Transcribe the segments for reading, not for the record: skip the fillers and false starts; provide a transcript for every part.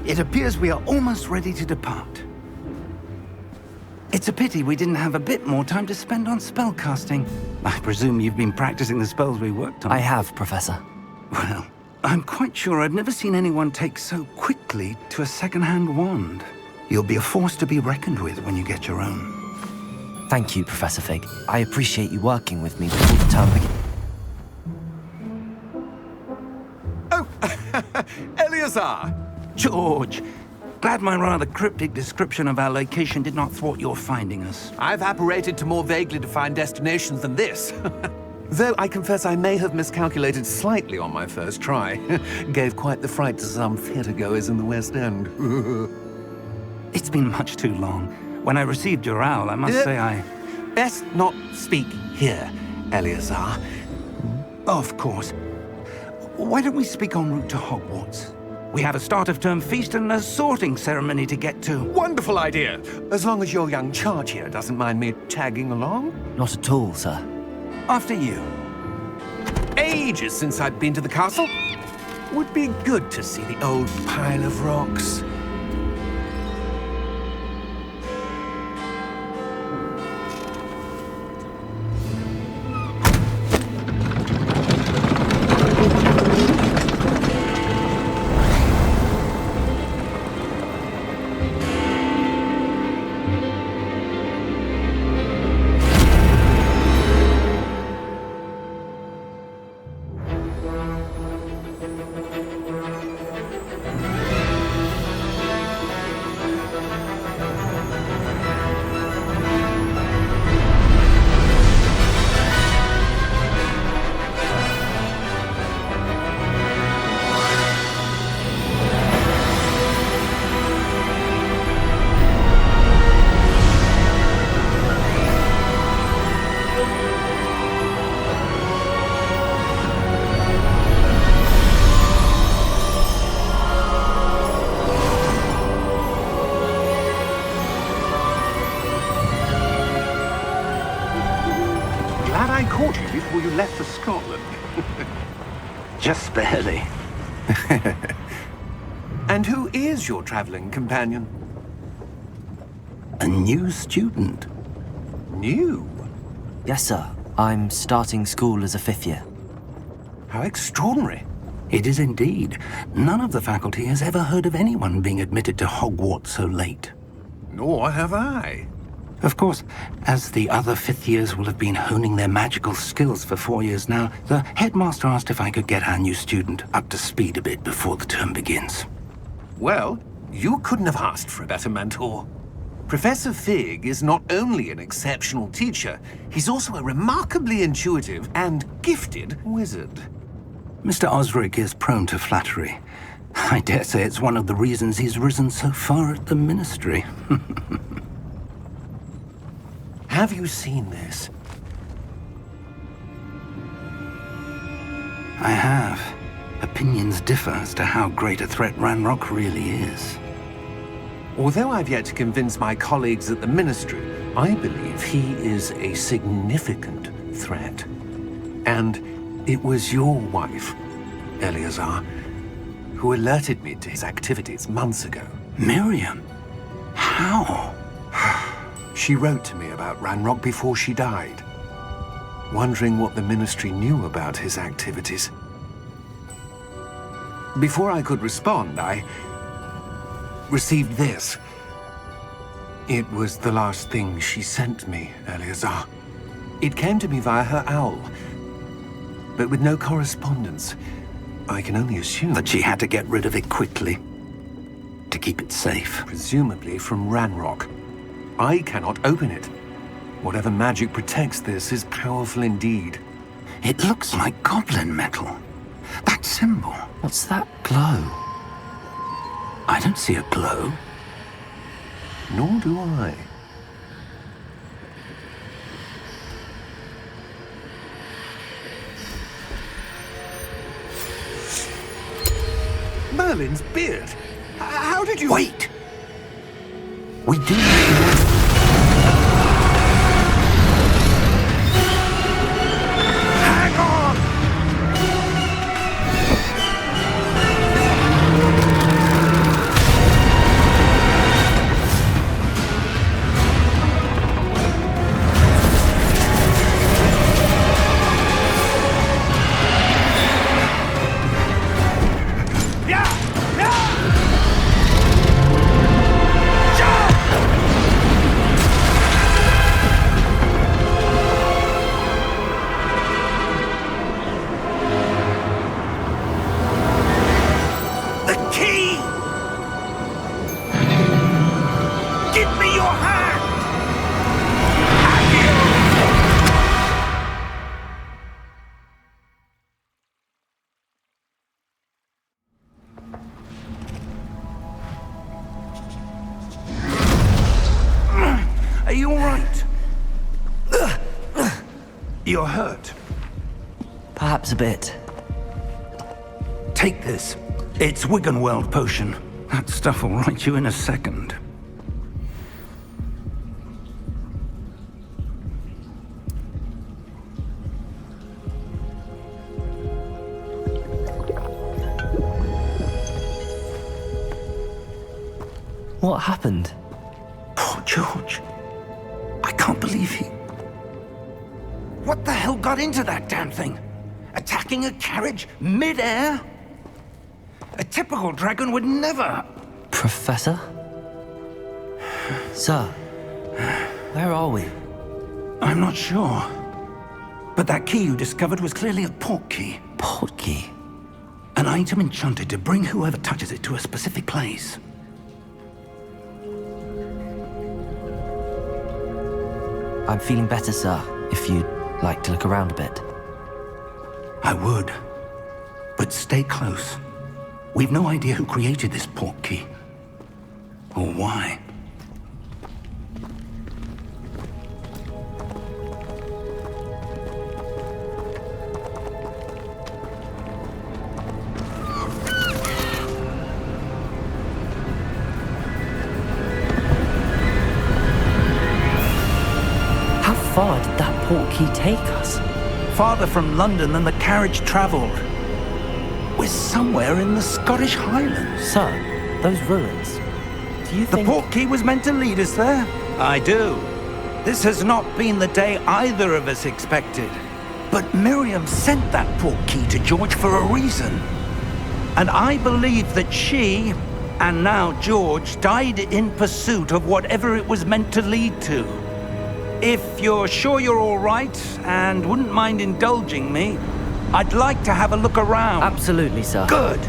It appears we are almost ready to depart. It's a pity we didn't have a bit more time to spend on spellcasting. I presume you've been practicing the spells we worked on. I have, Professor. Well, I'm quite sure I've never seen anyone take so quickly to a second-hand wand. You'll be a force to be reckoned with when you get your own. Thank you, Professor Fig. I appreciate you working with me before the term begins. Oh, Eleazar! George, glad my rather cryptic description of our location did not thwart your finding us. I've apparated to more vaguely defined destinations than this. Though I confess I may have miscalculated slightly on my first try. Gave quite the fright to some theatre-goers in the West End. It's been much too long. When I received your owl, I must say I... Best not speak here, Eleazar. Of course. Why don't we speak en route to Hogwarts? We have a start-of-term feast and a sorting ceremony to get to. Wonderful idea! As long as your young charge here doesn't mind me tagging along. Not at all, sir. After you. Ages since I've been to the castle. Would be good to see the old pile of rocks. I caught you before you left for Scotland. Just barely. And who is your traveling companion? A new student. New? Yes, sir. I'm starting school as a 5th year. How extraordinary. It is indeed. None of the faculty has ever heard of anyone being admitted to Hogwarts so late. Nor have I. Of course, as the other 5th years will have been honing their magical skills for 4 years now, the headmaster asked if I could get our new student up to speed a bit before the term begins. Well, you couldn't have asked for a better mentor. Professor Fig is not only an exceptional teacher, he's also a remarkably intuitive and gifted wizard. Mr. Osric is prone to flattery. I dare say it's one of the reasons he's risen so far at the ministry. Have you seen this? I have. Opinions differ as to how great a threat Ranrock really is. Although I've yet to convince my colleagues at the ministry, I believe he is a significant threat. And it was your wife, Eleazar, who alerted me to his activities months ago. Miriam? How? She wrote to me about Ranrock before she died, wondering what the ministry knew about his activities. Before I could respond, I received this. It was the last thing she sent me, Eleazar. It came to me via her owl, but with no correspondence. I can only assume That she had to get rid of it quickly, to keep it safe. presumably from Ranrock. I cannot open it. Whatever magic protects this is powerful indeed. It looks like goblin metal. That symbol. What's that glow? I don't see a glow. Nor do I. Merlin's beard. How did you... Wait! We do need to... Hang on! You're hurt. Perhaps a bit. Take this. It's Wiggenweld potion. That stuff will right you in a second. What happened? Poor George. I can't believe he... What the hell got into that damn thing? Attacking a carriage mid-air? A typical dragon would never... Professor? Sir, where are we? I'm not sure. But that key you discovered was clearly a port key. Port key? An item enchanted to bring whoever touches it to a specific place. I'm feeling better, sir, if you'd like to look around a bit. I would. But stay close. We've no idea who created this port key. Or why. How far did that port key take us? Farther from London than the carriage traveled. We're somewhere in the Scottish Highlands. Sir, those ruins. Do you The think... port key was meant to lead us there? I do. This has not been the day either of us expected. But Miriam sent that port key to George for a reason. And I believe that she, and now George, died in pursuit of whatever it was meant to lead to. If you're sure you're all right, and wouldn't mind indulging me, I'd like to have a look around. Absolutely, sir. Good.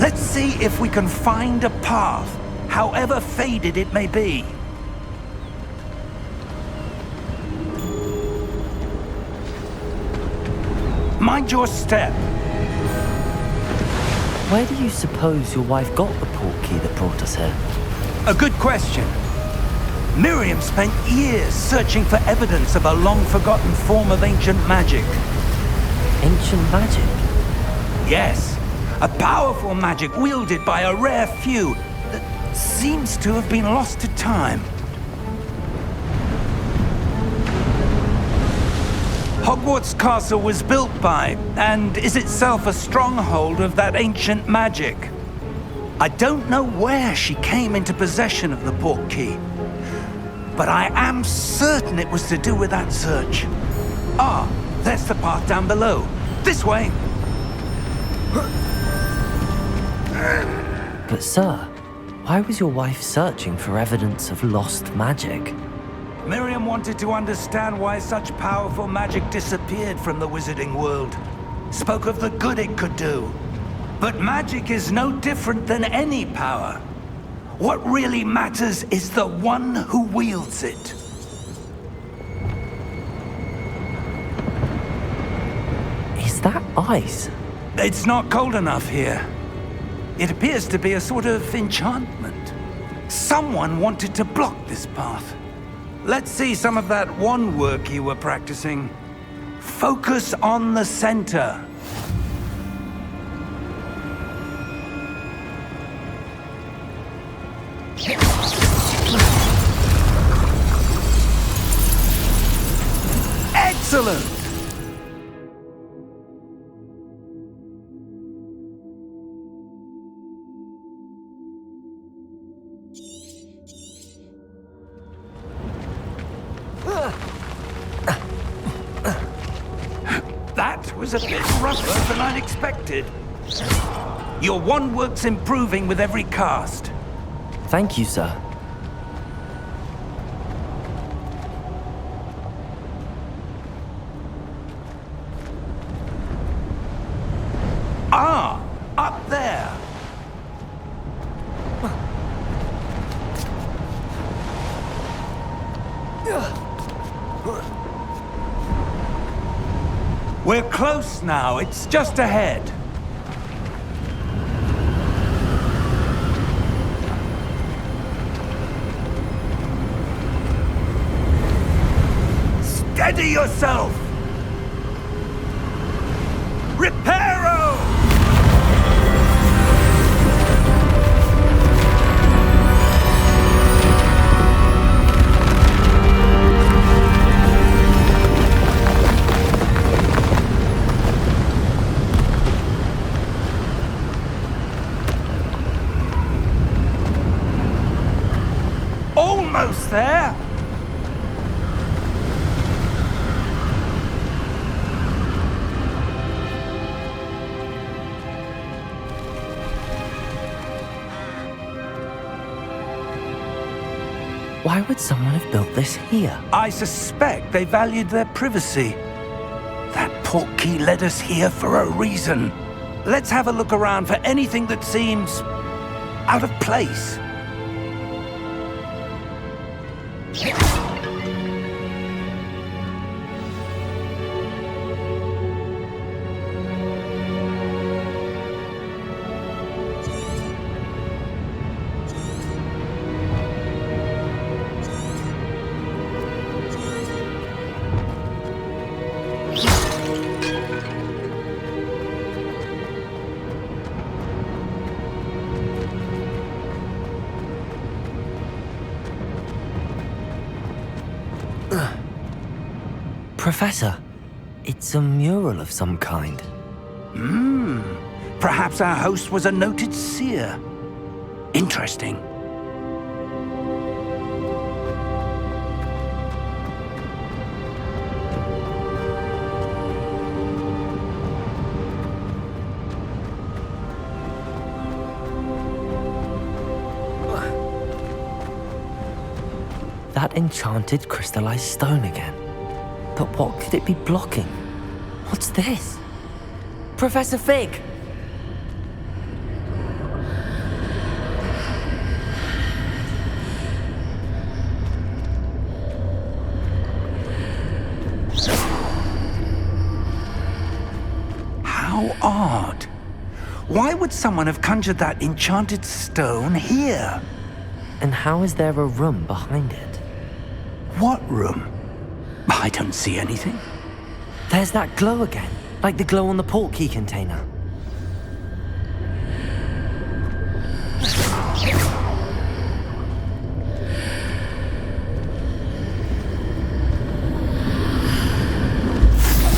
Let's see if we can find a path, however faded it may be. Mind your step. Where do you suppose your wife got the port key that brought us here? A good question. Miriam spent years searching for evidence of a long-forgotten form of ancient magic. Ancient magic? Yes, a powerful magic wielded by a rare few that seems to have been lost to time. Hogwarts Castle was built by, and is itself a stronghold of that ancient magic. I don't know where she came into possession of the port key, but I am certain it was to do with that search. Ah, there's the path down below. This way. But sir, why was your wife searching for evidence of lost magic? Miriam wanted to understand why such powerful magic disappeared from the wizarding world. Spoke of the good it could do. But magic is no different than any power. What really matters is the one who wields it. Is that ice? It's not cold enough here. It appears to be a sort of enchantment. Someone wanted to block this path. Let's see some of that wand work you were practicing. Focus on the center. Excellent! That was a bit rougher than I'd expected. Your wand work's improving with every cast. Thank you, sir. Ah, up there. We're close now. It's just ahead. Steady yourself! Reparo! Almost there! Why would someone have built this here? I suspect they valued their privacy. That portkey led us here for a reason. Let's have a look around for anything that seems out of place. Professor, it's a mural of some kind. Perhaps our host was a noted seer. Interesting. That enchanted crystallized stone again. But what could it be blocking? What's this? Professor Fig! How odd. Why would someone have conjured that enchanted stone here? And how is there a room behind it? What room? I don't see anything. There's that glow again, like the glow on the portkey container.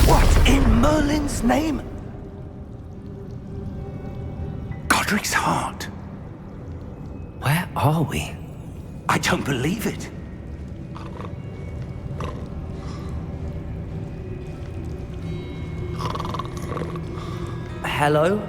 What in Merlin's name? Godric's heart. Where are we? I don't believe it. Hello?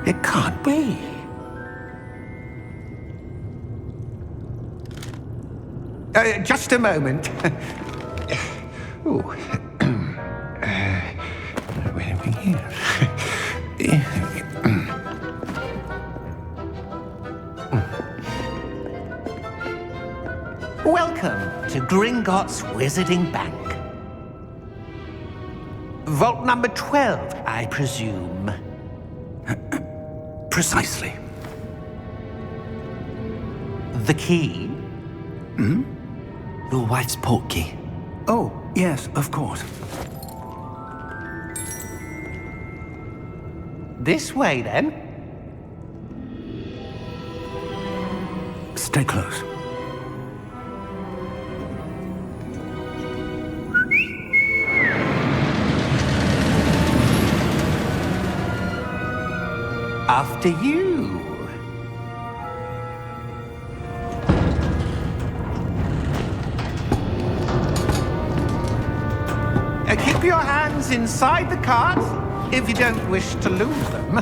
It can't be. Just a moment. Oh. Where are we here? Welcome to Gringotts Wizarding Bank. Vault number 12, I presume. Precisely. The key? Your wife's portkey. Oh, yes, of course. This way, then. Stay close. After you. Keep your hands inside the cart if you don't wish to lose them.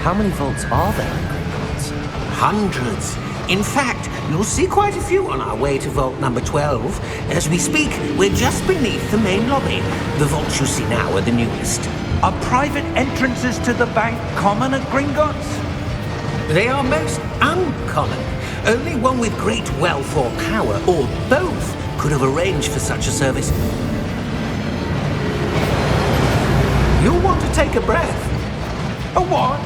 How many vaults are there in Gringotts? Hundreds. In fact, You'll see quite a few on our way to Vault number 12. As we speak, we're just beneath the main lobby. The vaults you see now are the newest. Are private entrances to the bank common at Gringotts? They are most uncommon. Only one with great wealth or power, or both, could have arranged for such a service. You'll want to take a breath. A what?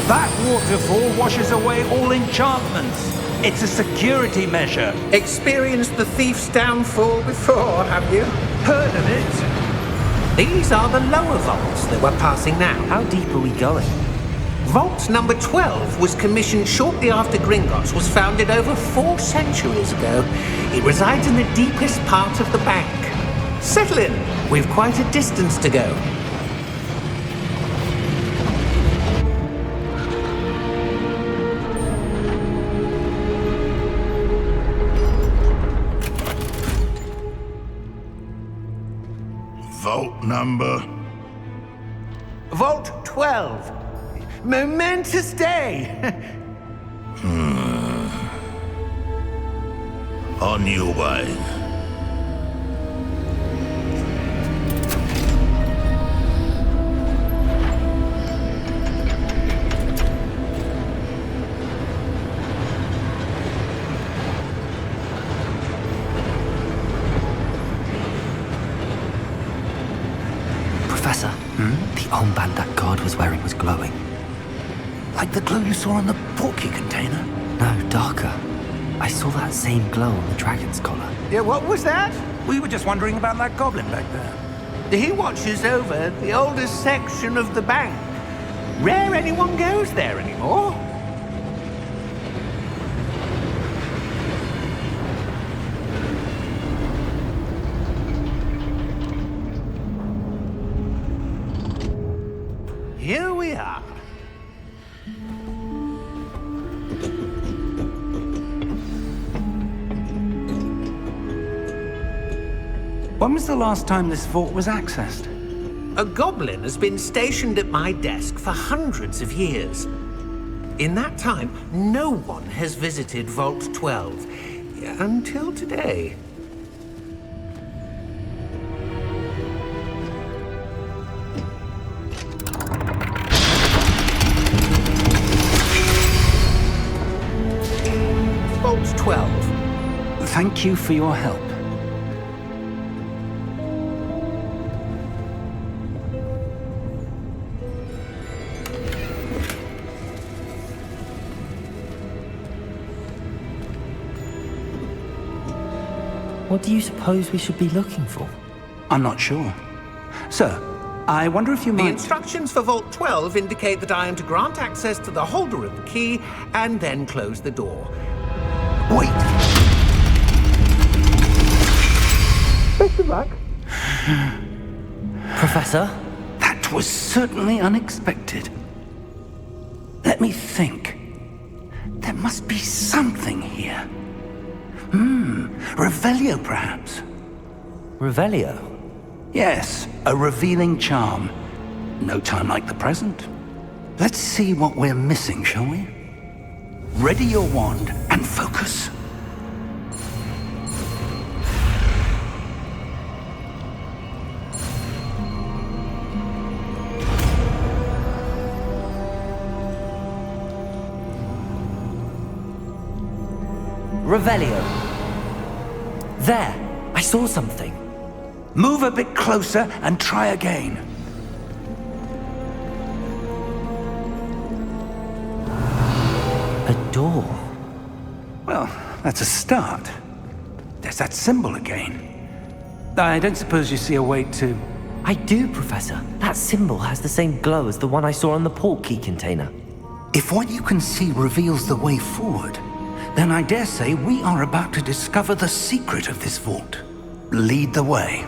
That waterfall washes away all enchantments. It's a security measure. Experienced the thief's downfall before, have you? Heard of it? These are the lower vaults that we're passing now. How deep are we going? Vault number 12 was commissioned shortly after Gringotts was founded over 4 centuries ago. It resides in the deepest part of the bank. Settle in. We've quite a distance to go. Vault number? Vault 12. Momentous day. On your way. Professor, the armband that guard was wearing was glowing. Like the glow you saw on the portkey container? No, darker. I saw that same glow on the dragon's collar. Yeah, what was that? We were just wondering about that goblin back there. He watches over the oldest section of the bank. Rare anyone goes there anymore. Here we are. When was the last time this vault was accessed? A goblin has been stationed at my desk for hundreds of years. In that time, no one has visited Vault 12. Until today. Vault 12. Thank you for your help. What do you suppose we should be looking for? I'm not sure. Sir, I wonder if you The might... instructions for Vault 12 indicate that I am to grant access to the holder of the key and then close the door. Wait! Best of luck. Professor? That was certainly unexpected. Let me think. There must be something here. Revelio, perhaps? Revelio? Yes, a revealing charm. No time like the present. Let's see what we're missing, shall we? Ready your wand and focus. Revelio. There! I saw something. Move a bit closer and try again. A door. Well, that's a start. There's that symbol again. I don't suppose you see a way to... I do, Professor. That symbol has the same glow as the one I saw on the portkey container. If what you can see reveals the way forward, then I dare say we are about to discover the secret of this vault. Lead the way.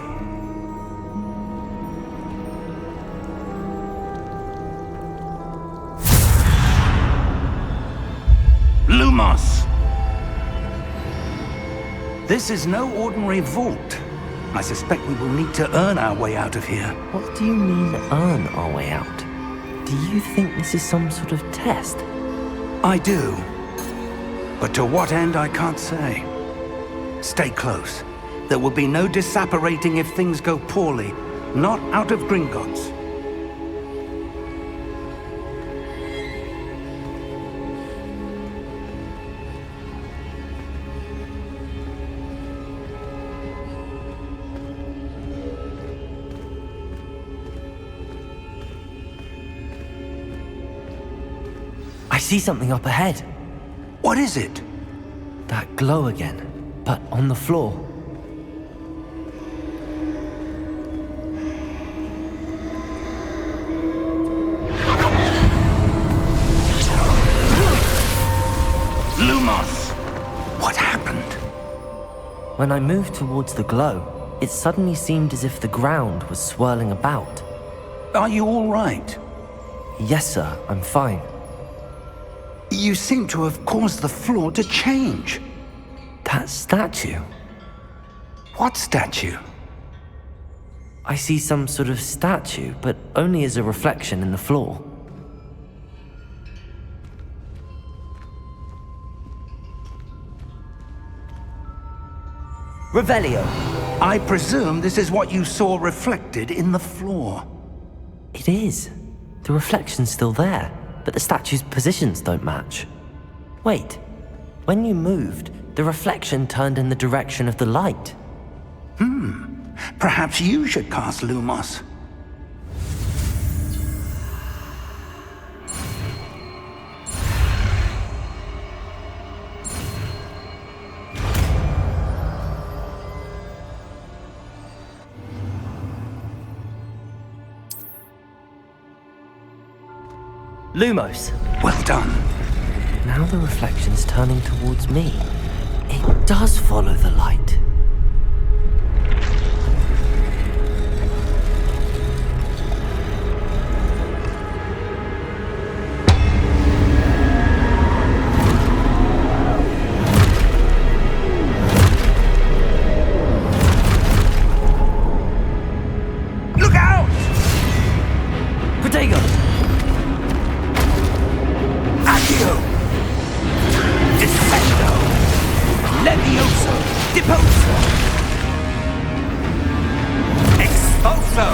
Lumos! This is no ordinary vault. I suspect we will need to earn our way out of here. What do you mean, earn our way out? Do you think this is some sort of test? I do. But to what end, I can't say. Stay close. There will be no disapparating if things go poorly. Not out of Gringotts. I see something up ahead. What is it? That glow again, but on the floor. Lumos! What happened? When I moved towards the glow, it suddenly seemed as if the ground was swirling about. Are you all right? Yes, sir, I'm fine. You seem to have caused the floor to change. That statue? What statue? I see some sort of statue, but only as a reflection in the floor. Revelio. I presume this is what you saw reflected in the floor. It is. The reflection's still there, but the statue's positions don't match. Wait, when you moved, the reflection turned in the direction of the light. Perhaps you should cast Lumos. Lumos. Well done. Now the reflection's turning towards me. It does follow the light. Look out! Protego! Accio! Descendo! Levioso! Deposo! Expulso!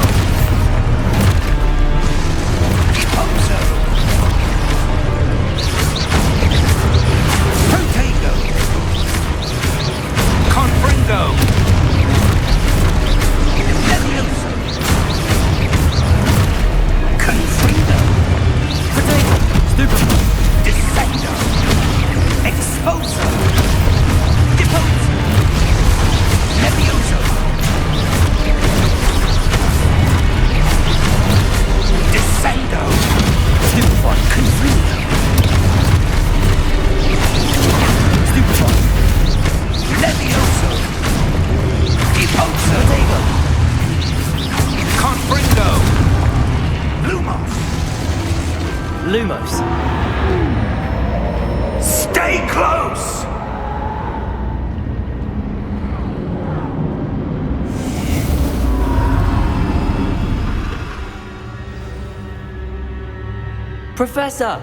Deposo! Protego! Confringo! Levioso! Confringo! Protego! Stupefy! Descendo! Expulso! Deposo! Levioso! Descendo! Stupefy! Confringo! Stupefy! Levioso! Deposo! Confringo! Lumos! Lumos. Stay close! Professor!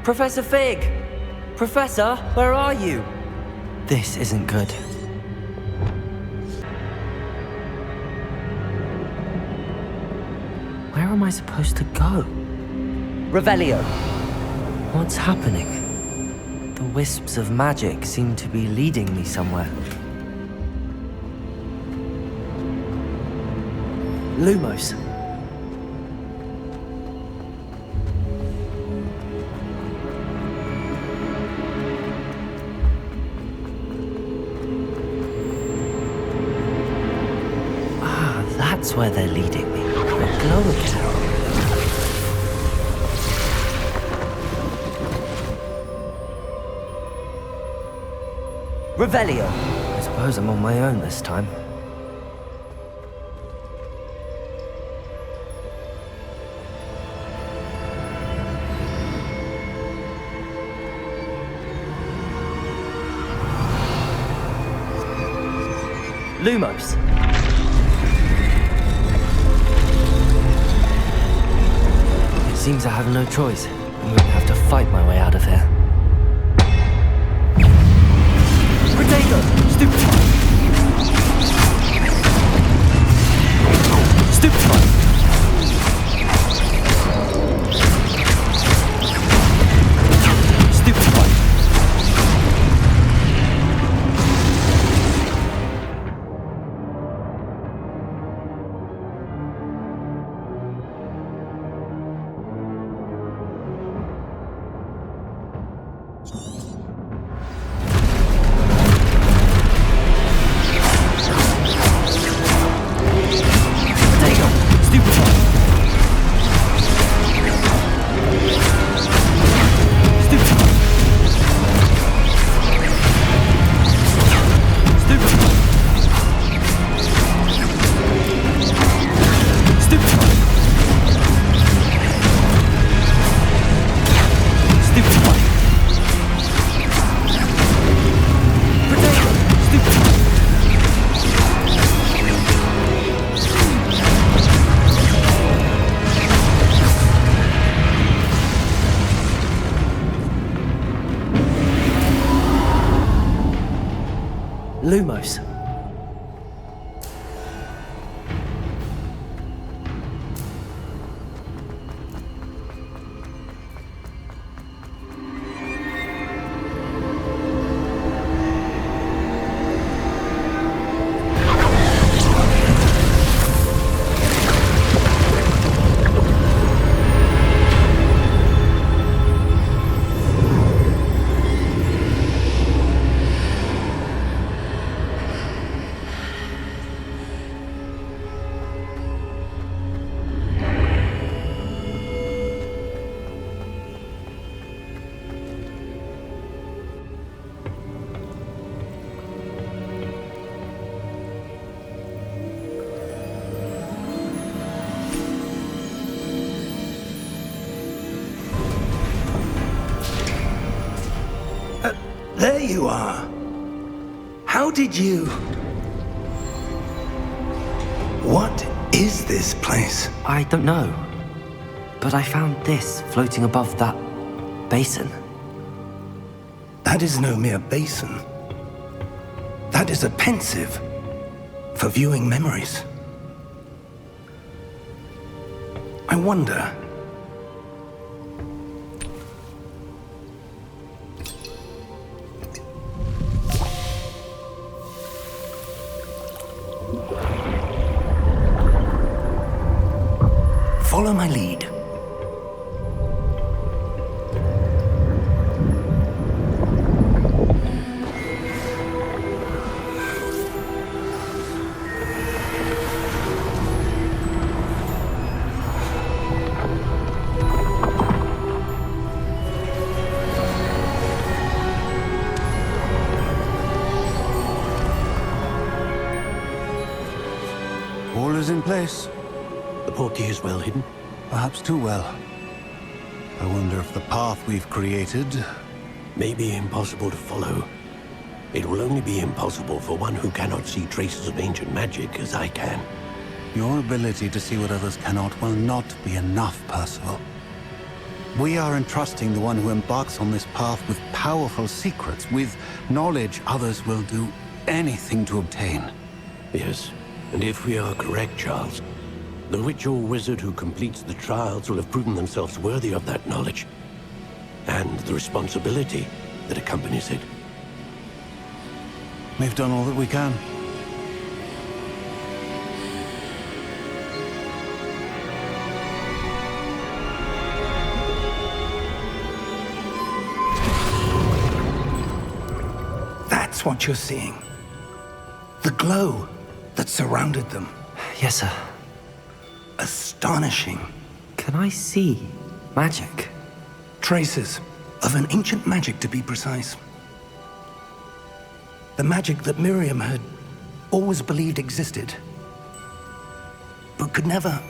Professor Fig! Professor, where are you? This isn't good. Where am I supposed to go? Revelio. What's happening? The wisps of magic seem to be leading me somewhere. Lumos. Ah, that's where they're leading me. The glow again. Revelio. I suppose I'm on my own this time. Lumos. It seems I have no choice. I'm going to have to fight my way out of here. Protego! Stupefy! Stupefy! Stupefy! Protego! Stupefy! Stupefy! Stupefy! Stupefy! Stupefy! Protego! Stupefy! Lumos. There you are. How did you... What is this place? I don't know. But I found this floating above that basin. That is no mere basin. That is a pensive for viewing memories. I wonder... Follow my lead. All is in place. The portkey is well hidden. Perhaps too well. I wonder if the path we've created... May be impossible to follow. It will only be impossible for one who cannot see traces of ancient magic as I can. Your ability to see what others cannot will not be enough, Percival. We are entrusting the one who embarks on this path with powerful secrets, with knowledge others will do anything to obtain. Yes, and if we are correct, Charles, the witch or wizard who completes the trials will have proven themselves worthy of that knowledge, and the responsibility that accompanies it. We've done all that we can. That's what you're seeing. The glow that surrounded them. Yes, sir. Astonishing. Can I see magic? Traces of an ancient magic, to be precise. The magic that Miriam had always believed existed, but could never.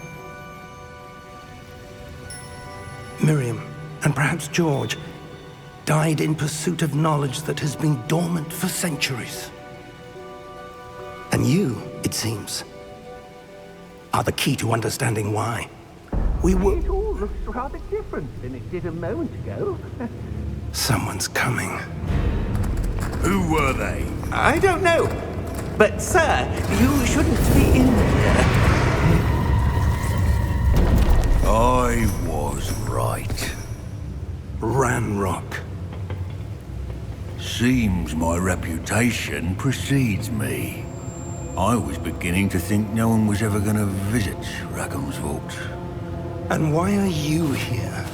Miriam, and perhaps George, died in pursuit of knowledge that has been dormant for centuries. And you, it seems, are the key to understanding why. We were... It all looks rather different than it did a moment ago. Someone's coming. Who were they? I don't know. But, sir, you shouldn't be in here. I was right. Ranrock. Seems my reputation precedes me. I was beginning to think no one was ever going to visit Rackham's vault. And why are you here?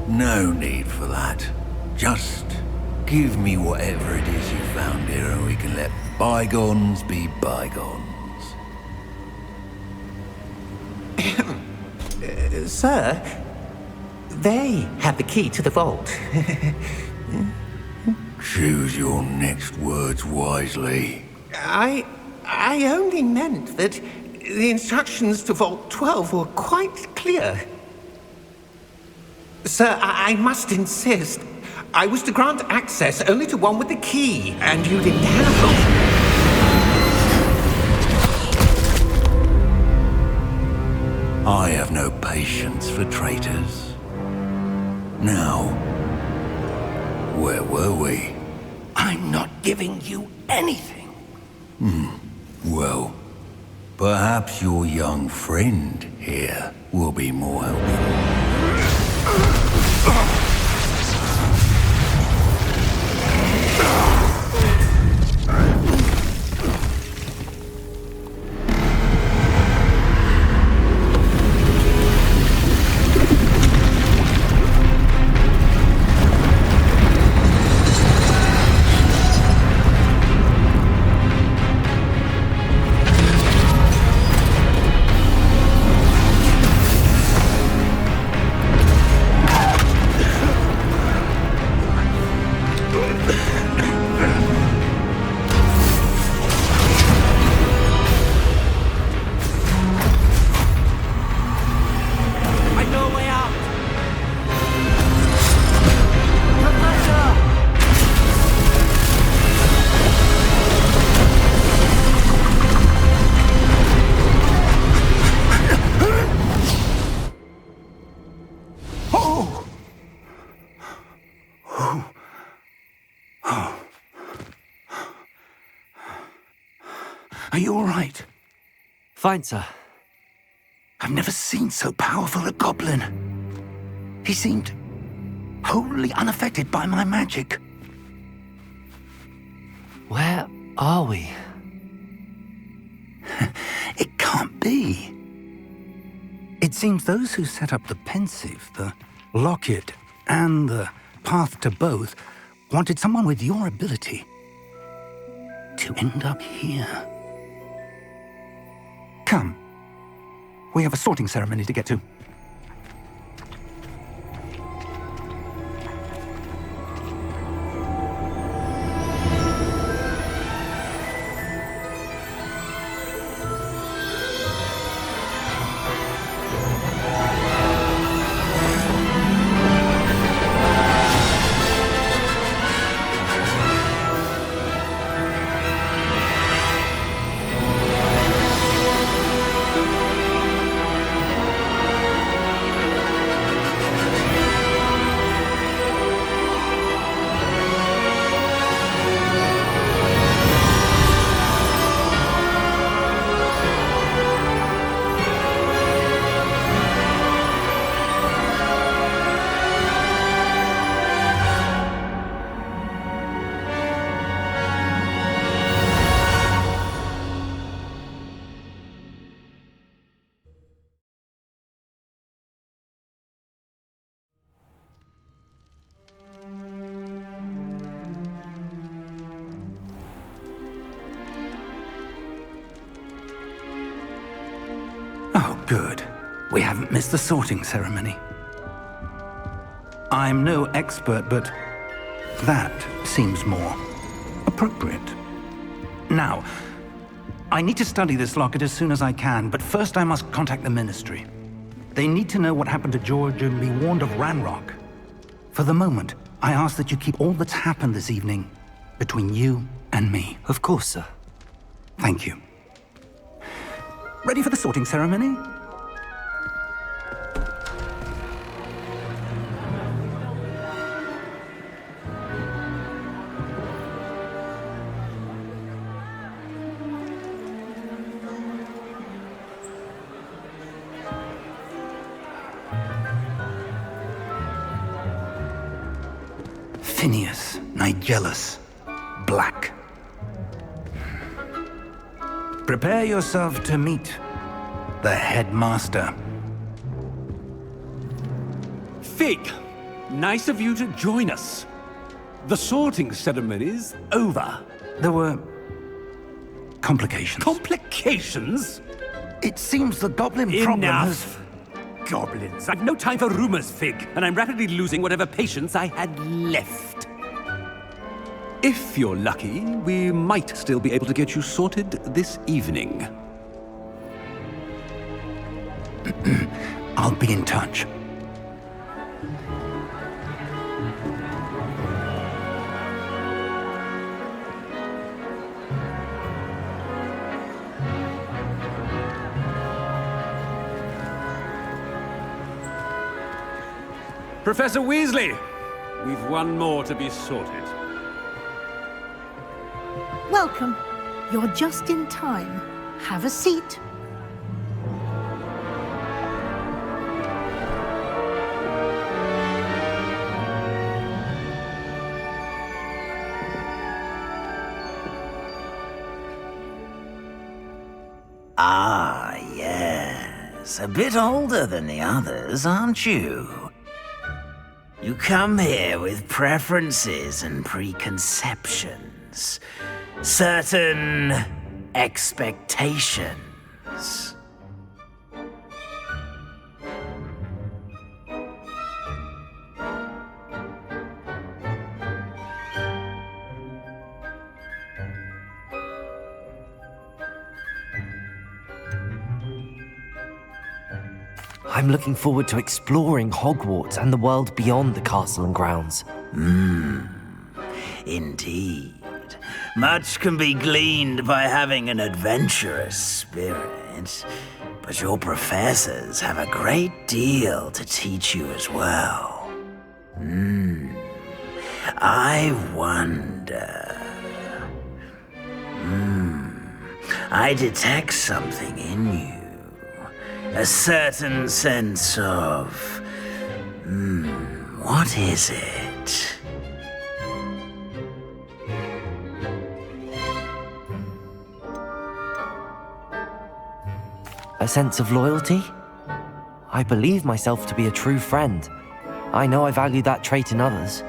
No need for that. Just give me whatever it is you found here and we can let bygones be bygones. Sir, they have the key to the vault. Choose your next words wisely. I only meant that the instructions to Vault 12 were quite clear. Sir, I must insist. I was to grant access only to one with the key, and you didn't have it. I have no patience for traitors. Now, where were we? I'm not giving you anything. Well, perhaps your young friend here will be more helpful. Are you all right? Fine, sir. I've never seen so powerful a goblin. He seemed wholly unaffected by my magic. Where are we? It can't be. It seems those who set up the pensive, the locket, and the path to both wanted someone with your ability to end up here. Come. We have a sorting ceremony to get to. Oh, good. We haven't missed the sorting ceremony. I'm no expert, but that seems more appropriate. Now, I need to study this locket as soon as I can, but first I must contact the Ministry. They need to know what happened to George and be warned of Ranrock. For the moment, I ask that you keep all that's happened this evening between you and me. Of course, sir. Thank you. Ready for the sorting ceremony? Phineas, Nigellus, Black. Prepare yourself to meet the headmaster. Fig, nice of you to join us. The sorting ceremony's over. There were complications. Complications? It seems the goblin problem has... Enough! Goblins. I've no time for rumors, Fig, and I'm rapidly losing whatever patience I had left. If you're lucky, we might still be able to get you sorted this evening. I'll be in touch. Professor Weasley, we've one more to be sorted. Welcome. You're just in time. Have a seat. Ah, yes. A bit older than the others, aren't you? You come here with preferences and preconceptions. Certain expectations. I'm looking forward to exploring Hogwarts and the world beyond the castle and grounds. Indeed. Much can be gleaned by having an adventurous spirit, but your professors have a great deal to teach you as well. I wonder... I detect something in you. A certain sense of... what is it? A sense of loyalty? I believe myself to be a true friend. I know I value that trait in others.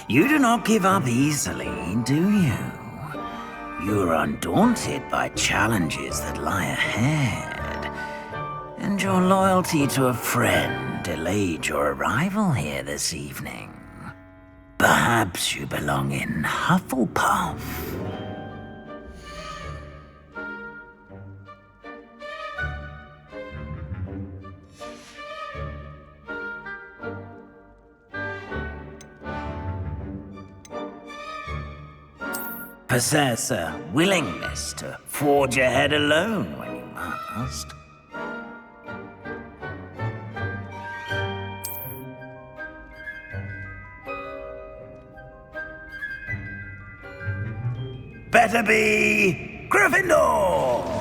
You do not give up easily, do you? You are undaunted by challenges that lie ahead. And your loyalty to a friend delayed your arrival here this evening. Perhaps you belong in Hufflepuff. Possess a willingness to forge ahead alone when you must. Better be Gryffindor!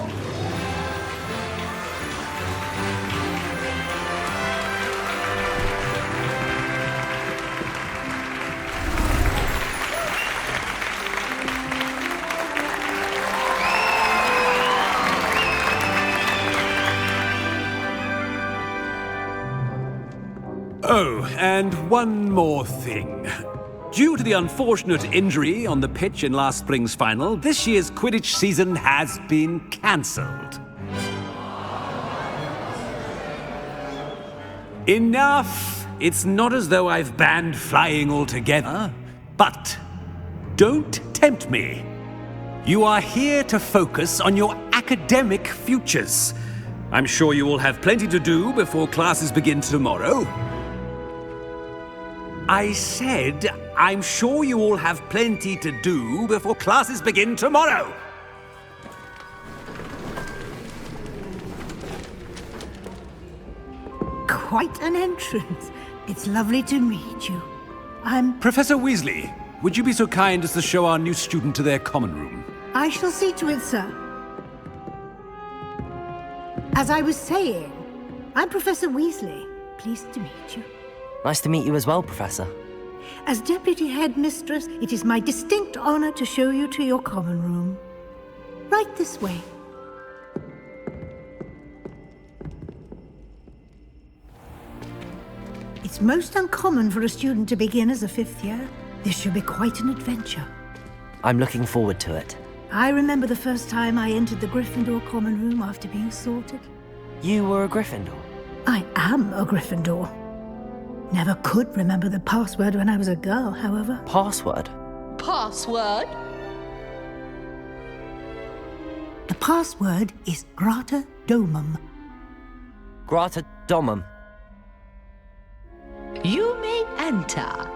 Oh, and one more thing. Due to the unfortunate injury on the pitch in last spring's final, this year's Quidditch season has been cancelled. Enough! It's not as though I've banned flying altogether, but don't tempt me. You are here to focus on your academic futures. I'm sure you will have plenty to do before classes begin tomorrow. I said, I'm sure you all have plenty to do before classes begin tomorrow. Quite an entrance. It's lovely to meet you. Professor Weasley, would you be so kind as to show our new student to their common room? I shall see to it, sir. As I was saying, I'm Professor Weasley. Pleased to meet you. Nice to meet you as well, Professor. As Deputy Headmistress, it is my distinct honor to show you to your common room. Right this way. It's most uncommon for a student to begin as a 5th year. This should be quite an adventure. I'm looking forward to it. I remember the first time I entered the Gryffindor common room after being sorted. You were a Gryffindor? I am a Gryffindor. Never could remember the password when I was a girl, however. Password? Password? The password is Grata Domum. Grata Domum. You may enter.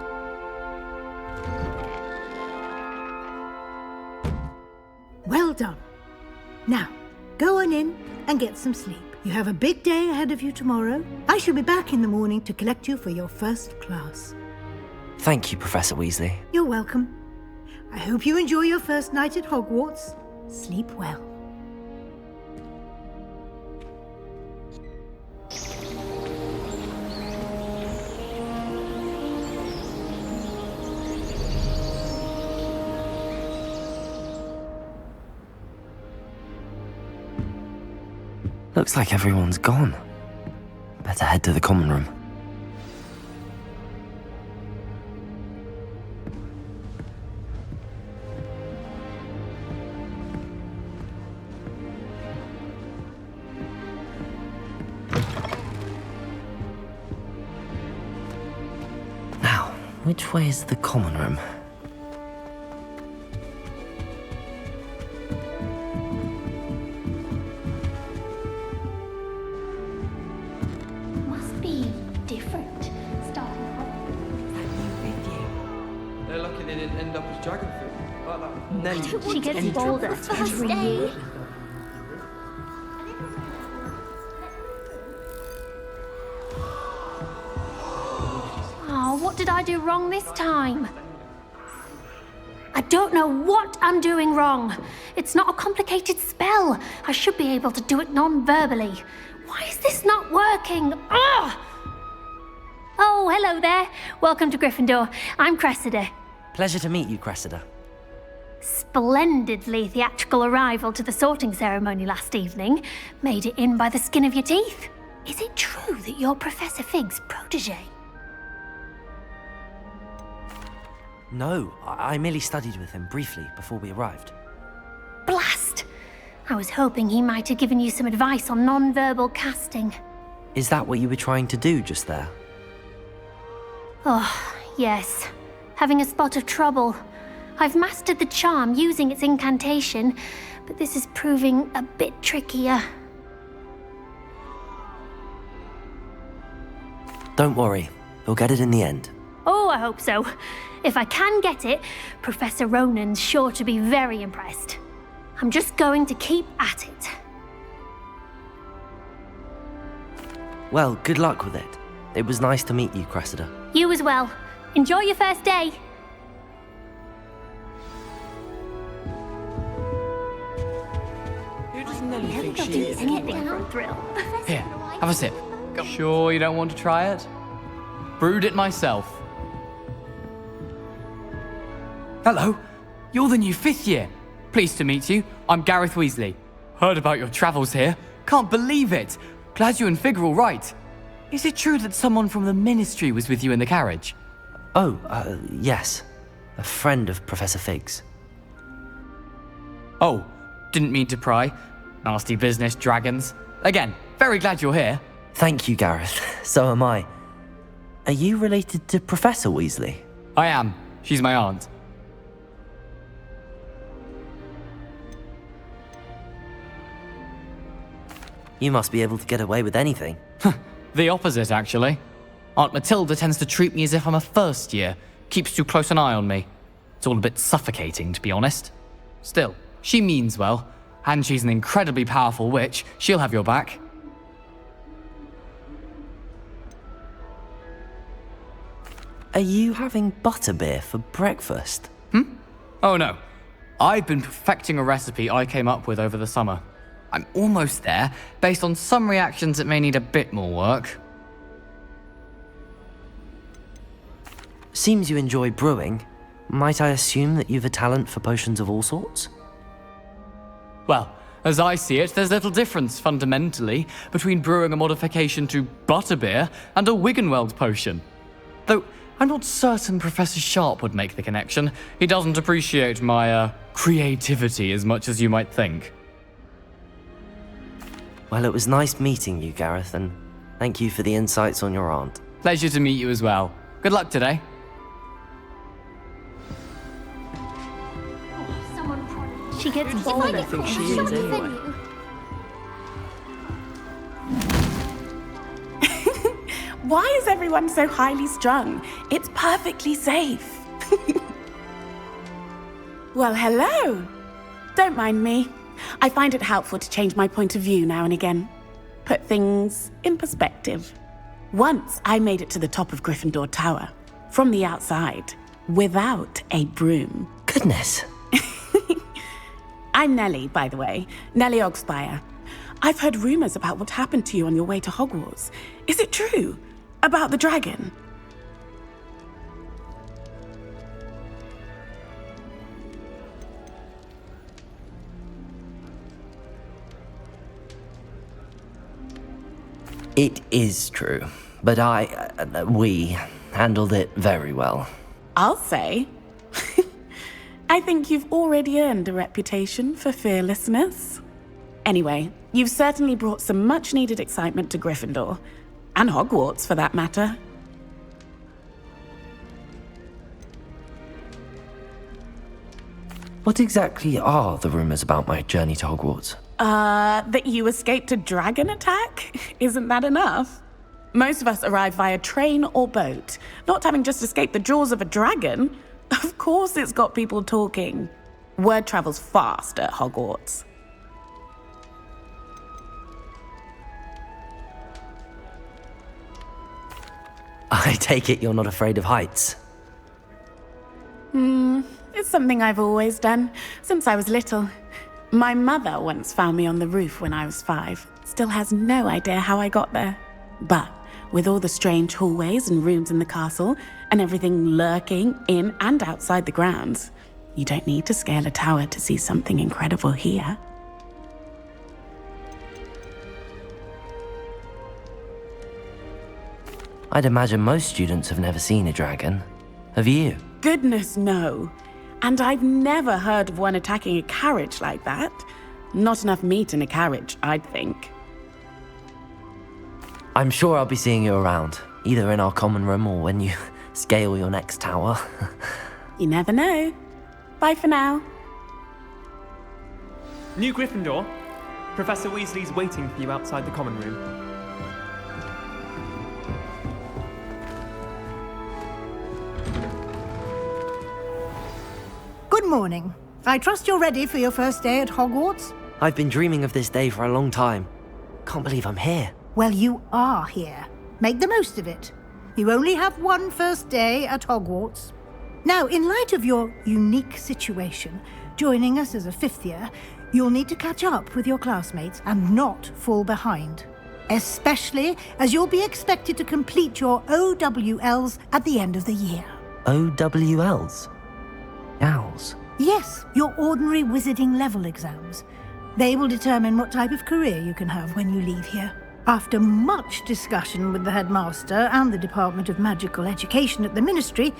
Well done. Now, go on in and get some sleep. You have a big day ahead of you tomorrow. I shall be back in the morning to collect you for your first class. Thank you, Professor Weasley. You're welcome. I hope you enjoy your first night at Hogwarts. Sleep well. Looks like everyone's gone. Better head to the common room. Now, which way is the common room? She gets bolder every year. Oh, what did I do wrong this time? I don't know what I'm doing wrong. It's not a complicated spell. I should be able to do it non-verbally. Why is this not working? Ugh! Oh, hello there. Welcome to Gryffindor. I'm Cressida. Pleasure to meet you, Cressida. Splendidly theatrical arrival to the sorting ceremony last evening. Made it in by the skin of your teeth. Is it true that you're Professor Fig's protege? No, I merely studied with him briefly before we arrived. Blast! I was hoping he might have given you some advice on non-verbal casting. Is that what you were trying to do just there? Oh, yes. Having a spot of trouble. I've mastered the charm using its incantation, but this is proving a bit trickier. Don't worry, we'll get it in the end. Oh, I hope so. If I can get it, Professor Ronan's sure to be very impressed. I'm just going to keep at it. Well, good luck with it. It was nice to meet you, Cressida. You as well. Enjoy your first day. Here, have a sip. Sure you don't want to try it? Brewed it myself. Hello, you're the new 5th year. Pleased to meet you. I'm Gareth Weasley. Heard about your travels here. Can't believe it. Glad you and Fig are all right. Is it true that someone from the Ministry was with you in the carriage? Oh, yes. A friend of Professor Fig's. Oh, didn't mean to pry. Nasty business, dragons. Again, very glad you're here. Thank you, Gareth. So am I. Are you related to Professor Weasley? I am. She's my aunt. You must be able to get away with anything. The opposite, actually. Aunt Matilda tends to treat me as if I'm a first year. Keeps too close an eye on me. It's all a bit suffocating, to be honest. Still, she means well. And she's an incredibly powerful witch. She'll have your back. Are you having butterbeer for breakfast? Oh no. I've been perfecting a recipe I came up with over the summer. I'm almost there, based on some reactions that may need a bit more work. Seems you enjoy brewing. Might I assume that you've a talent for potions of all sorts? Well, as I see it, there's little difference, fundamentally, between brewing a modification to butterbeer and a Wiggenweld potion. Though, I'm not certain Professor Sharp would make the connection. He doesn't appreciate my, creativity as much as you might think. Well, it was nice meeting you, Gareth, and thank you for the insights on your aunt. Pleasure to meet you as well. Good luck today. She gets bored, I think she is anyway. Why is everyone so highly strung? It's perfectly safe. Well, hello. Don't mind me. I find it helpful to change my point of view now and again. Put things in perspective. Once I made it to the top of Gryffindor Tower, from the outside, without a broom. Goodness. I'm Nellie, by the way. Nellie Ogspire. I've heard rumors about what happened to you on your way to Hogwarts. Is it true? About the dragon? It is true, but we handled it very well. I'll say. I think you've already earned a reputation for fearlessness. Anyway, you've certainly brought some much-needed excitement to Gryffindor. And Hogwarts, for that matter. What exactly are the rumors about my journey to Hogwarts? That you escaped a dragon attack? Isn't that enough? Most of us arrive via train or boat, not having just escaped the jaws of a dragon. Of course it's got people talking. Word travels fast at Hogwarts. I take it you're not afraid of heights? It's something I've always done, since I was little. My mother once found me on the roof when I was 5. Still has no idea how I got there. But with all the strange hallways and rooms in the castle, and everything lurking in and outside the grounds, you don't need to scale a tower to see something incredible here. I'd imagine most students have never seen a dragon. Have you? Goodness, no. And I've never heard of one attacking a carriage like that. Not enough meat in a carriage, I'd think. I'm sure I'll be seeing you around, either in our common room or when you scale your next tower. You never know. Bye for now. New Gryffindor. Professor Weasley's waiting for you outside the common room. Good morning. I trust you're ready for your first day at Hogwarts? I've been dreaming of this day for a long time. Can't believe I'm here. Well, you are here. Make the most of it. You only have one first day at Hogwarts. Now, in light of your unique situation, joining us as a 5th year, you'll need to catch up with your classmates and not fall behind. Especially as you'll be expected to complete your OWLs at the end of the year. OWLs? Owls? Yes, your ordinary wizarding level exams. They will determine what type of career you can have when you leave here. After much discussion with the headmaster and the Department of Magical Education at the Ministry,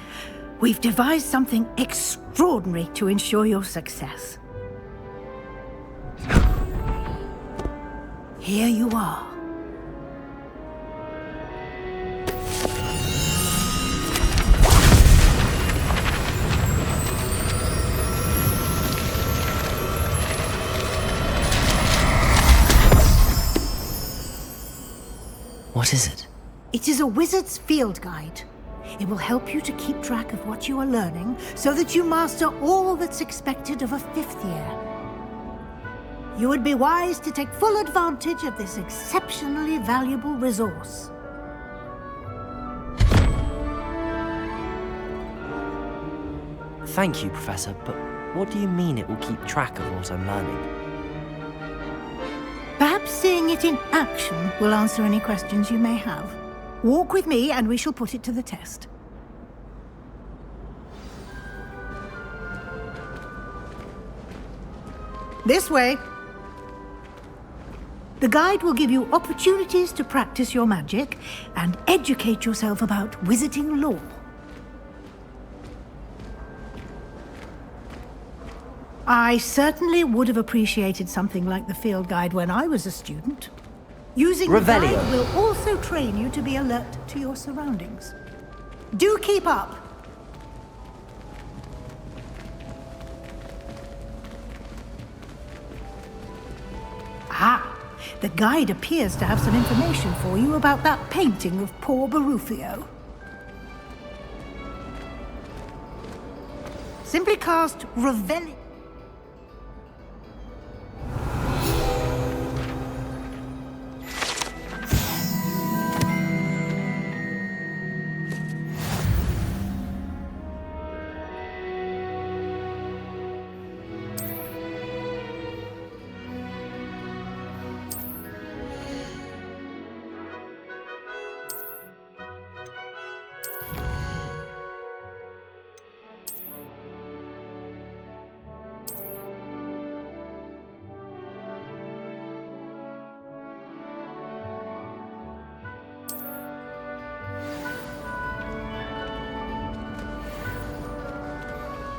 we've devised something extraordinary to ensure your success. Here you are. What is it? It is a wizard's field guide. It will help you to keep track of what you are learning so that you master all that's expected of a 5th year. You would be wise to take full advantage of this exceptionally valuable resource. Thank you, Professor, but what do you mean it will keep track of what I'm learning? Perhaps seeing it in action will answer any questions you may have. Walk with me and we shall put it to the test. This way. The guide will give you opportunities to practice your magic and educate yourself about wizarding lore. I certainly would have appreciated something like the field guide when I was a student. Using the guide will also train you to be alert to your surroundings. Do keep up! Ah, the guide appears to have some information for you about that painting of poor Barufio. Simply cast Revelio.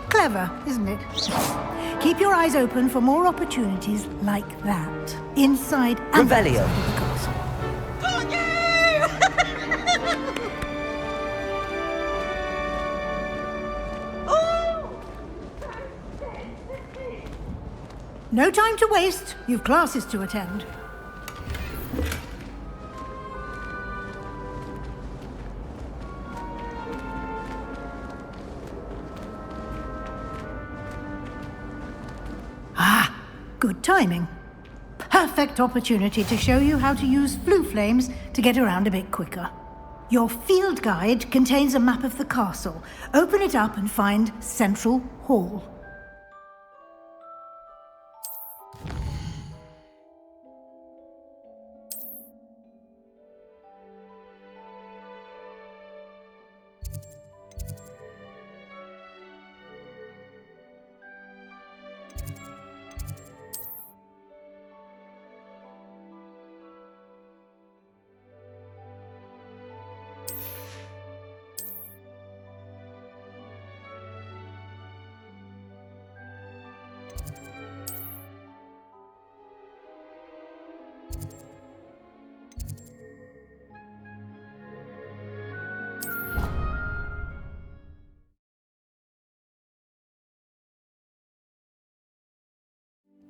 Clever, isn't it? Keep your eyes open for more opportunities like that, inside and outside of the castle. No time to waste. You've classes to attend. Good timing. Perfect opportunity to show you how to use flue flames to get around a bit quicker. Your field guide contains a map of the castle. Open it up and find Central Hall.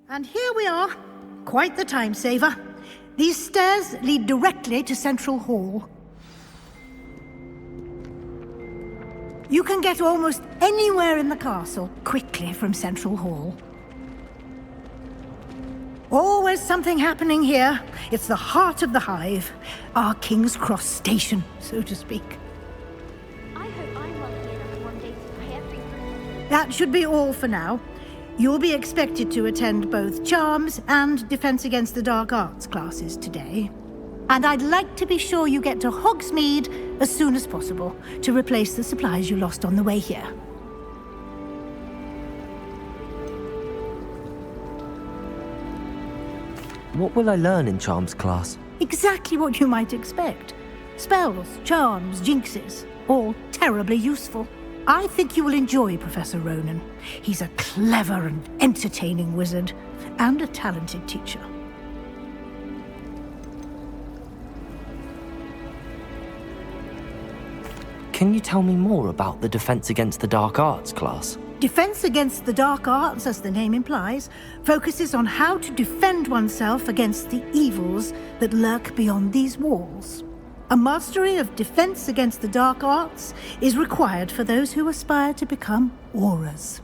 And here we are. Quite the time saver. These stairs lead directly to Central Hall. You can get almost anywhere in the castle quickly from Central Hall. Always something happening here. It's the heart of the hive. Our King's Cross station, so to speak. I hope I'm lucky enough one day to buy everything. That should be all for now. You'll be expected to attend both Charms and Defense Against the Dark Arts classes today. And I'd like to be sure you get to Hogsmeade as soon as possible to replace the supplies you lost on the way here. What will I learn in Charms class? Exactly what you might expect. Spells, charms, jinxes, all terribly useful. I think you will enjoy Professor Ronan. He's a clever and entertaining wizard, and a talented teacher. Can you tell me more about the Defense Against the Dark Arts class? Defense Against the Dark Arts, as the name implies, focuses on how to defend oneself against the evils that lurk beyond these walls. A mastery of Defense Against the Dark Arts is required for those who aspire to become Auras.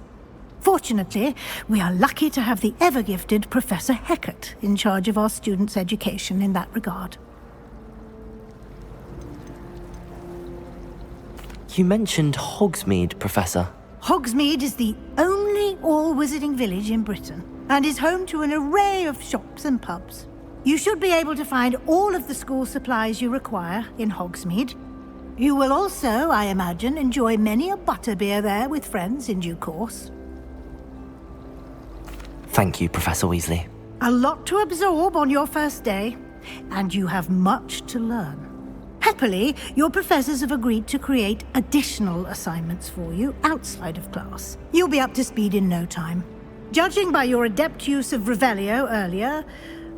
Fortunately, we are lucky to have the ever-gifted Professor Hecat in charge of our students' education in that regard. You mentioned Hogsmeade, Professor. Hogsmeade is the only all-wizarding village in Britain, and is home to an array of shops and pubs. You should be able to find all of the school supplies you require in Hogsmeade. You will also, I imagine, enjoy many a butterbeer there with friends in due course. Thank you, Professor Weasley. A lot to absorb on your first day, and you have much to learn. Happily, your professors have agreed to create additional assignments for you outside of class. You'll be up to speed in no time. Judging by your adept use of Revelio earlier,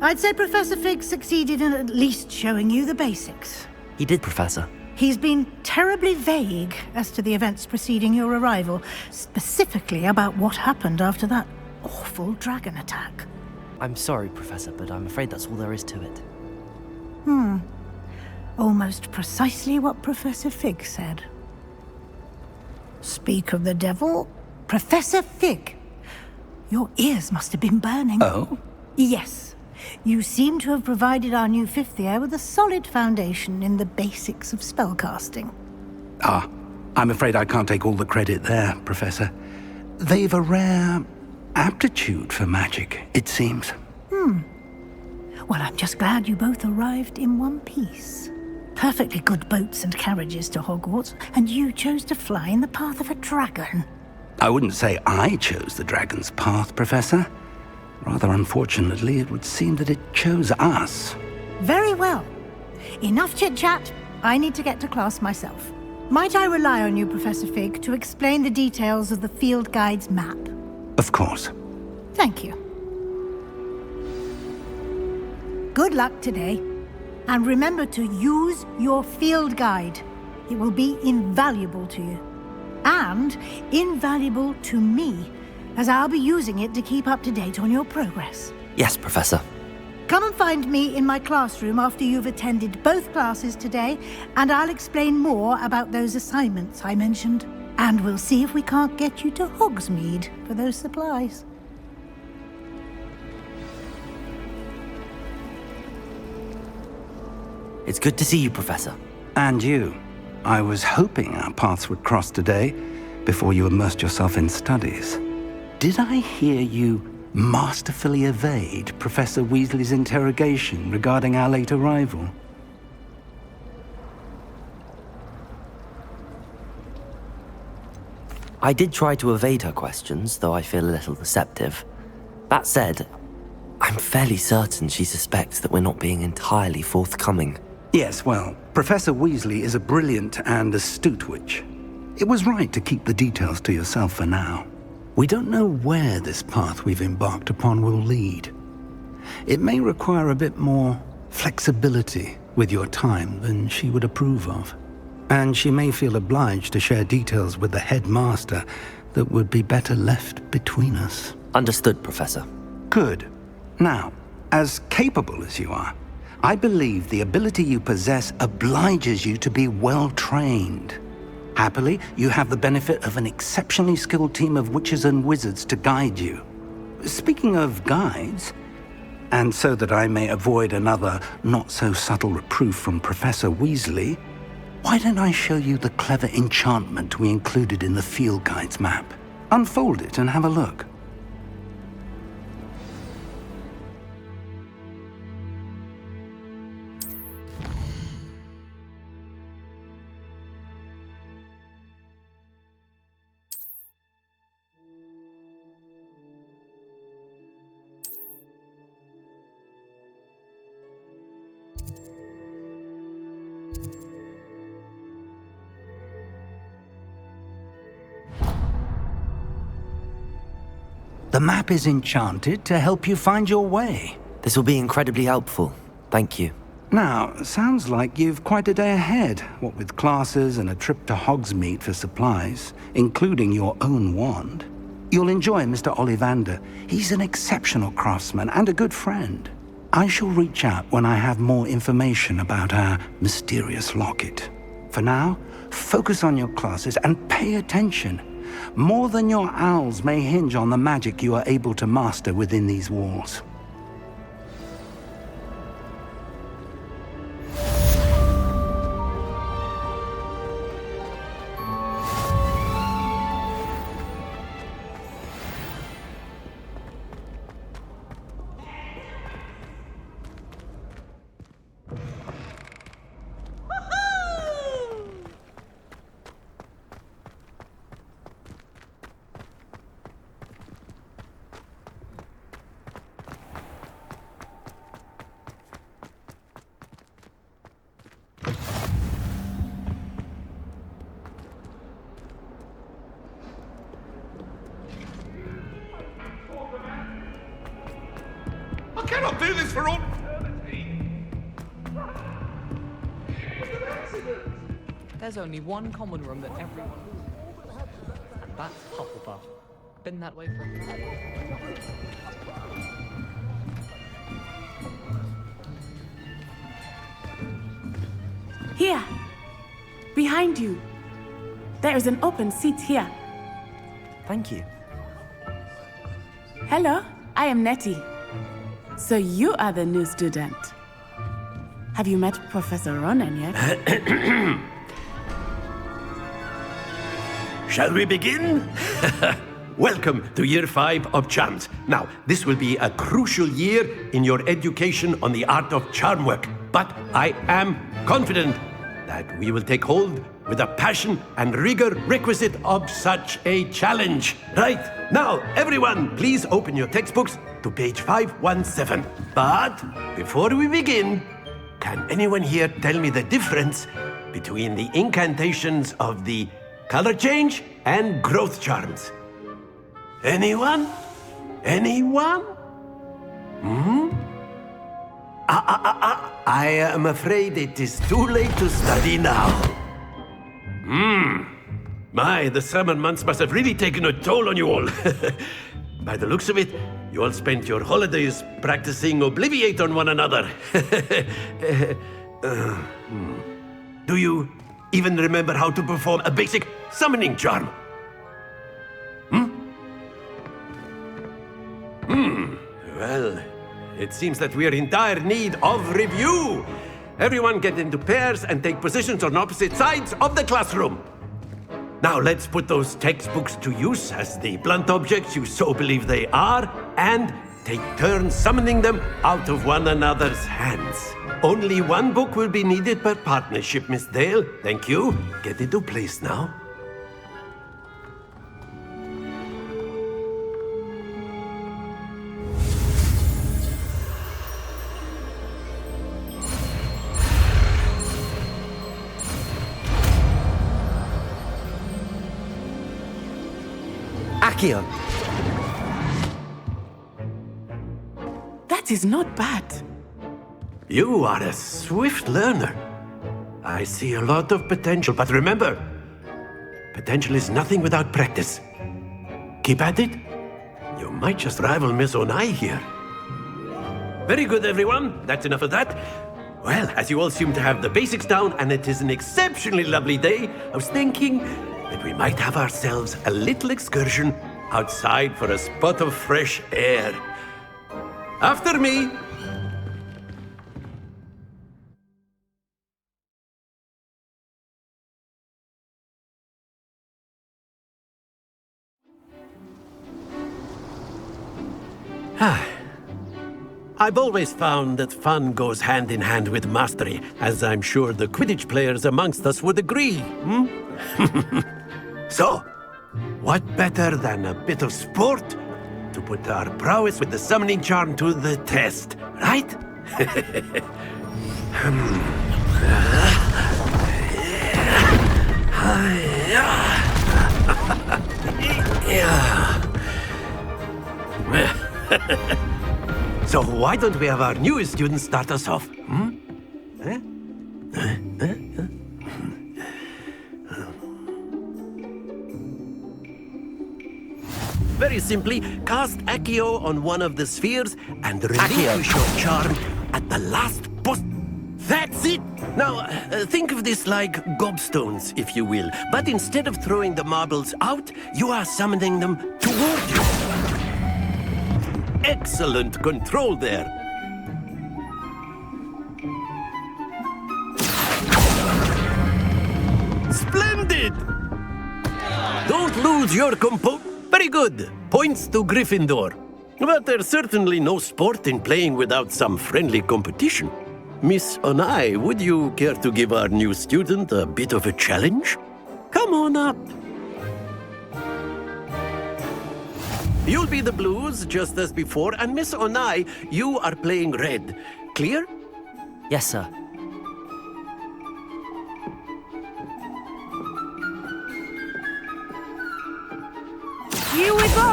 I'd say Professor Fig succeeded in at least showing you the basics. He did, Professor. He's been terribly vague as to the events preceding your arrival, specifically about what happened after that awful dragon attack. I'm sorry, Professor, but I'm afraid that's all there is to it. Almost precisely what Professor Fig said. Speak of the devil, Professor Fig. Your ears must have been burning. Oh? Yes. You seem to have provided our new fifth year with a solid foundation in the basics of spellcasting. I'm afraid I can't take all the credit there, Professor. They've a rare aptitude for magic, it seems. Well, I'm just glad you both arrived in one piece. Perfectly good boats and carriages to Hogwarts, and you chose to fly in the path of a dragon. I wouldn't say I chose the dragon's path, Professor. Rather unfortunately, it would seem that it chose us. Very well. Enough chit-chat. I need to get to class myself. Might I rely on you, Professor Fig, to explain the details of the field guide's map? Of course. Thank you. Good luck today. And remember to use your field guide. It will be invaluable to you. And invaluable to me, as I'll be using it to keep up to date on your progress. Yes, Professor. Come and find me in my classroom after you've attended both classes today, and I'll explain more about those assignments I mentioned. And we'll see if we can't get you to Hogsmeade for those supplies. It's good to see you, Professor. And you. I was hoping our paths would cross today, before you immersed yourself in studies. Did I hear you masterfully evade Professor Weasley's interrogation regarding our late arrival? I did try to evade her questions, though I feel a little deceptive. That said, I'm fairly certain she suspects that we're not being entirely forthcoming. Yes, well, Professor Weasley is a brilliant and astute witch. It was right to keep the details to yourself for now. We don't know where this path we've embarked upon will lead. It may require a bit more flexibility with your time than she would approve of. And she may feel obliged to share details with the headmaster that would be better left between us. Understood, Professor. Good. Now, as capable as you are, I believe the ability you possess obliges you to be well-trained. Happily, you have the benefit of an exceptionally skilled team of witches and wizards to guide you. Speaking of guides, and so that I may avoid another not-so-subtle reproof from Professor Weasley, why don't I show you the clever enchantment we included in the field guide's map? Unfold it and have a look. The map is enchanted to help you find your way. This will be incredibly helpful. Thank you. Now, sounds like you've quite a day ahead, what with classes and a trip to Hogsmeade for supplies, including your own wand. You'll enjoy Mr. Ollivander. He's an exceptional craftsman and a good friend. I shall reach out when I have more information about our mysterious locket. For now, focus on your classes and pay attention. More than your owls may hinge on the magic you are able to master within these walls. cannot do this for all... There's only one common room that everyone... And that's Hufflepuff. Been that way for... Here! Behind you! There is an open seat here. Thank you. Hello, I am Nettie. So you are the new student. Have you met Professor Ronan yet? Shall we begin? Welcome to Year 5 of Charms. Now, this will be a crucial year in your education on the art of charm work. But I am confident that we will take hold with the passion and rigor requisite of such a challenge. Right, now, everyone, please open your textbooks to page 517. But before we begin, can anyone here tell me the difference between the incantations of the color change and growth charms? Anyone? Anyone? I am afraid it is too late to study now. My, the summer months must have really taken a toll on you all. By the looks of it, you all spent your holidays practicing Obliviate on one another. Do you even remember how to perform a basic summoning charm? Well, it seems that we are in dire need of review. Everyone get into pairs and take positions on opposite sides of the classroom. Now let's put those textbooks to use as the blunt objects you so believe they are, and take turns summoning them out of one another's hands. Only one book will be needed per partnership, Miss Dale. Thank you. Get into place now. Accio. That is not bad. You are a swift learner. I see a lot of potential, but remember, potential is nothing without practice. Keep at it. You might just rival Miss Onai here. Very good, everyone. That's enough of that. Well, as you all seem to have the basics down, and it is an exceptionally lovely day, I was thinking that we might have ourselves a little excursion outside for a spot of fresh air. After me. I've always found that fun goes hand in hand with mastery, as I'm sure the Quidditch players amongst us would agree. So, what better than a bit of sport to put our prowess with the summoning charm to the test, right? So why don't we have our newest student start us off? Very simply, cast Accio on one of the spheres and relinquish your charm at the last post. That's it! Now, think of this like gobstones, if you will. But instead of throwing the marbles out, you are summoning them toward you. Excellent control there. Splendid! Don't lose your composure. Very good. Points to Gryffindor. But there's certainly no sport in playing without some friendly competition. Miss Onai, would you care to give our new student a bit of a challenge? Come on up. You'll be the blues, just as before, and Miss Onai, you are playing red. Clear? Yes, sir. Here we go!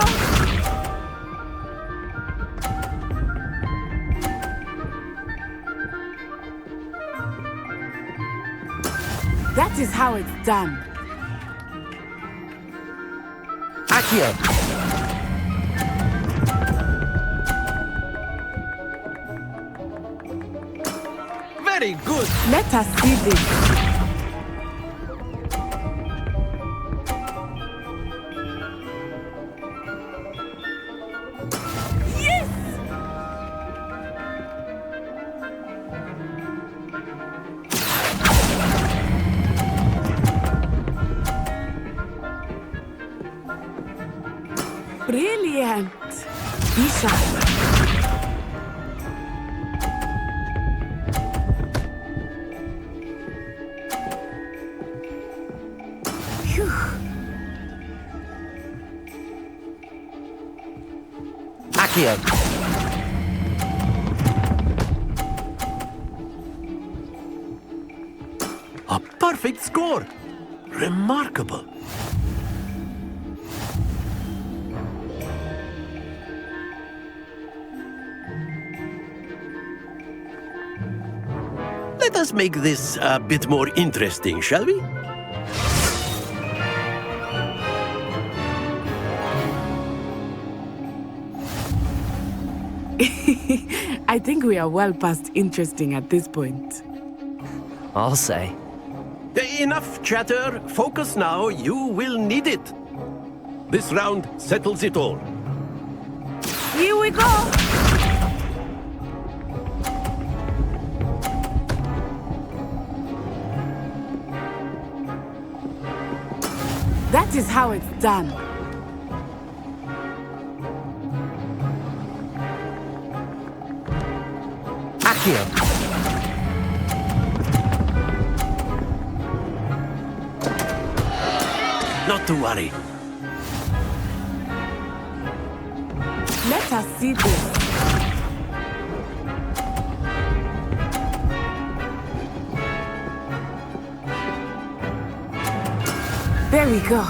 That is how it's done. Accio! Very good. Let us see this. Yes! Brilliant. Be sharp. Accio! A perfect score. Remarkable. Let us make this a bit more interesting, shall we? I think we are well past interesting at this point. I'll say. Enough chatter. Focus now. You will need it. This round settles it all. Here we go! That is how it's done. Accio! Not to worry. Let us see this. There we go.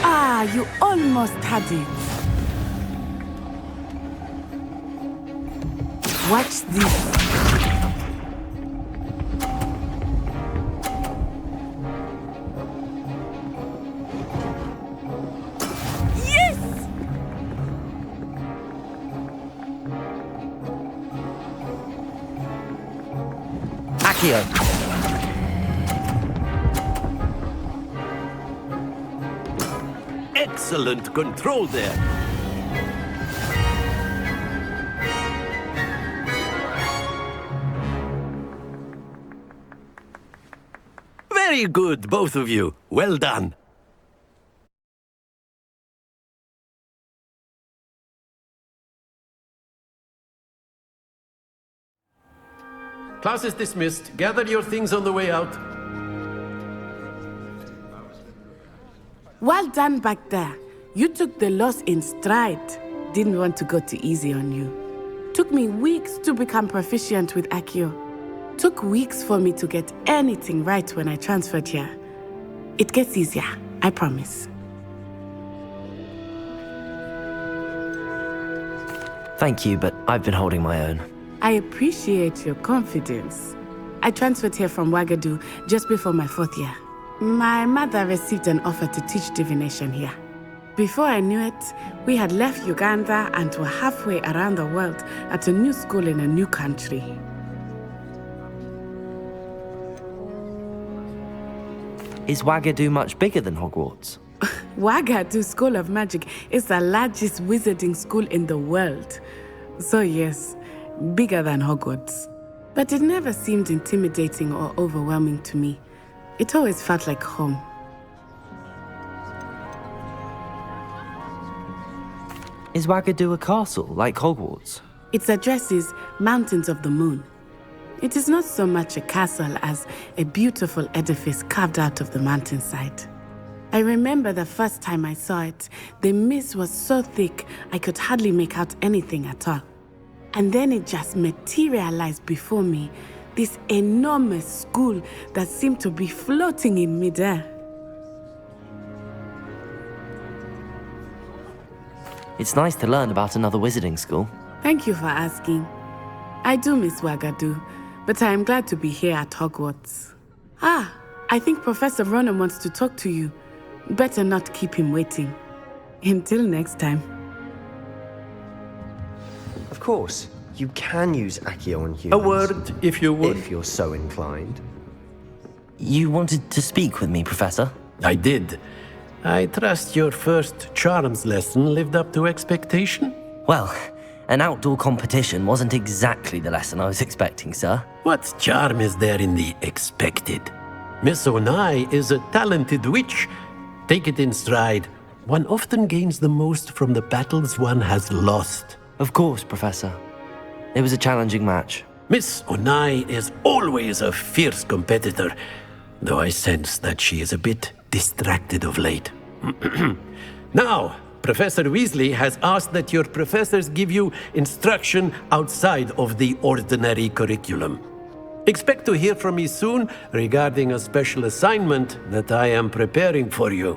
Ah, you almost had it. Watch this. Yes! Accio! Excellent control there. Very good, both of you. Well done. Class is dismissed. Gather your things on the way out. Well done back there. You took the loss in stride. Didn't want to go too easy on you. Took me weeks to become proficient with Accio. Took weeks for me to get anything right when I transferred here. It gets easier, I promise. Thank you, but I've been holding my own. I appreciate your confidence. I transferred here from Wagadu just before my 4th year. My mother received an offer to teach divination here. Before I knew it, we had left Uganda and were halfway around the world at a new school in a new country. Is Wagadu much bigger than Hogwarts? Wagadu School of Magic is the largest wizarding school in the world. So yes, bigger than Hogwarts. But it never seemed intimidating or overwhelming to me. It always felt like home. Is Wagadu a castle, like Hogwarts? Its address is Mountains of the Moon. It is not so much a castle as a beautiful edifice carved out of the mountainside. I remember the first time I saw it, the mist was so thick I could hardly make out anything at all. And then it just materialized before me, this enormous school that seemed to be floating in midair. It's nice to learn about another wizarding school. Thank you for asking. I do miss Wagadu, but I am glad to be here at Hogwarts. Ah, I think Professor Ronan wants to talk to you. Better not keep him waiting. Until next time. Of course, you can use Accio on humans. A word, if you would. If you're so inclined. You wanted to speak with me, Professor? I did. I trust your first charms lesson lived up to expectation? Well, an outdoor competition wasn't exactly the lesson I was expecting, sir. What charm is there in the expected? Miss Onai is a talented witch. Take it in stride. One often gains the most from the battles one has lost. Of course, Professor. It was a challenging match. Miss Onai is always a fierce competitor, though I sense that she is a bit distracted of late. Now, Professor Weasley has asked that your professors give you instruction outside of the ordinary curriculum. Expect to hear from me soon regarding a special assignment that I am preparing for you.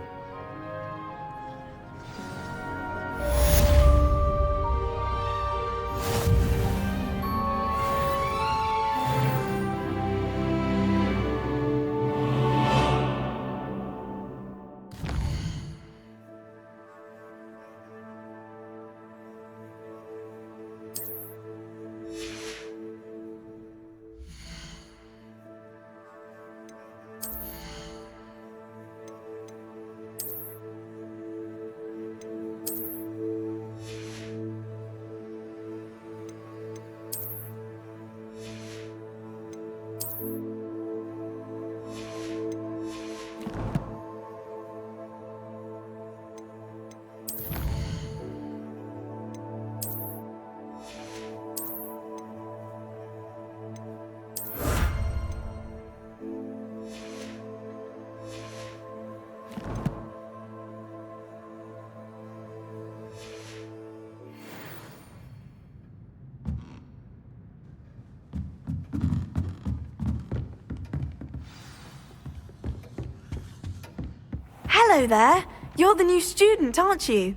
Hello there. You're the new student, aren't you?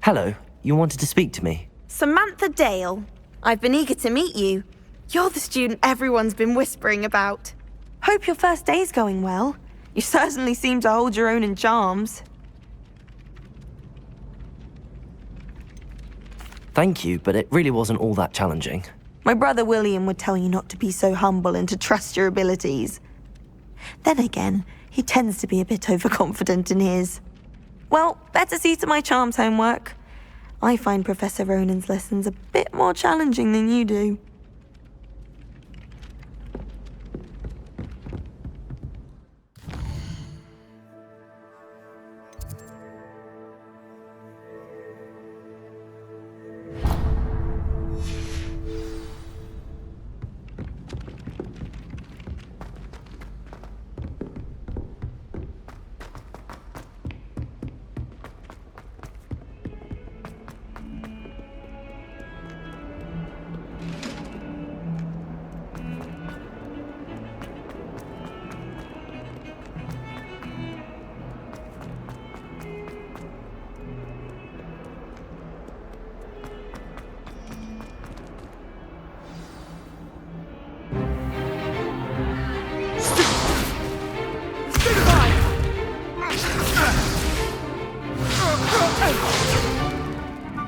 Hello, you wanted to speak to me? Samantha Dale. I've been eager to meet you. You're the student everyone's been whispering about. Hope your first day's going well. You certainly seem to hold your own in charms. Thank you, but it really wasn't all that challenging. My brother William would tell you not to be so humble and to trust your abilities. Then again, he tends to be a bit overconfident in his. Well, better see to my charms homework. I find Professor Ronan's lessons a bit more challenging than you do.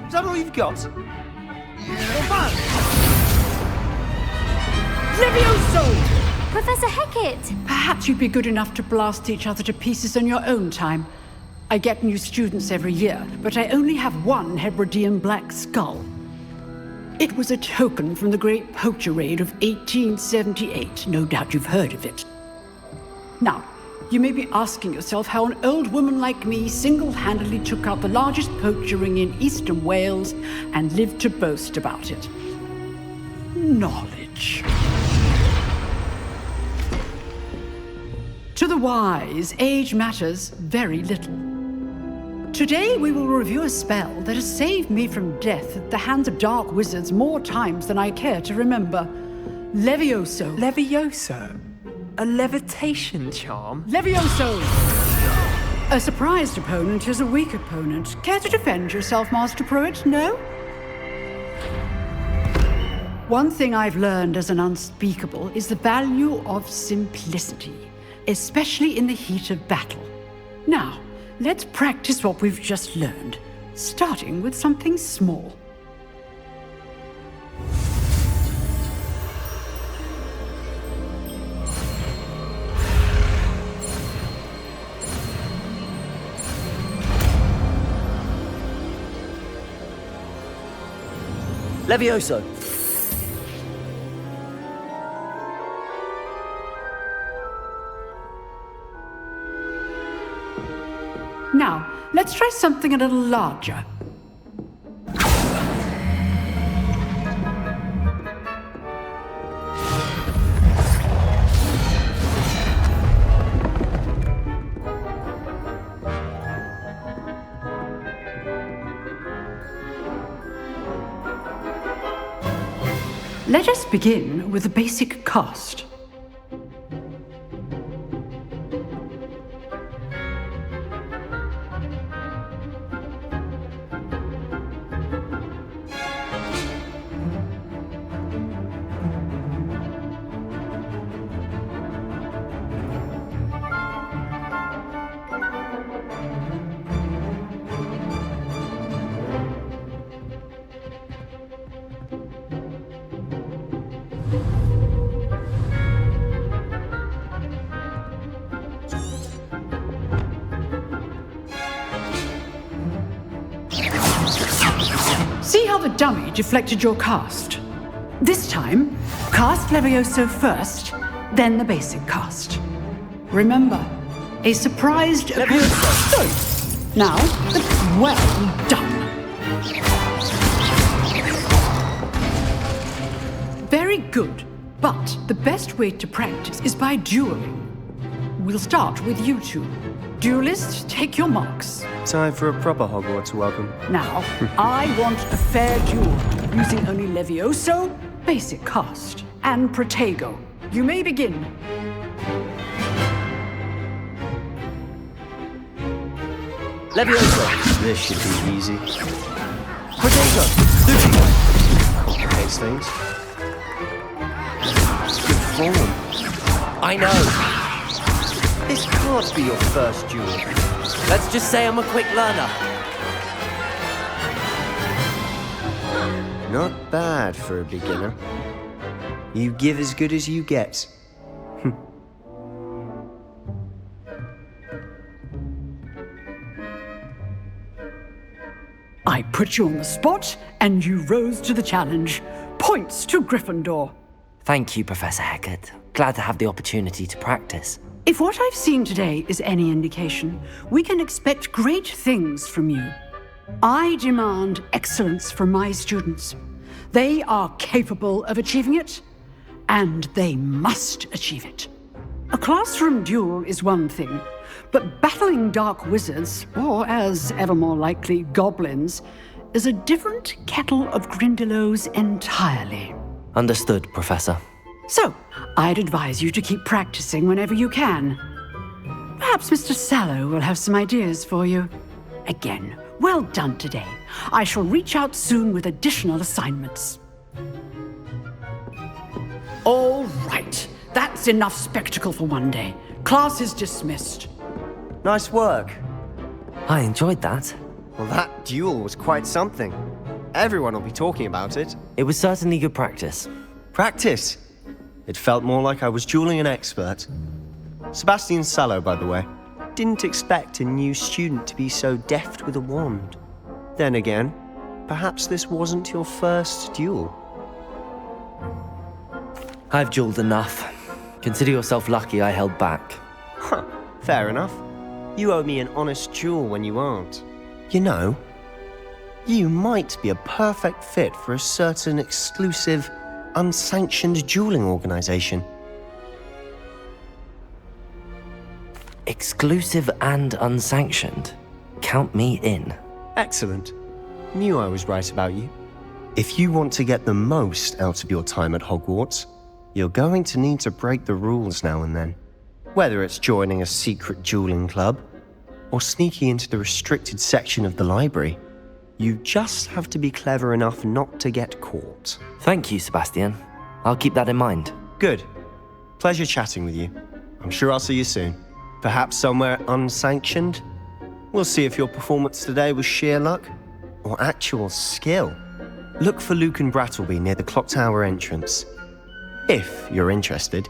Is that all you've got? Levioso! Professor Hecat! Perhaps you'd be good enough to blast each other to pieces on your own time. I get new students every year, but I only have one Hebridean black skull. It was a token from the Great Poacher Raid of 1878. No doubt you've heard of it. Now, you may be asking yourself how an old woman like me single-handedly took out the largest poacher ring in eastern Wales and lived to boast about it. Knowledge. To the wise, age matters very little. Today we will review a spell that has saved me from death at the hands of dark wizards more times than I care to remember. Levioso. Levioso? A levitation charm? Levioso! A surprised opponent is a weak opponent. Care to defend yourself, Master Pruitt? No? One thing I've learned as an unspeakable is the value of simplicity, especially in the heat of battle. Now, let's practice what we've just learned, starting with something small. Levioso. Now, let's try something a little larger. Let us begin with the basic cast. See how the dummy deflected your cast? This time, cast Levioso first, then the basic cast. Remember, a surprised Levioso. Good. Now, well done. Very good, but the best way to practice is by dueling. We'll start with you two. Duelists, take your marks. Time for a proper Hogwarts welcome. Now, I want a fair duel, using only Levioso, basic cast, and Protego. You may begin. Levioso. This should be easy. Protego. Complicates things. Good form. I know. This can't be your first duel. Let's just say I'm a quick learner. Not bad for a beginner. You give as good as you get. I put you on the spot, and you rose to the challenge. Points to Gryffindor. Thank you, Professor Hecat. Glad to have the opportunity to practice. If what I've seen today is any indication, we can expect great things from you. I demand excellence from my students. They are capable of achieving it, and they must achieve it. A classroom duel is one thing, but battling dark wizards, or as ever more likely, goblins, is a different kettle of Grindylows entirely. Understood, Professor. So, I'd advise you to keep practicing whenever you can. Perhaps Mr. Sallow will have some ideas for you. Again, well done today. I shall reach out soon with additional assignments. All right, that's enough spectacle for one day. Class is dismissed. Nice work. I enjoyed that. Well, that duel was quite something. Everyone will be talking about it. It was certainly good practice. Practice? It felt more like I was dueling an expert. Sebastian Sallow, by the way. Didn't expect a new student to be so deft with a wand. Then again, perhaps this wasn't your first duel. I've dueled enough. Consider yourself lucky I held back. Huh, fair enough. You owe me an honest duel when you aren't. You know, you might be a perfect fit for a certain exclusive, unsanctioned dueling organization. Exclusive and unsanctioned? Count me in. Excellent. Knew I was right about you. If you want to get the most out of your time at Hogwarts, you're going to need to break the rules now and then. Whether it's joining a secret dueling club, or sneaking into the restricted section of the library. You just have to be clever enough not to get caught. Thank you, Sebastian. I'll keep that in mind. Good. Pleasure chatting with you. I'm sure I'll see you soon. Perhaps somewhere unsanctioned? We'll see if your performance today was sheer luck or actual skill. Look for Luke and Brattleby near the clock tower entrance, if you're interested.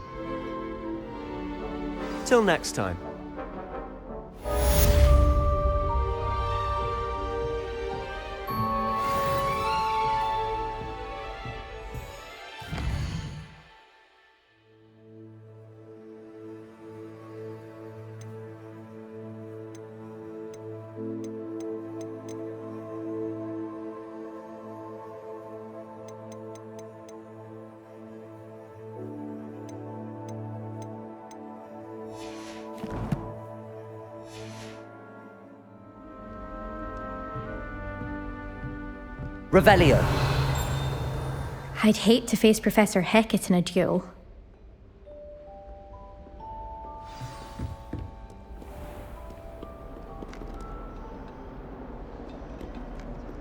Till next time. Revelio. I'd hate to face Professor Hecat in a duel.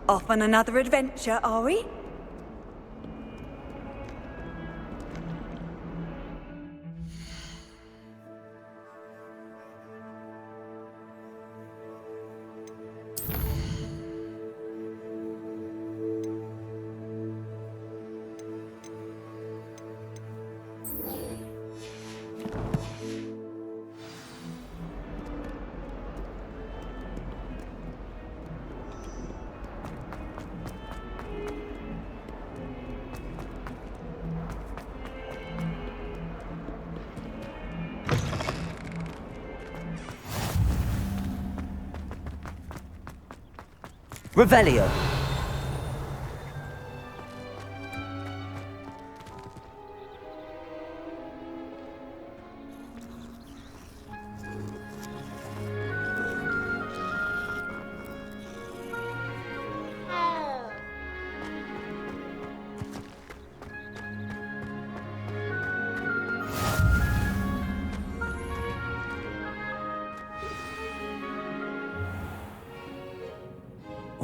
Off on another adventure, are we? Revelio.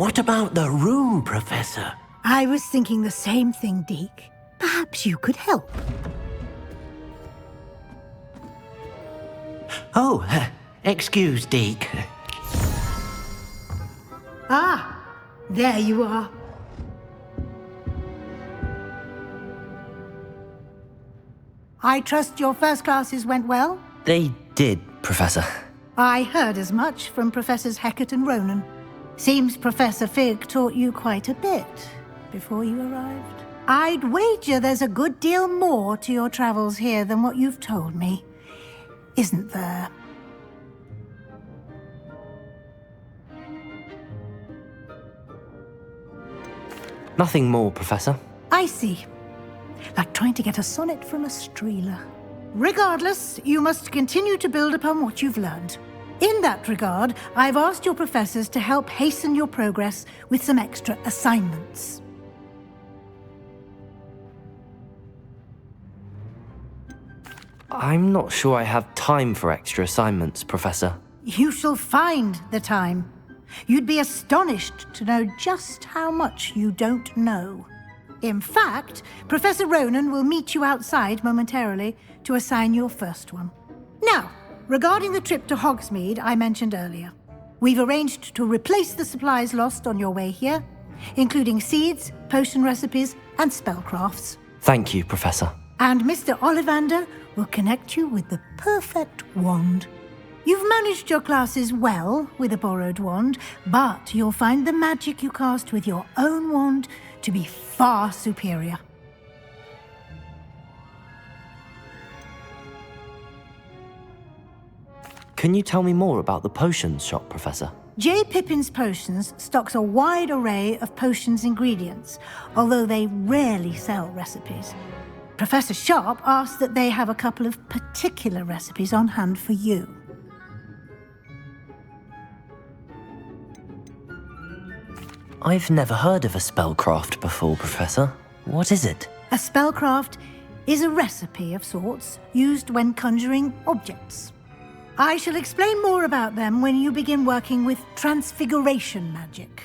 What about the room, Professor? I was thinking the same thing, Deke. Perhaps you could help. Oh, excuse, Deke. Ah, there you are. I trust your first classes went well? They did, Professor. I heard as much from Professors Hecat and Ronan. Seems Professor Fig taught you quite a bit before you arrived. I'd wager there's a good deal more to your travels here than what you've told me, isn't there? Nothing more, Professor. I see. Like trying to get a sonnet from a streeler. Regardless, you must continue to build upon what you've learned. In that regard, I've asked your professors to help hasten your progress with some extra assignments. I'm not sure I have time for extra assignments, Professor. You shall find the time. You'd be astonished to know just how much you don't know. In fact, Professor Ronan will meet you outside momentarily to assign your first one. Now, regarding the trip to Hogsmeade I mentioned earlier, we've arranged to replace the supplies lost on your way here, including seeds, potion recipes, and spellcrafts. Thank you, Professor. And Mr. Ollivander will connect you with the perfect wand. You've managed your classes well with a borrowed wand, but you'll find the magic you cast with your own wand to be far superior. Can you tell me more about the potions shop, Professor? J. Pippin's Potions stocks a wide array of potions ingredients, although they rarely sell recipes. Professor Sharp asked that they have a couple of particular recipes on hand for you. I've never heard of a spellcraft before, Professor. What is it? A spellcraft is a recipe of sorts used when conjuring objects. I shall explain more about them when you begin working with transfiguration magic.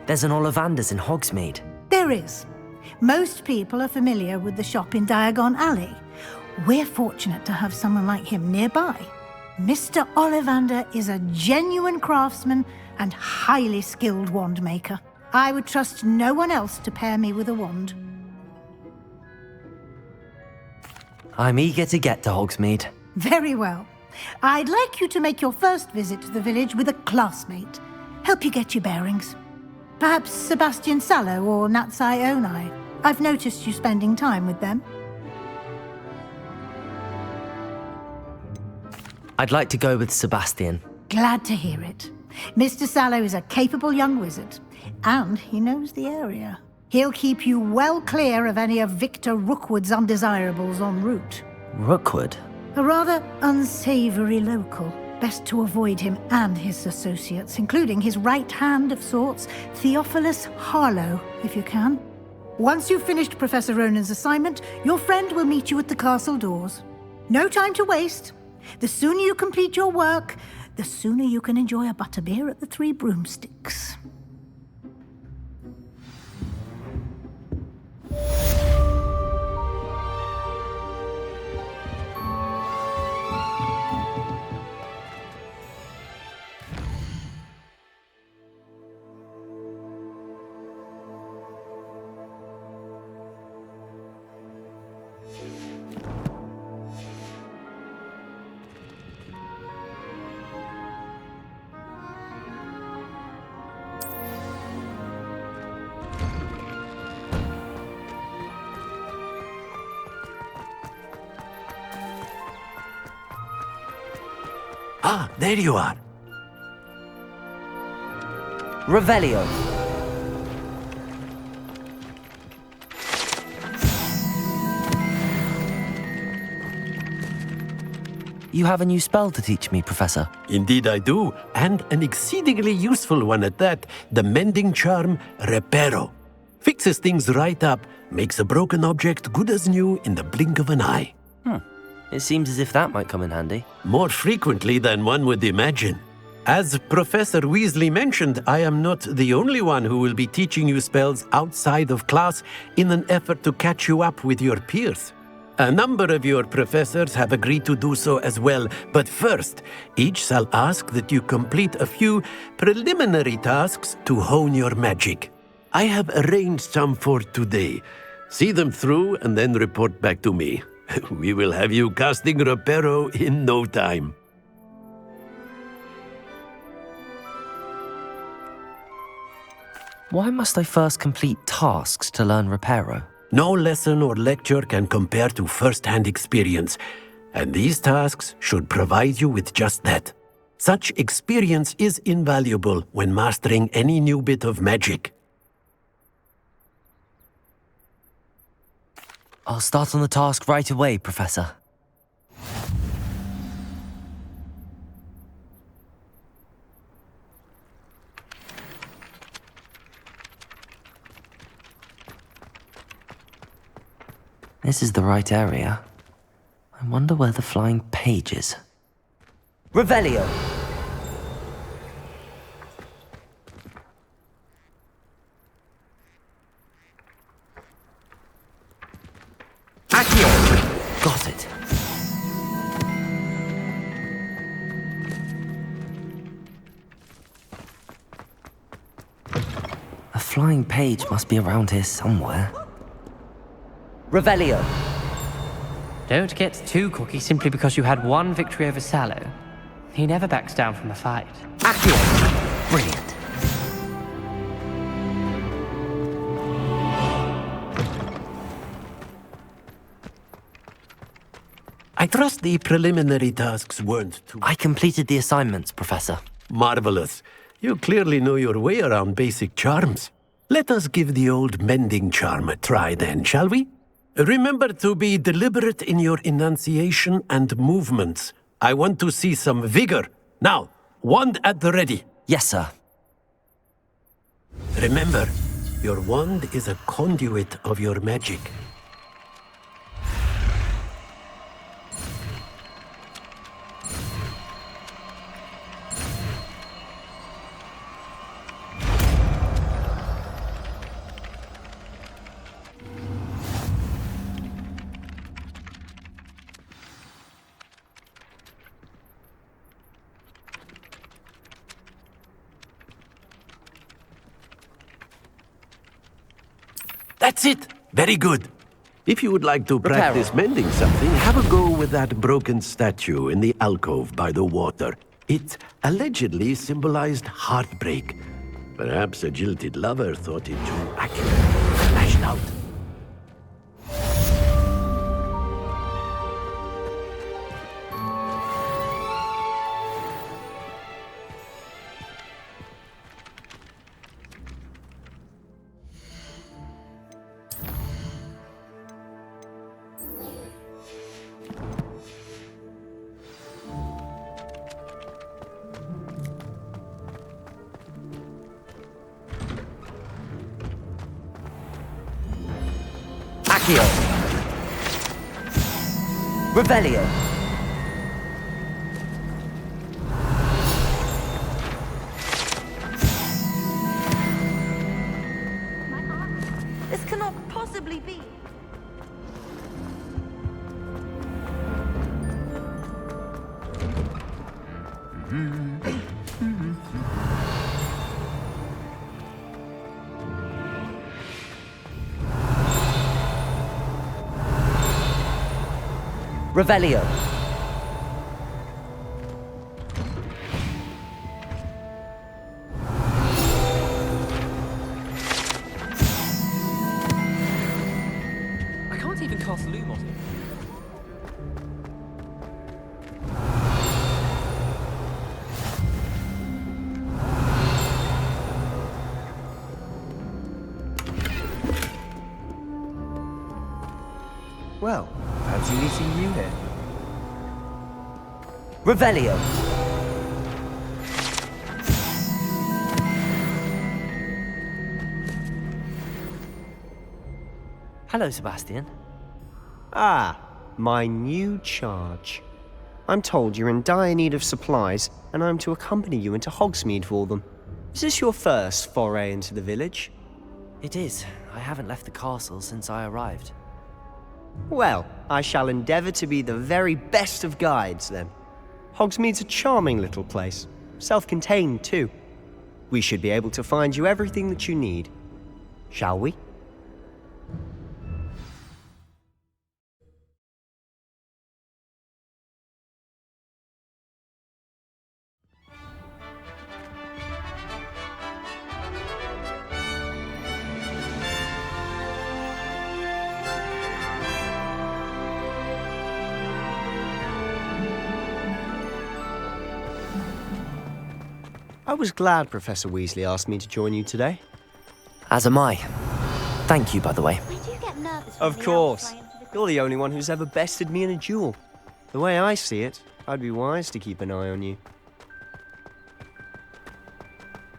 There's an Ollivander's in Hogsmeade. There is. Most people are familiar with the shop in Diagon Alley. We're fortunate to have someone like him nearby. Mr. Ollivander is a genuine craftsman and highly skilled wand maker. I would trust no one else to pair me with a wand. I'm eager to get to Hogsmeade. Very well. I'd like you to make your first visit to the village with a classmate. Help you get your bearings. Perhaps Sebastian Sallow or Natsai Onai. I've noticed you spending time with them. I'd like to go with Sebastian. Glad to hear it. Mr. Sallow is a capable young wizard, and he knows the area. He'll keep you well clear of any of Victor Rookwood's undesirables en route. Rookwood? A rather unsavory local. Best to avoid him and his associates, including his right hand of sorts, Theophilus Harlow, if you can. Once you've finished Professor Ronan's assignment, your friend will meet you at the castle doors. No time to waste. The sooner you complete your work, the sooner you can enjoy a butterbeer at the Three Broomsticks. Ah, there you are. Revelio. You have a new spell to teach me, Professor. Indeed I do, and an exceedingly useful one at that. The mending charm, Reparo. Fixes things right up, makes a broken object good as new in the blink of an eye. It seems as if that might come in handy. More frequently than one would imagine. As Professor Weasley mentioned, I am not the only one who will be teaching you spells outside of class in an effort to catch you up with your peers. A number of your professors have agreed to do so as well, but first, each shall ask that you complete a few preliminary tasks to hone your magic. I have arranged some for today. See them through and then report back to me. We will have you casting Reparo in no time. Why must I first complete tasks to learn Reparo? No lesson or lecture can compare to first-hand experience, and these tasks should provide you with just that. Such experience is invaluable when mastering any new bit of magic. I'll start on the task right away, Professor. This is the right area. I wonder where the flying page is. Revelio! Accio! Got it. A flying page must be around here somewhere. Revelio. Don't get too cocky simply because you had one victory over Sallow. He never backs down from a fight. Accio! Brilliant. I trust the preliminary tasks weren't too... I completed the assignments, Professor. Marvelous. You clearly know your way around basic charms. Let us give the old mending charm a try then, shall we? Remember to be deliberate in your enunciation and movements. I want to see some vigor. Now, wand at the ready. Yes, sir. Remember, your wand is a conduit of your magic. That's it. Very good. If you would like to practice mending something, have a go with that broken statue in the alcove by the water. It allegedly symbolized heartbreak. Perhaps a jilted lover thought it too accurate. Lashed out. Accio. Revelio. This cannot possibly be. Revelio. I can't even cast Lumos. Well, fancy meeting you here. Revelio. Hello, Sebastian. Ah, my new charge. I'm told you're in dire need of supplies, and I'm to accompany you into Hogsmeade for them. Is this your first foray into the village? It is. I haven't left the castle since I arrived. Well, I shall endeavour to be the very best of guides, then. Hogsmeade's a charming little place, self-contained too. We should be able to find you everything that you need. Shall we? I was glad Professor Weasley asked me to join you today. As am I. Thank you, by the way. Of course. You're the only one who's ever bested me in a duel. The way I see it, I'd be wise to keep an eye on you.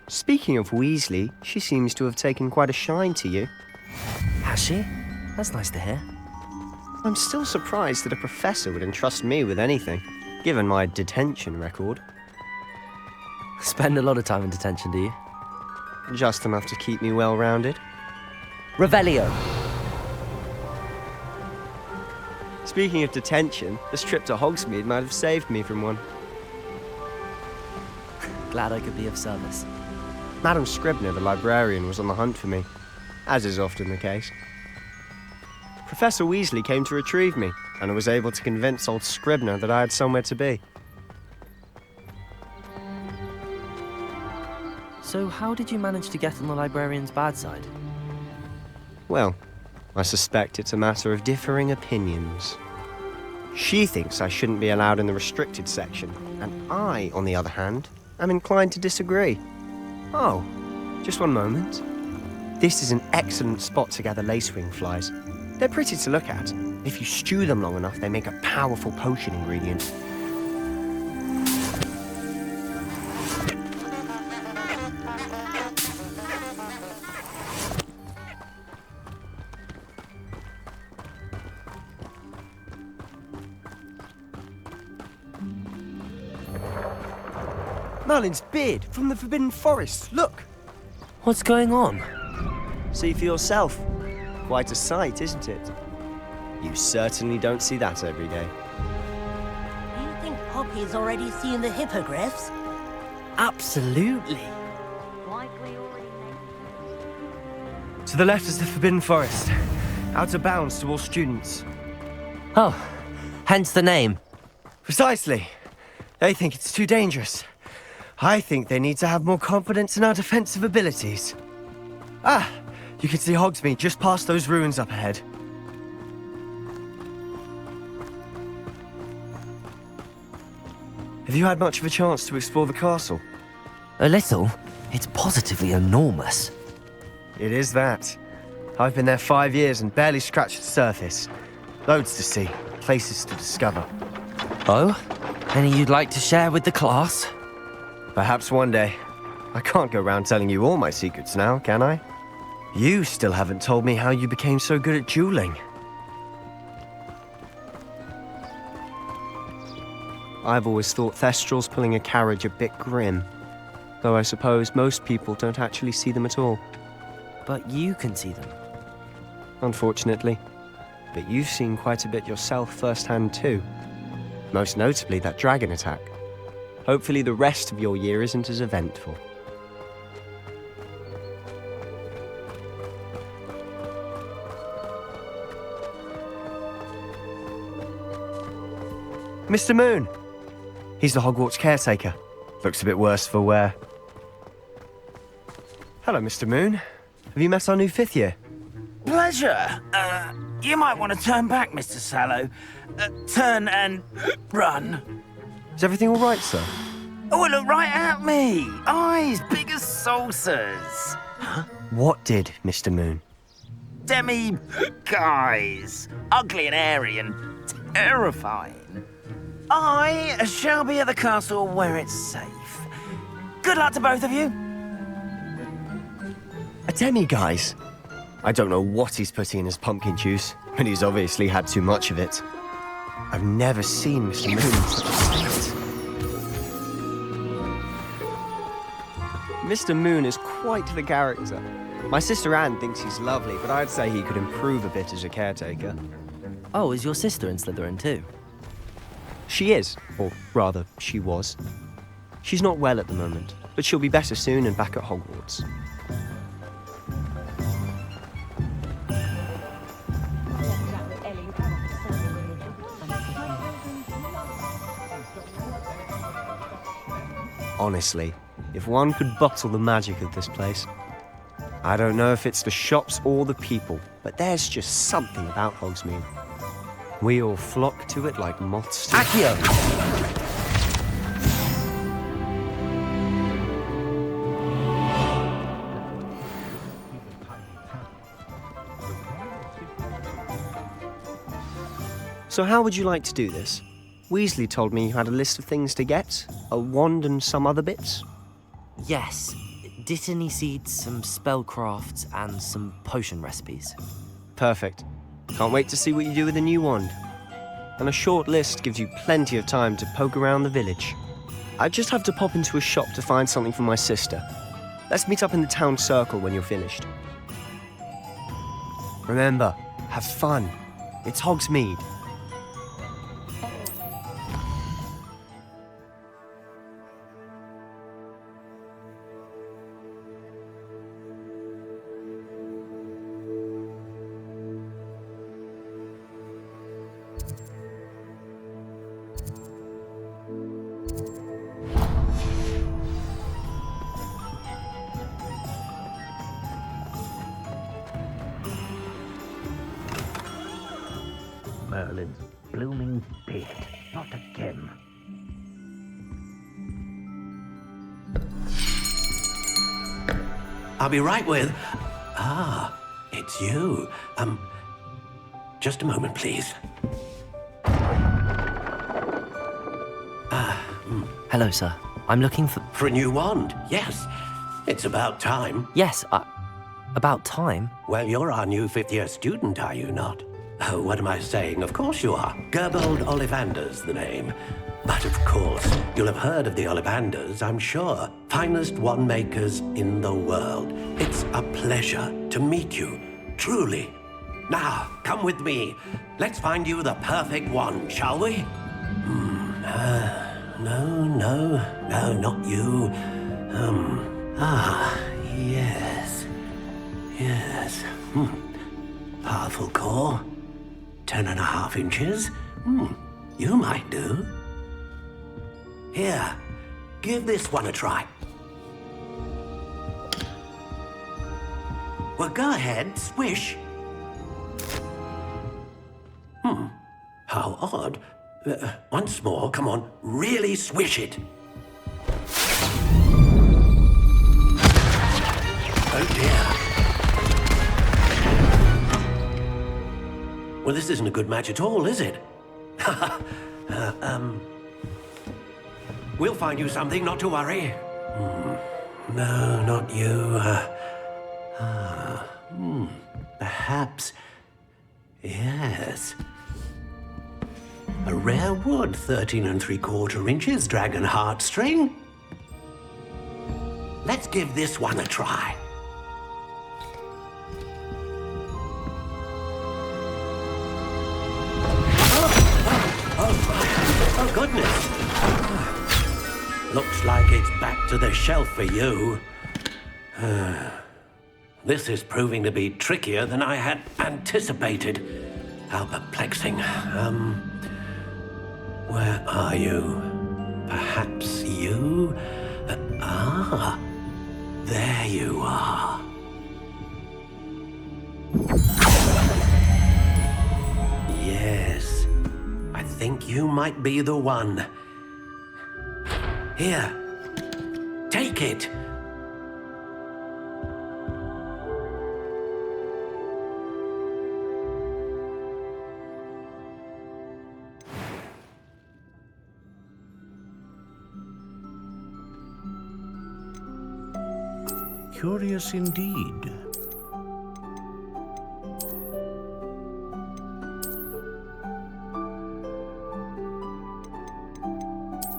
Speaking of Weasley, she seems to have taken quite a shine to you. Has she? That's nice to hear. I'm still surprised that a professor would entrust me with anything, given my detention record. Spend a lot of time in detention, do you? Just enough to keep me well-rounded. Revelio. Speaking of detention, this trip to Hogsmeade might have saved me from one. Glad I could be of service. Madam Scribner, the librarian, was on the hunt for me, as is often the case. Professor Weasley came to retrieve me, and I was able to convince old Scribner that I had somewhere to be. So how did you manage to get on the librarian's bad side? Well, I suspect it's a matter of differing opinions. She thinks I shouldn't be allowed in the restricted section, and I, on the other hand, am inclined to disagree. Oh, just one moment. This is an excellent spot to gather lacewing flies. They're pretty to look at. If you stew them long enough, they make a powerful potion ingredient. Merlin's beard from the Forbidden Forest, look! What's going on? See for yourself. Quite a sight, isn't it? You certainly don't see that every day. Do you think Poppy's already seen the hippogriffs? Absolutely. To the left is the Forbidden Forest. Out of bounds to all students. Oh, hence the name. Precisely. They think it's too dangerous. I think they need to have more confidence in our defensive abilities. Ah, you can see Hogsmeade just past those ruins up ahead. Have you had much of a chance to explore the castle? A little. It's positively enormous. It is that. I've been there 5 years and barely scratched the surface. Loads to see, places to discover. Oh? Any you'd like to share with the class? Perhaps one day. I can't go around telling you all my secrets now, can I? You still haven't told me how you became so good at dueling. I've always thought Thestrals pulling a carriage a bit grim. Though I suppose most people don't actually see them at all. But you can see them. Unfortunately. But you've seen quite a bit yourself firsthand too. Most notably that dragon attack. Hopefully the rest of your year isn't as eventful. Mr. Moon! He's the Hogwarts caretaker. Looks a bit worse for wear. Hello, Mr. Moon. Have you met our new 5th year? Pleasure. You might want to turn back, Mr. Sallow. Turn and run. Is everything all right, sir? Oh, look right at me. Eyes big as saucers. What did, Mr. Moon? Demi guys. Ugly and airy and terrifying. I shall be at the castle where it's safe. Good luck to both of you. A demi-guise? I don't know what he's putting in his pumpkin juice, but he's obviously had too much of it. I've never seen Mr. Moon in such a state. Mr. Moon is quite the character. My sister Anne thinks he's lovely, but I'd say he could improve a bit as a caretaker. Oh, is your sister in Slytherin too? She is, or rather, she was. She's not well at the moment, but she'll be better soon and back at Hogwarts. Honestly, if one could bottle the magic of this place. I don't know if it's the shops or the people, but there's just something about Hogsmeade. We all flock to it like moths to... Accio! So how would you like to do this? Weasley told me you had a list of things to get, a wand and some other bits. Yes. Dittany seeds, some spellcrafts, and some potion recipes. Perfect. Can't wait to see what you do with the new wand. And a short list gives you plenty of time to poke around the village. I just have to pop into a shop to find something for my sister. Let's meet up in the town circle when you're finished. Remember, have fun. It's Hogsmeade. Merlin's blooming beard. Not again. I'll be right with... Ah, it's you. Just a moment, please. Hello, sir. I'm looking for... For a new wand, yes. It's about time. Yes, about time? Well, you're our new 5th year student, are you not? Oh, what am I saying? Of course you are. Gerbold Ollivander's the name. But of course, you'll have heard of the Ollivanders, I'm sure. Finest wand makers in the world. It's a pleasure to meet you, truly. Now, come with me. Let's find you the perfect wand, shall we? No, not you. Yes. Yes. Powerful core. 10.5 inches. You might do. Here, give this one a try. Well, go ahead, swish. How odd. Once more, come on, really swish it. Oh dear. Well, this isn't a good match at all, is it? We'll find you something, not to worry. No, not you. Perhaps. Yes. A rare wood, 13 3/4 inches, dragon heartstring. Let's give this one a try. Oh, goodness. Looks like it's back to the shelf for you. This is proving to be trickier than I had anticipated. How perplexing. Where are you? Perhaps you? There you are. Yes, I think you might be the one. Here, take it. Curious indeed.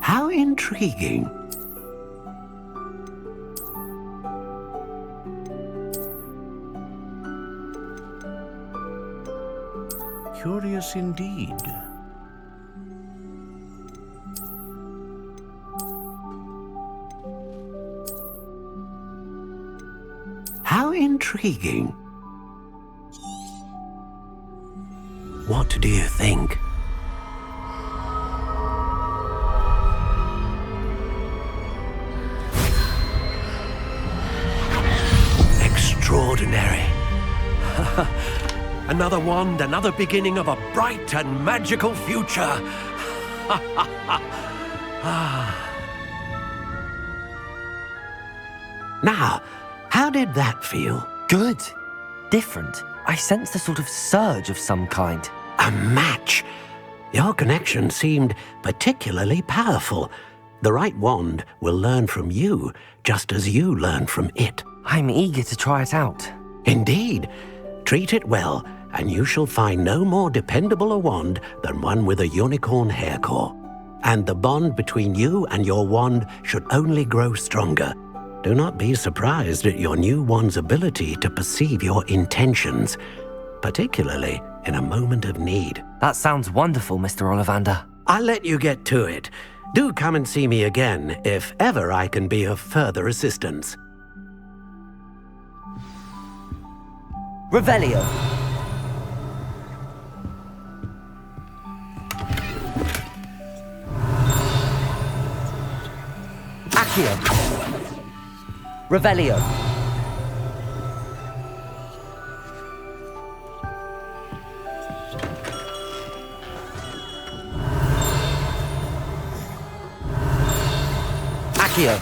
How intriguing. Curious indeed. How intriguing. What do you think? Extraordinary. Another wand, another beginning of a bright and magical future. Now, how did that feel? Good. Different. I sensed a sort of surge of some kind. A match. Your connection seemed particularly powerful. The right wand will learn from you, just as you learn from it. I'm eager to try it out. Indeed. Treat it well, and you shall find no more dependable a wand than one with a unicorn hair core. And the bond between you and your wand should only grow stronger. Do not be surprised at your new wand's ability to perceive your intentions, particularly in a moment of need. That sounds wonderful, Mr. Ollivander. I'll let you get to it. Do come and see me again if ever I can be of further assistance. Revelio. Accio. Revelio. Accio.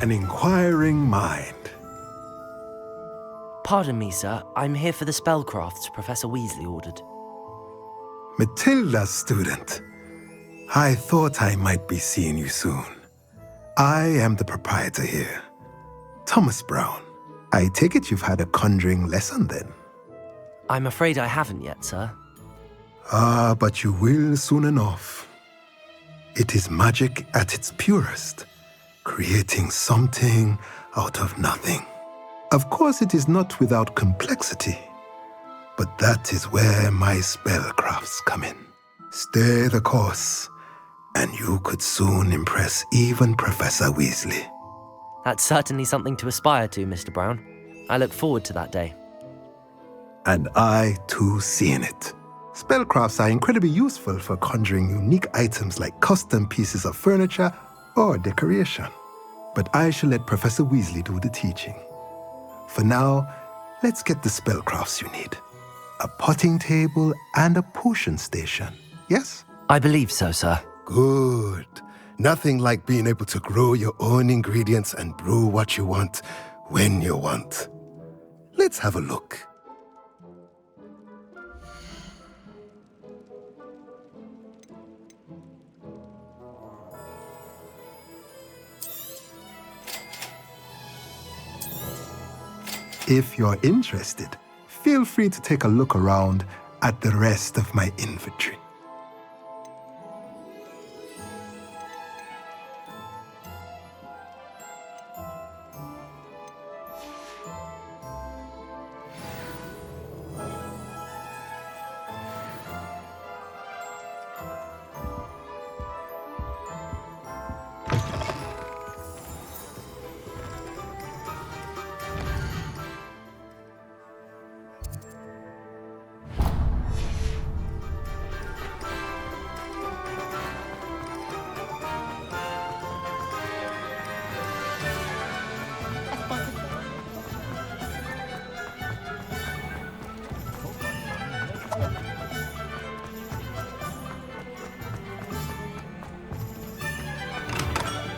An inquiring mind. Pardon me, sir. I'm here for the spellcrafts Professor Weasley ordered. Matilda's student. I thought I might be seeing you soon. I am the proprietor here, Thomas Brown. I take it you've had a conjuring lesson then? I'm afraid I haven't yet, sir. But you will soon enough. It is magic at its purest, creating something out of nothing. Of course, it is not without complexity, but that is where my spellcrafts come in. Stay the course, and you could soon impress even Professor Weasley. That's certainly something to aspire to, Mr. Brown. I look forward to that day. And I, too, see in it. Spellcrafts are incredibly useful for conjuring unique items like custom pieces of furniture or decoration. But I shall let Professor Weasley do the teaching. For now, let's get the spellcrafts you need. A potting table and a potion station, yes? I believe so, sir. Good. Nothing like being able to grow your own ingredients and brew what you want when you want. Let's have a look. If you're interested, feel free to take a look around at the rest of my inventory.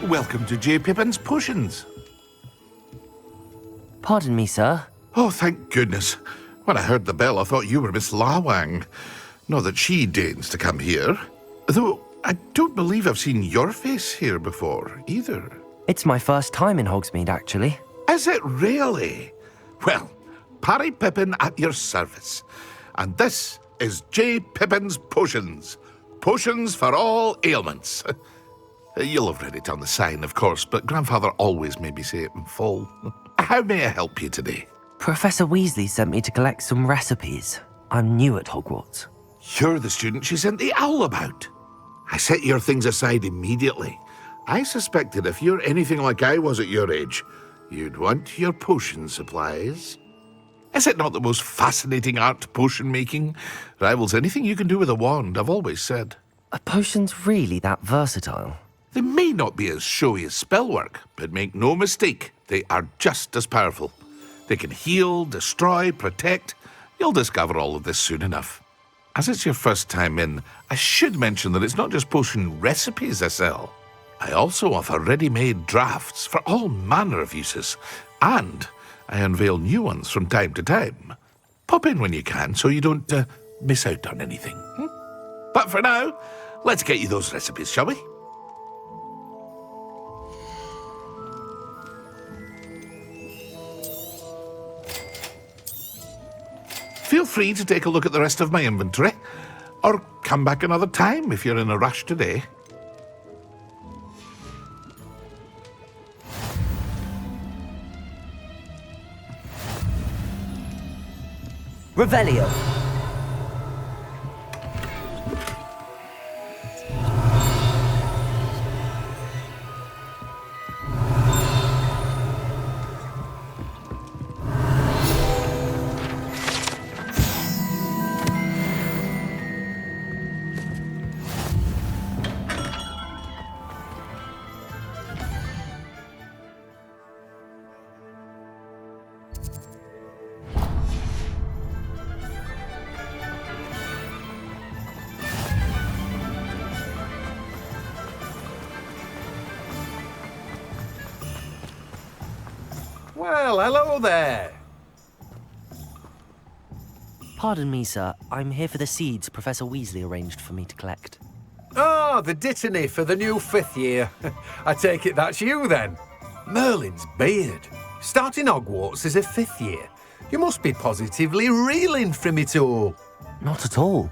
Welcome to J. Pippin's Potions. Pardon me, sir. Oh, thank goodness. When I heard the bell, I thought you were Miss Lawang. Not that she deigns to come here. Though I don't believe I've seen your face here before, either. It's my first time in Hogsmeade, actually. Is it really? Well, Parry Pippin at your service. And this is J. Pippin's Potions. Potions for all ailments. You'll have read it on the sign, of course, but Grandfather always made me say it in full. How may I help you today? Professor Weasley sent me to collect some recipes. I'm new at Hogwarts. You're the student she sent the owl about. I set your things aside immediately. I suspected if you're anything like I was at your age, you'd want your potion supplies. Is it not the most fascinating art, potion making? Rivals anything you can do with a wand, I've always said. Are potions really that versatile? They may not be as showy as spellwork, but make no mistake, they are just as powerful. They can heal, destroy, protect. You'll discover all of this soon enough. As it's your first time in, I should mention that it's not just potion recipes I sell. I also offer ready-made drafts for all manner of uses, and I unveil new ones from time to time. Pop in when you can so you don't miss out on anything. But for now, let's get you those recipes, shall we? Feel free to take a look at the rest of my inventory, or come back another time if you're in a rush today. Revelio. Well, hello there. Pardon me, sir. I'm here for the seeds Professor Weasley arranged for me to collect. Oh, the dittany for the new 5th year. I take it that's you, then. Merlin's beard. Starting Hogwarts as a 5th year. You must be positively reeling from it all. Not at all.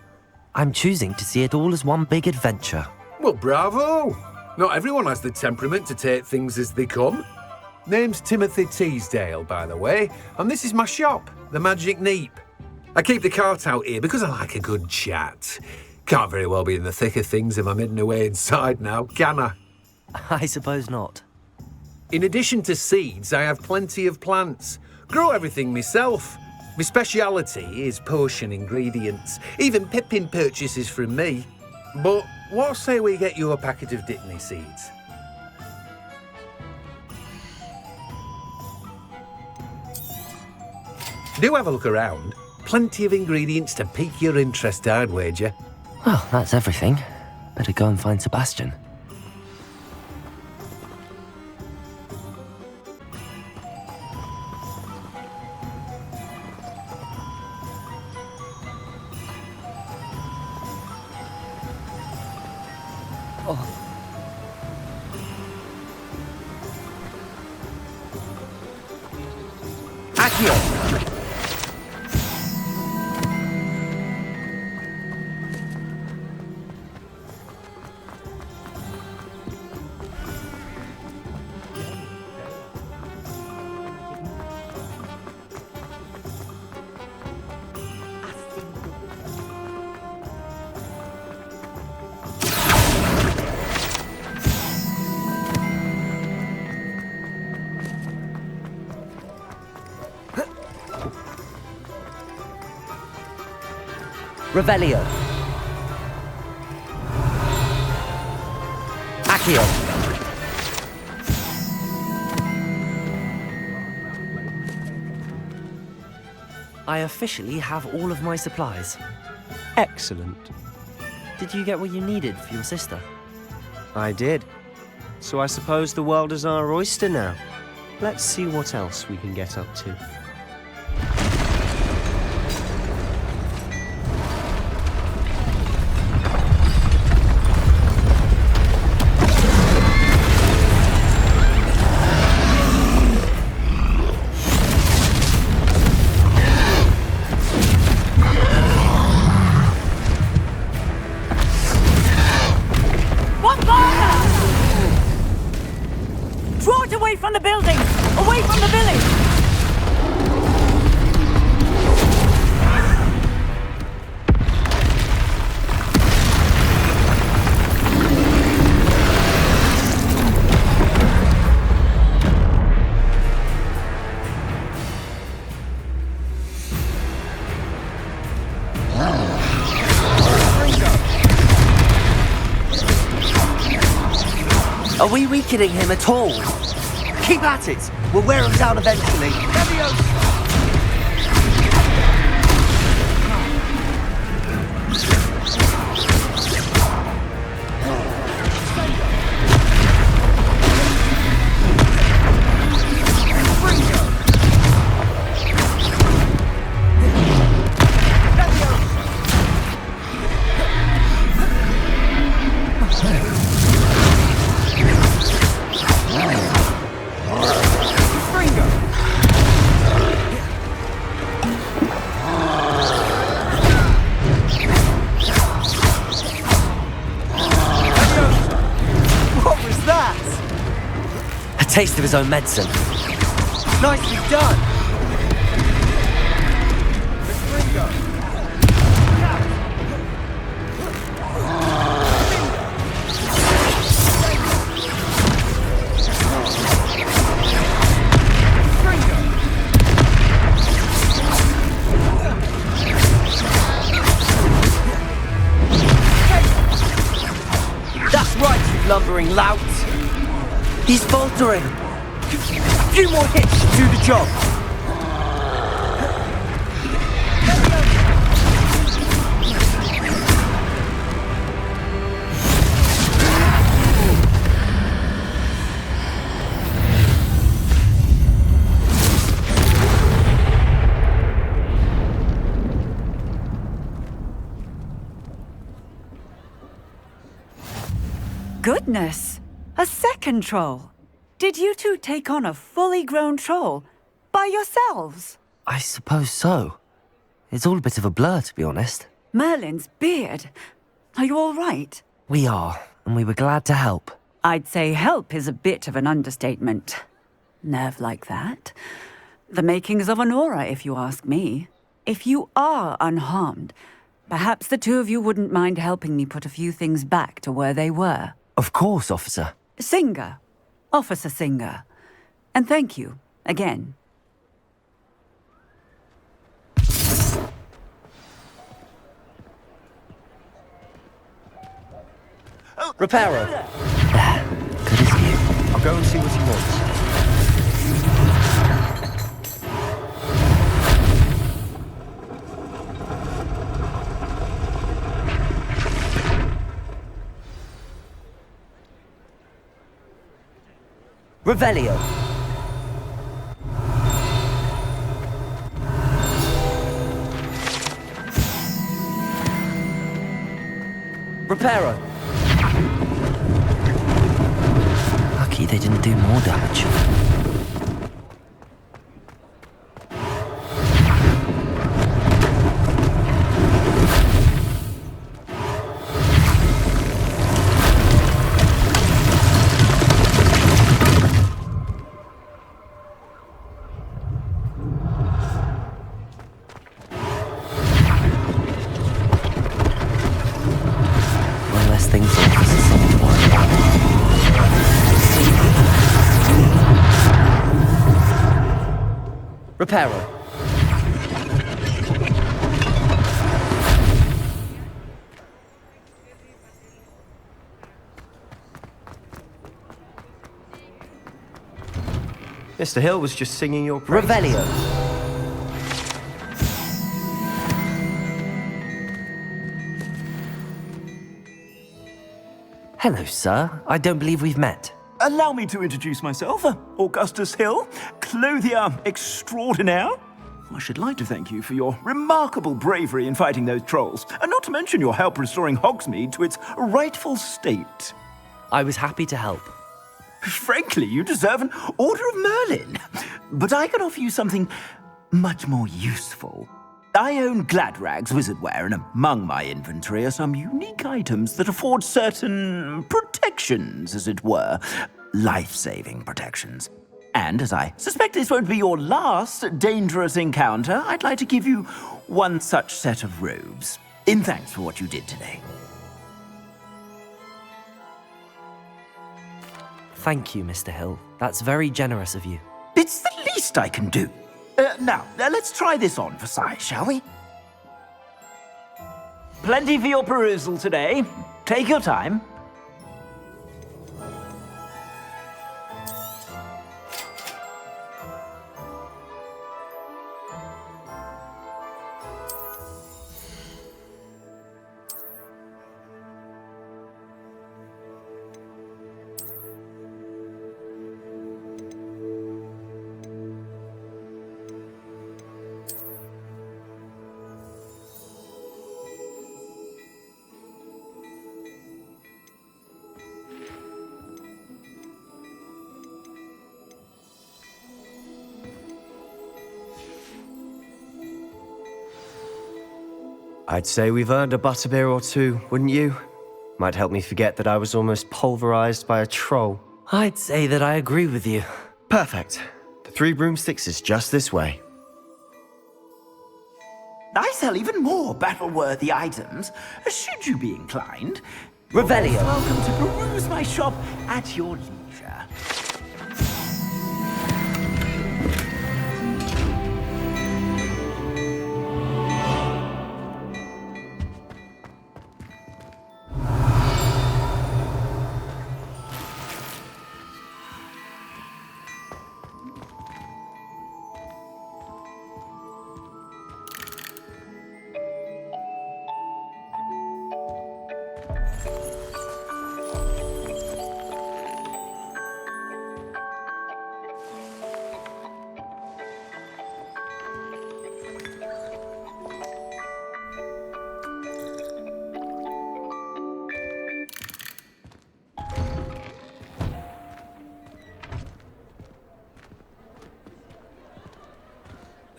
I'm choosing to see it all as one big adventure. Well, bravo! Not everyone has the temperament to take things as they come. Name's Timothy Teasdale, by the way, and this is my shop, the Magic Neep. I keep the cart out here because I like a good chat. Can't very well be in the thick of things if I'm hidden away inside now, can I? I suppose not. In addition to seeds, I have plenty of plants. Grow everything myself. My speciality is potion ingredients. Even Pippin purchases from me. But what say we get you a packet of Dittany seeds? Do have a look around. Plenty of ingredients to pique your interest, I'd wager. Well, that's everything. Better go and find Sebastian. Revelio. Accio. I officially have all of my supplies. Excellent. Did you get what you needed for your sister? I did. So I suppose the world is our oyster now. Let's see what else we can get up to. From the building! Away from the village! Are we weakening him at all? Keep at it! We'll wear him down eventually. Taste of his own medicine. Nicely done! That's right, you lumbering lout! He's faltering. A few more hits to do the job. Goodness! A second troll! Did you two take on a fully grown troll by yourselves? I suppose so. It's all a bit of a blur, to be honest. Merlin's beard. Are you all right? We are. and we were glad to help. I'd say help is a bit of an understatement. Nerve like that. The makings of an aura, if you ask me. If you are unharmed, perhaps the two of you wouldn't mind helping me put a few things back to where they were. Of course, officer. Singer. Officer Singer. And thank you, again. Reparo. Good as new. I'll go and see what he wants. Revelio. Reparo. Lucky they didn't do more damage. Reparo. Mr. Hill was just singing your praises. Revelio. Hello, sir. I don't believe we've met. Allow me to introduce myself, Augustus Hill, clothier extraordinaire. I should like to thank you for your remarkable bravery in fighting those trolls, and not to mention your help restoring Hogsmeade to its rightful state. I was happy to help. Frankly, you deserve an Order of Merlin. But I can offer you something much more useful. I own Gladrag's wizardware, and among my inventory are some unique items that afford certain protections, as it were. Life-saving protections. And as I suspect this won't be your last dangerous encounter, I'd like to give you one such set of robes, in thanks for what you did today. Thank you, Mr. Hill. That's very generous of you. It's the least I can do. Now, let's try this on for size, shall we? Plenty for your perusal today. Take your time. I'd say we've earned a butterbeer or two, wouldn't you? Might help me forget that I was almost pulverized by a troll. I'd say that I agree with you. Perfect. The 3 broomsticks is just this way. I sell even more battle-worthy items, should you be inclined. Revelio. You're welcome to peruse my shop at your leisure.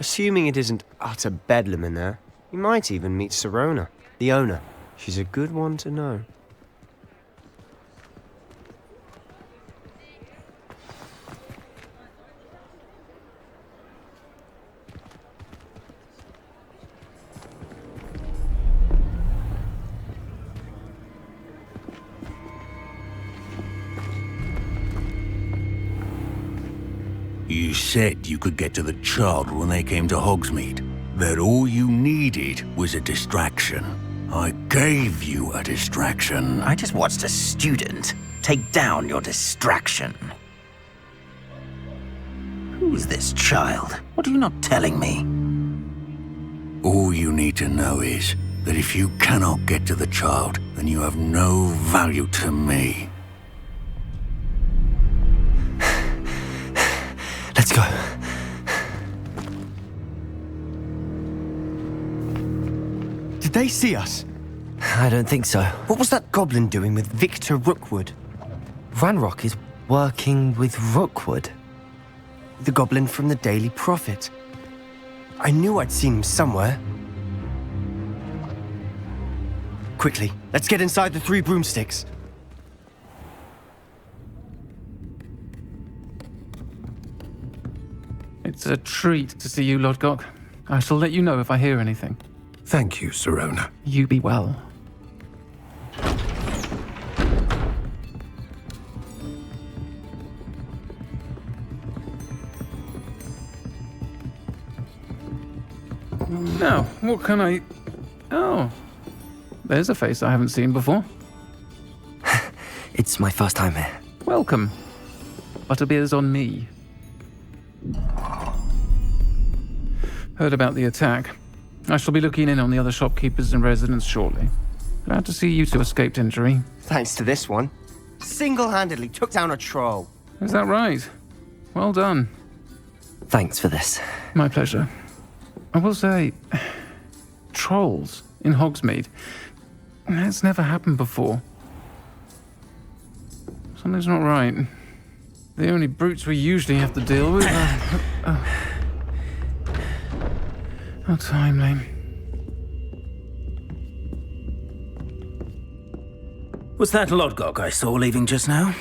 Assuming it isn't utter bedlam in there, you might even meet Serona, the owner. She's a good one to know. You said you could get to the child when they came to Hogsmeade. That all you needed was a distraction. I gave you a distraction. I just watched a student take down your distraction. Who is this child? What are you not telling me? All you need to know is that if you cannot get to the child, then you have no value to me. Let's go. Did they see us? I don't think so. What was that goblin doing with Victor Rookwood? Ranrock is working with Rookwood. The goblin from the Daily Prophet. I knew I'd seen him somewhere. Quickly, let's get inside the 3 broomsticks. It's a treat to see you, Lodgok. I shall let you know if I hear anything. Thank you, Sirona. You be well. Now, what can I... Oh, there's a face I haven't seen before. It's my first time here. Welcome. Butterbeer's on me. Heard about the attack. I shall be looking in on the other shopkeepers and residents shortly. Glad to see you two escaped injury. Thanks to this one. Single-handedly took down a troll. Is that right? Well done. Thanks for this. My pleasure. I will say, trolls in Hogsmeade. That's never happened before. Something's not right. The only brutes we usually have to deal with are... How timely. Was that Lodgok I saw leaving just now?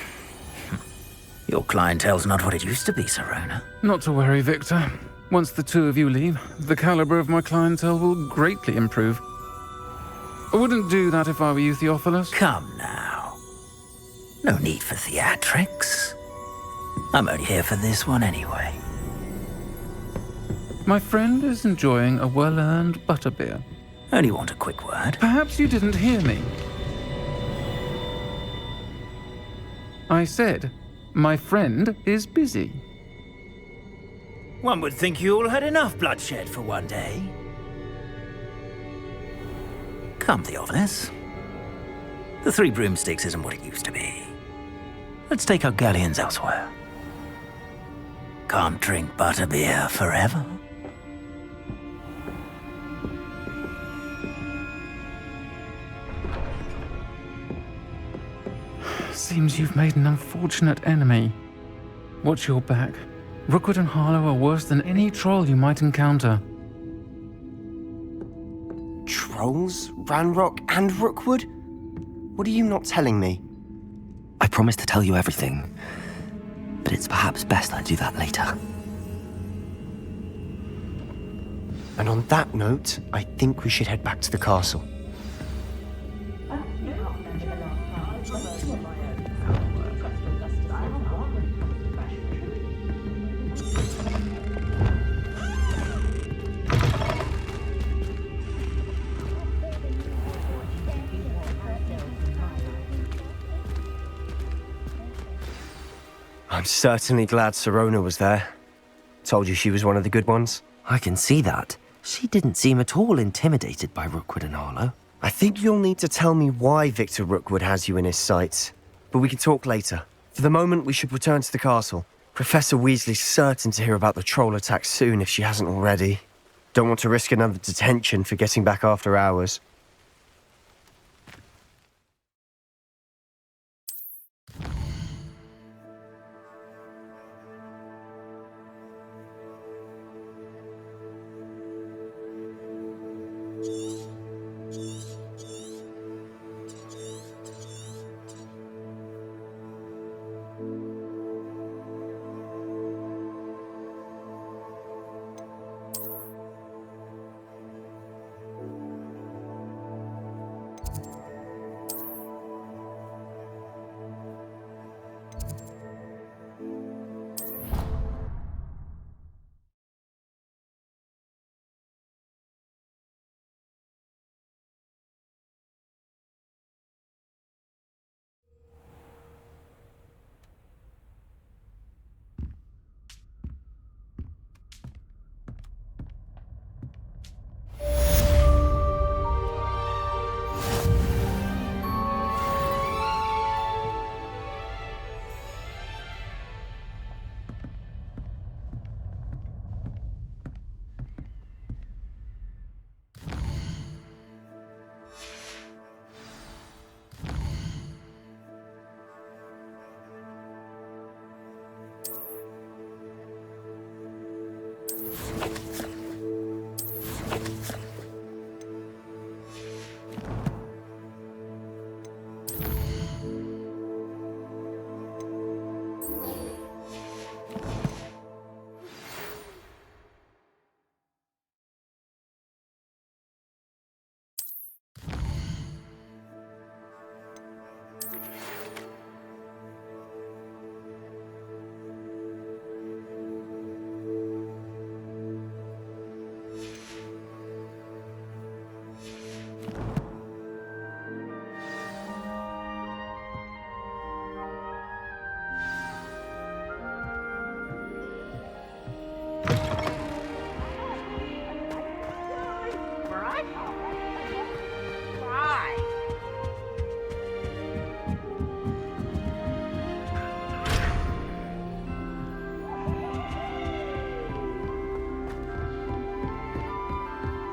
Your clientele's not what it used to be, Sirona. Not to worry, Victor. Once the two of you leave, the caliber of my clientele will greatly improve. I wouldn't do that if I were you, Theophilus. Come now. No need for theatrics. I'm only here for this one anyway. My friend is enjoying a well-earned butterbeer. Only want a quick word. Perhaps you didn't hear me. I said, my friend is busy. One would think you all had enough bloodshed for one day. Come, Theophilus. The 3 broomsticks isn't what it used to be. Let's take our galleons elsewhere. Can't drink butterbeer forever. Seems you've made an unfortunate enemy. Watch your back. Rookwood and Harlow are worse than any troll you might encounter. Trolls? Ranrock and Rookwood? What are you not telling me? I promised to tell you everything, but it's perhaps best I do that later. And on that note, I think we should head back to the castle. I'm certainly glad Sirona was there. Told you she was one of the good ones. I can see that. She didn't seem at all intimidated by Rookwood and Harlow. I think you'll need to tell me why Victor Rookwood has you in his sights. But we can talk later. For the moment, we should return to the castle. Professor Weasley's certain to hear about the troll attack soon if she hasn't already. Don't want to risk another detention for getting back after hours.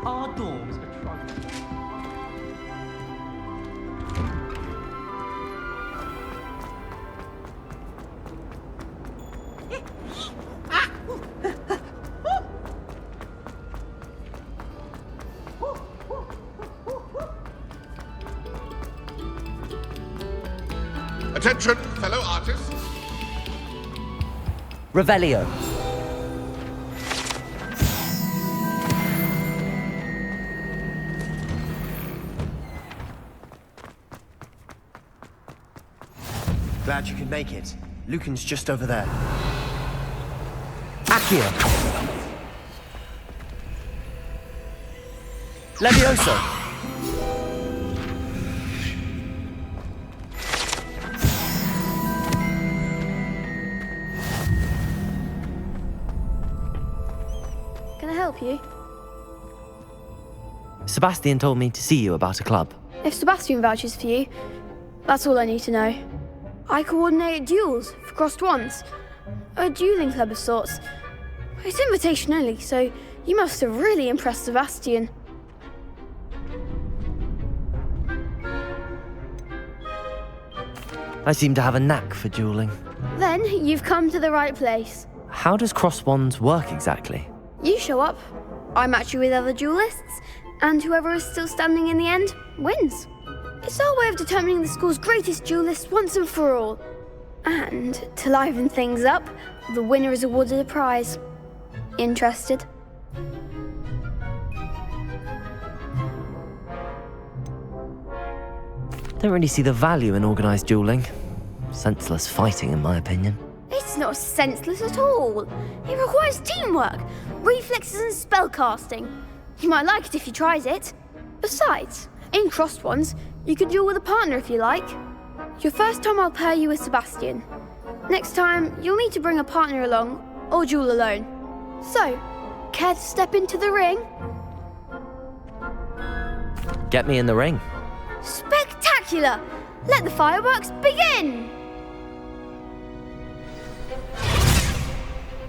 Our dorms are trying. Attention, fellow artists. Revelio. Glad you could make it. Lucan's just over there. Accio. Levioso. Can I help you? Sebastian told me to see you about a club. If Sebastian vouches for you, that's all I need to know. I coordinate duels for crossed wands. A dueling club of sorts. It's invitation only, so you must have really impressed Sebastian. I seem to have a knack for dueling. Then you've come to the right place. How does cross wands work exactly? You show up, I match you with other duelists, and whoever is still standing in the end wins. It's our way of determining the school's greatest duelist once and for all. And to liven things up, the winner is awarded a prize. Interested? Don't really see the value in organised dueling. Senseless fighting, in my opinion. It's not senseless at all. It requires teamwork, reflexes and spellcasting. You might like it if you tried it. Besides, in crossed ones, you can duel with a partner if you like. Your first time I'll pair you with Sebastian. Next time, you'll need to bring a partner along, or duel alone. So, care to step into the ring? Get me in the ring. Spectacular! Let the fireworks begin!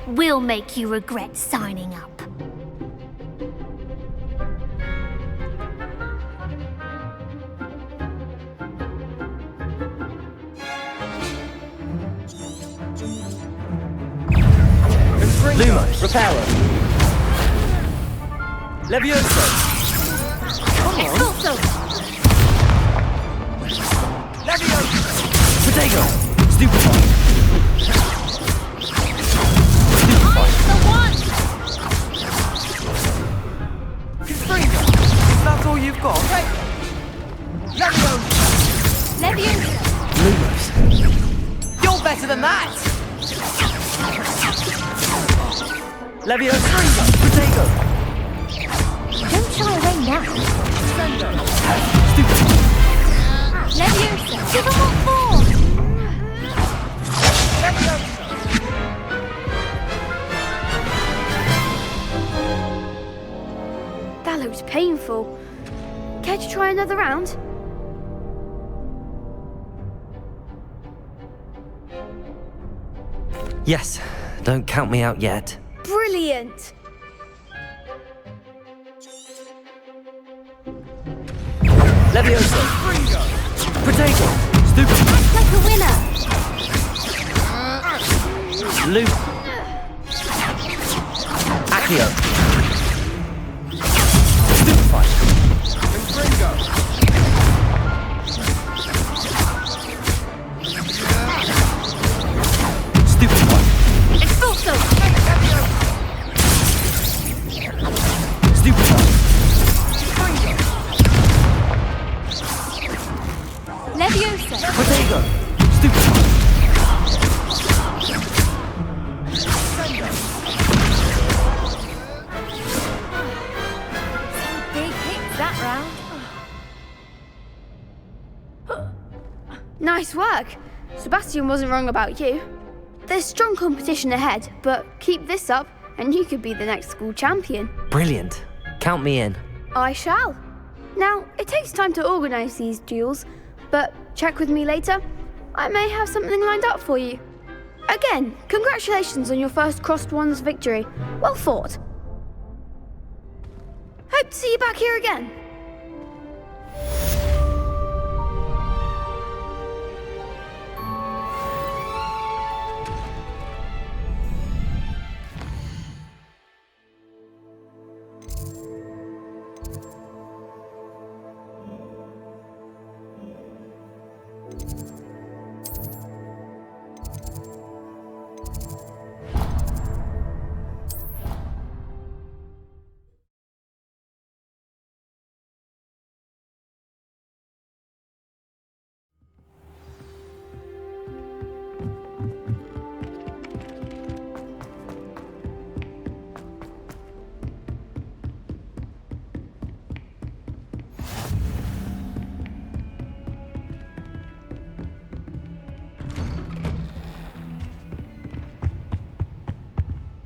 We'll make you regret signing up. Lumos, Reparo. Levioso. Come on. Expulso. Levioso. Protego. Stupefy. I'm the one. Constrainer. Is that all you've got? Levioso. Levioso. Lumos. You're better than that. Levioso. Protego. Don't shy away now. Stupid. Leviosa, give him what for? That looks painful. Care to try another round? Yes, don't count me out yet. Brilliant! Levioso. Protego. Stupid. Act like a winner. Luke. Accio. Big hits that round. Nice work. Sebastian wasn't wrong about you. There's strong competition ahead, but keep this up and you could be the next school champion. Brilliant. Count me in. I shall. Now, it takes time to organise these duels, but check with me later. I may have something lined up for you. Again, congratulations on your first Crossed Wands victory. Well fought. Hope to see you back here again.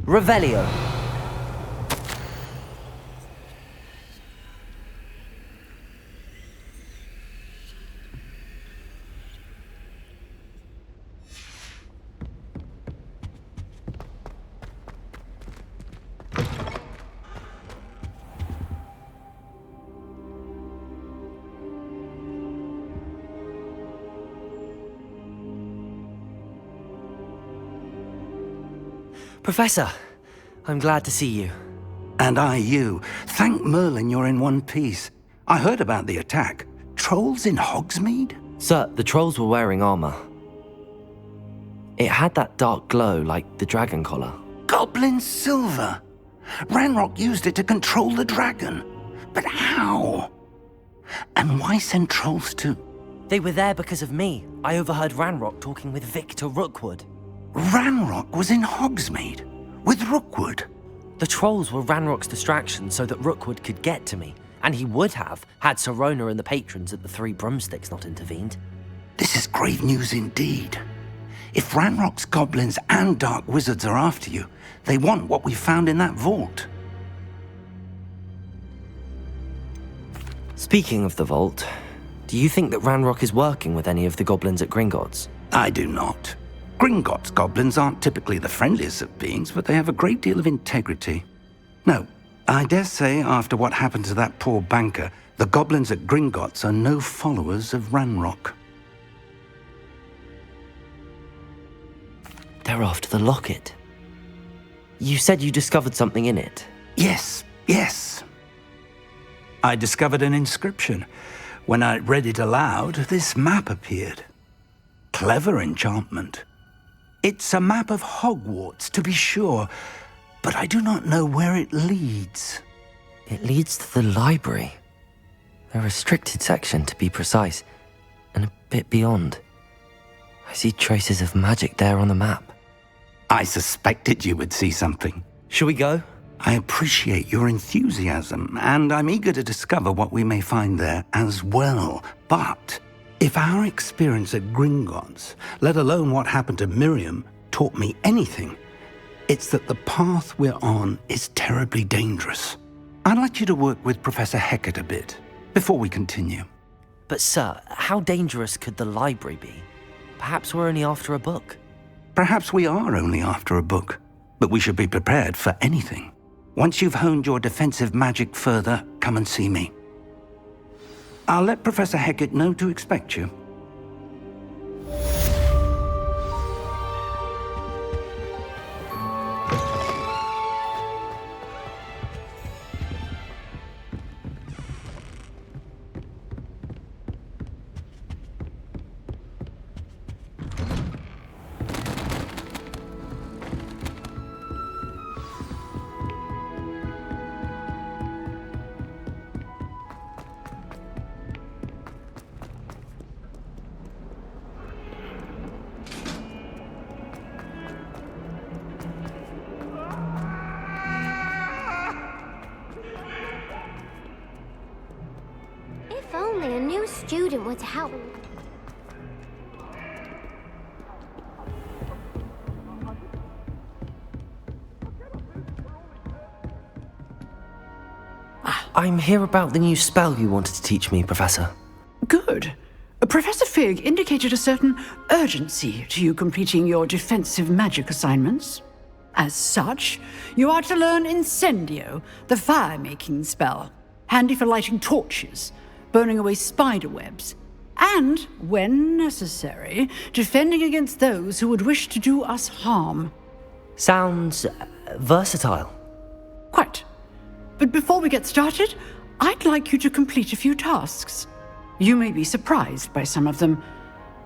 Revelio. Professor, I'm glad to see you. And I you. Thank Merlin you're in one piece. I heard about the attack. Trolls in Hogsmeade? Sir, the trolls were wearing armor. It had that dark glow like the dragon collar. Goblin silver! Ranrock used it to control the dragon. But how? And why send trolls to... They were there because of me. I overheard Ranrock talking with Victor Rookwood. Ranrock was in Hogsmeade? With Rookwood? The trolls were Ranrock's distraction so that Rookwood could get to me. And he would have, had Sirona and the patrons at the Three Broomsticks not intervened. This is grave news indeed. If Ranrock's goblins and dark wizards are after you, they want what we found in that vault. Speaking of the vault, do you think that Ranrock is working with any of the goblins at Gringotts? I do not. Gringotts goblins aren't typically the friendliest of beings, but they have a great deal of integrity. No, I dare say after what happened to that poor banker, the goblins at Gringotts are no followers of Ranrock. They're after the locket. You said you discovered something in it. Yes. I discovered an inscription. When I read it aloud, this map appeared. Clever enchantment. It's a map of Hogwarts, to be sure, but I do not know where it leads. It leads to the library. A restricted section, to be precise, and a bit beyond. I see traces of magic there on the map. I suspected you would see something. Shall we go? I appreciate your enthusiasm, and I'm eager to discover what we may find there as well. But if our experience at Gringotts, let alone what happened to Miriam, taught me anything, it's that the path we're on is terribly dangerous. I'd like you to work with Professor Hecat a bit before we continue. But sir, how dangerous could the library be? Perhaps we're only after a book. Perhaps we are only after a book, but we should be prepared for anything. Once you've honed your defensive magic further, come and see me. I'll let Professor Hecat know to expect you. student were to help. I'm here about the new spell you wanted to teach me, Professor. Good. Professor Fig indicated a certain urgency to you completing your defensive magic assignments. As such, you are to learn Incendio, the fire-making spell, handy for lighting torches, burning away spider webs, and, when necessary, defending against those who would wish to do us harm. Sounds versatile. Quite. But before we get started, I'd like you to complete a few tasks. You may be surprised by some of them.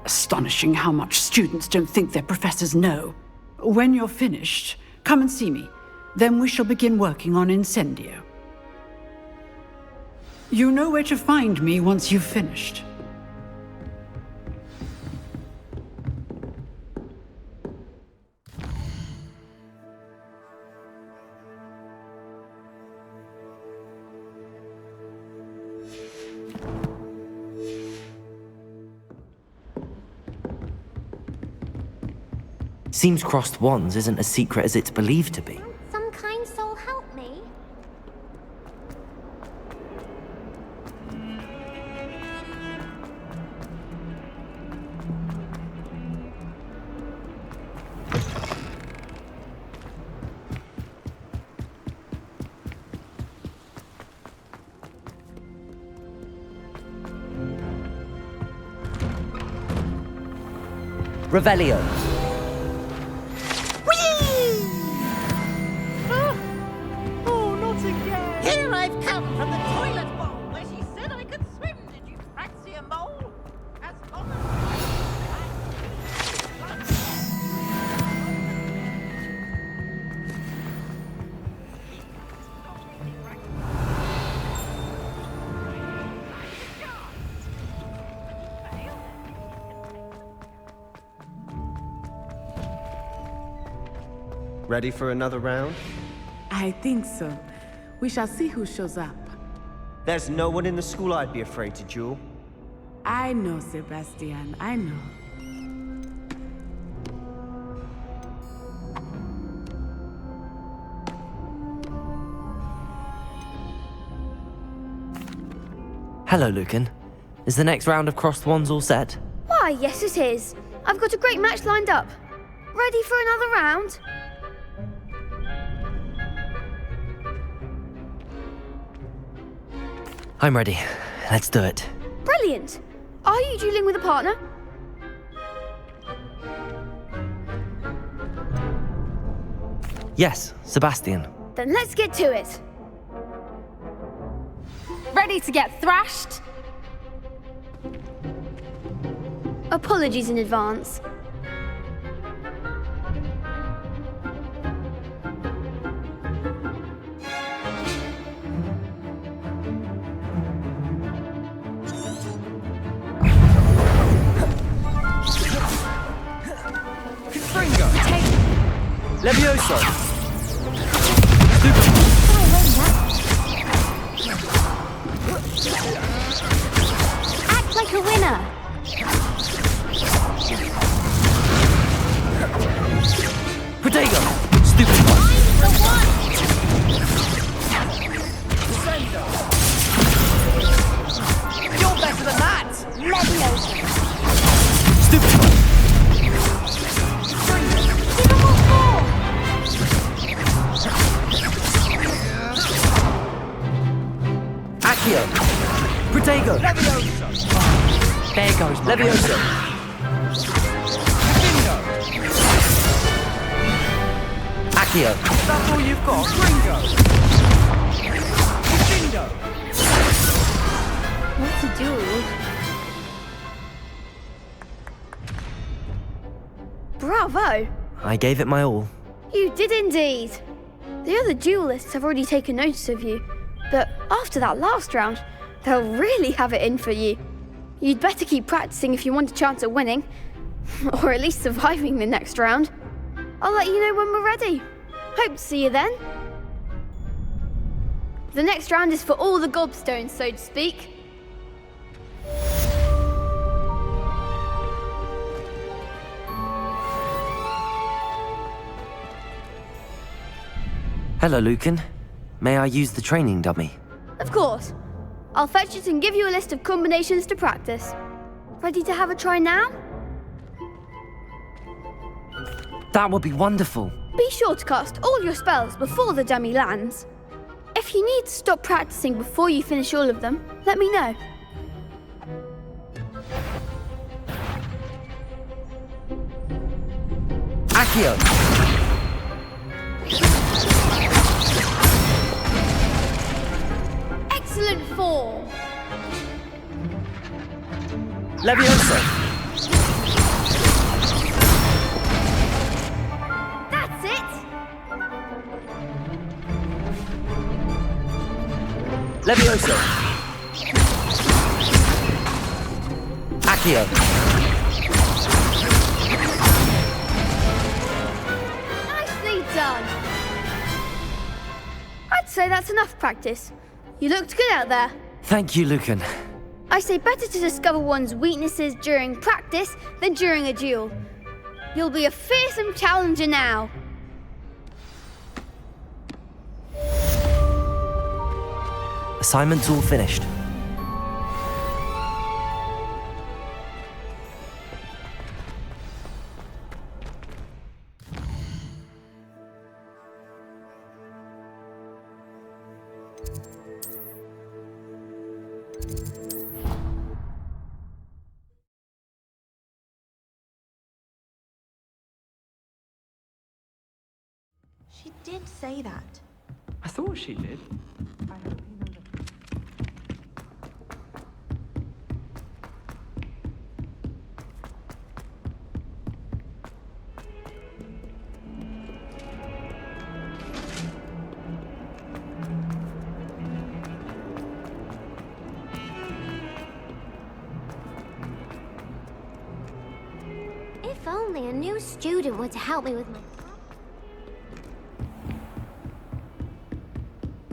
Astonishing how much students don't think their professors know. When you're finished, come and see me. Then we shall begin working on Incendio. You know where to find me once you've finished. Seems crossed wands isn't as secret as it's believed to be. Some kind soul help me? Revelio. Here I've come from the toilet bowl, where she said I could swim. Did you fancy a mole? As common. Ready for another round? I think so. We shall see who shows up. There's no one in the school I'd be afraid to duel. I know, Sebastian. I know. Hello, Lucan. Is the next round of crossed wands all set? Why, yes it is. I've got a great match lined up. Ready for another round? I'm ready. Let's do it. Brilliant. Are you dueling with a partner? Yes, Sebastian. Then let's get to it. Ready to get thrashed? Apologies in advance. Levioso! Act like a winner! Protego! Stupid one! The one! You're better than that! Leviosa! Stupid one! Accio! Protego! Leviosa! There goes my Leviosa! Accio! That's all you've got? Ringo! Bingo! What to do? Bravo! I gave it my all. You did indeed. The other duelists have already taken notice of you, but after that last round, they'll really have it in for you. You'd better keep practicing if you want a chance at winning, or at least surviving the next round. I'll let you know when we're ready. Hope to see you then. The next round is for all the gobstones, so to speak. Hello, Lucan. May I use the training dummy? Of course. I'll fetch it and give you a list of combinations to practice. Ready to have a try now? That would be wonderful. Be sure to cast all your spells before the dummy lands. If you need to stop practicing before you finish all of them, let me know. Accio! Excellent form! Levioso! That's it! Levioso! Accio! Nicely done! I'd say that's enough practice. You looked good out there. Thank you, Lucan. I say better to discover one's weaknesses during practice than during a duel. You'll be a fearsome challenger now. Assignment's all finished. She did say that. I thought she did. If only a new student were to help me with my...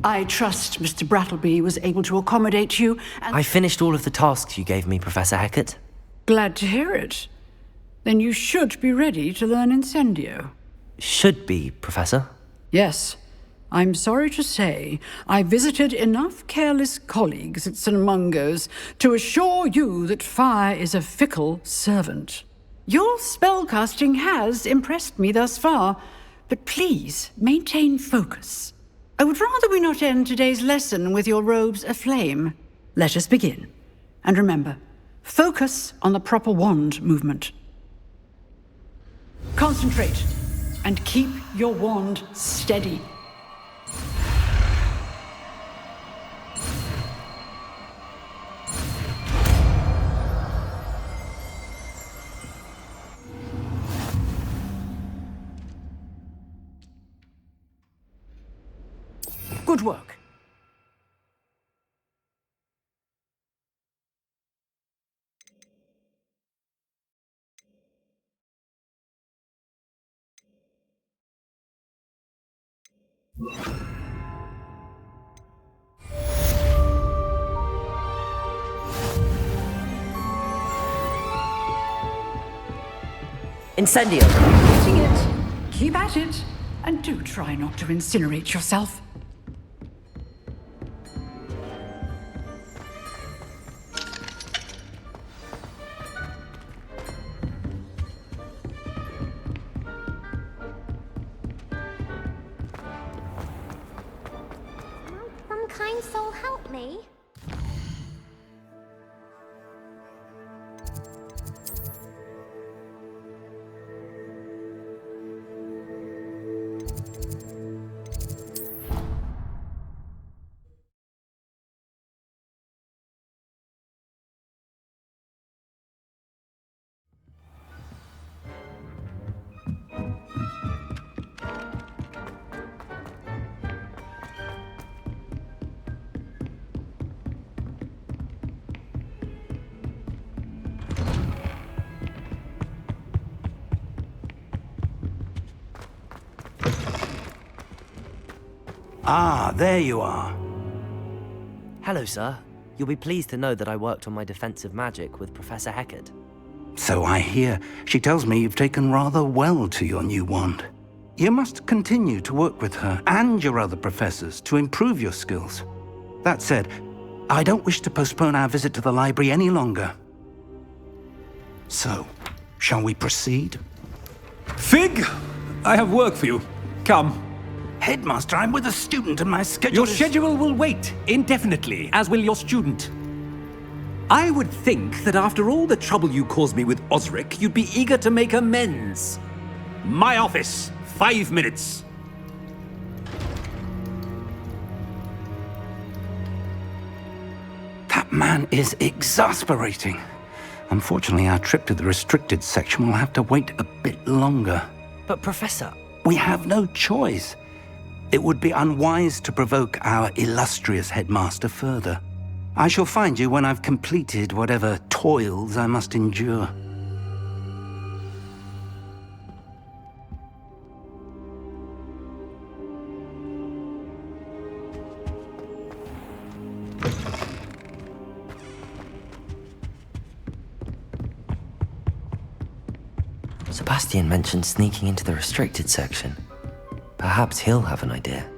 I trust Mr. Brattleby was able to accommodate you, and... I finished all of the tasks you gave me, Professor Hecat. Glad to hear it. Then you should be ready to learn Incendio. Should be, Professor. Yes. I'm sorry to say, I visited enough careless colleagues at St. Mungo's to assure you that fire is a fickle servant. Your spellcasting has impressed me thus far, but please maintain focus. I would rather we not end today's lesson with your robes aflame. Let us begin. And remember, focus on the proper wand movement. Concentrate, and keep your wand steady. Good work. Incendio! Getting it. Keep at it. And do try not to incinerate yourself. Some kind soul help me? Ah, there you are. Hello, sir. You'll be pleased to know that I worked on my defensive magic with Professor Hecat. So I hear. She tells me you've taken rather well to your new wand. You must continue to work with her and your other professors to improve your skills. That said, I don't wish to postpone our visit to the library any longer. So, shall we proceed? Fig! I have work for you. Come. Headmaster, I'm with a student and my schedule Your schedule will wait indefinitely, as will your student. I would think that after all the trouble you caused me with Osric, you'd be eager to make amends. My office, 5 minutes. That man is exasperating. Unfortunately, our trip to the restricted section will have to wait a bit longer. But Professor... We have no choice. It would be unwise to provoke our illustrious headmaster further. I shall find you when I've completed whatever toils I must endure. Sebastian mentioned sneaking into the restricted section. Perhaps he'll have an idea.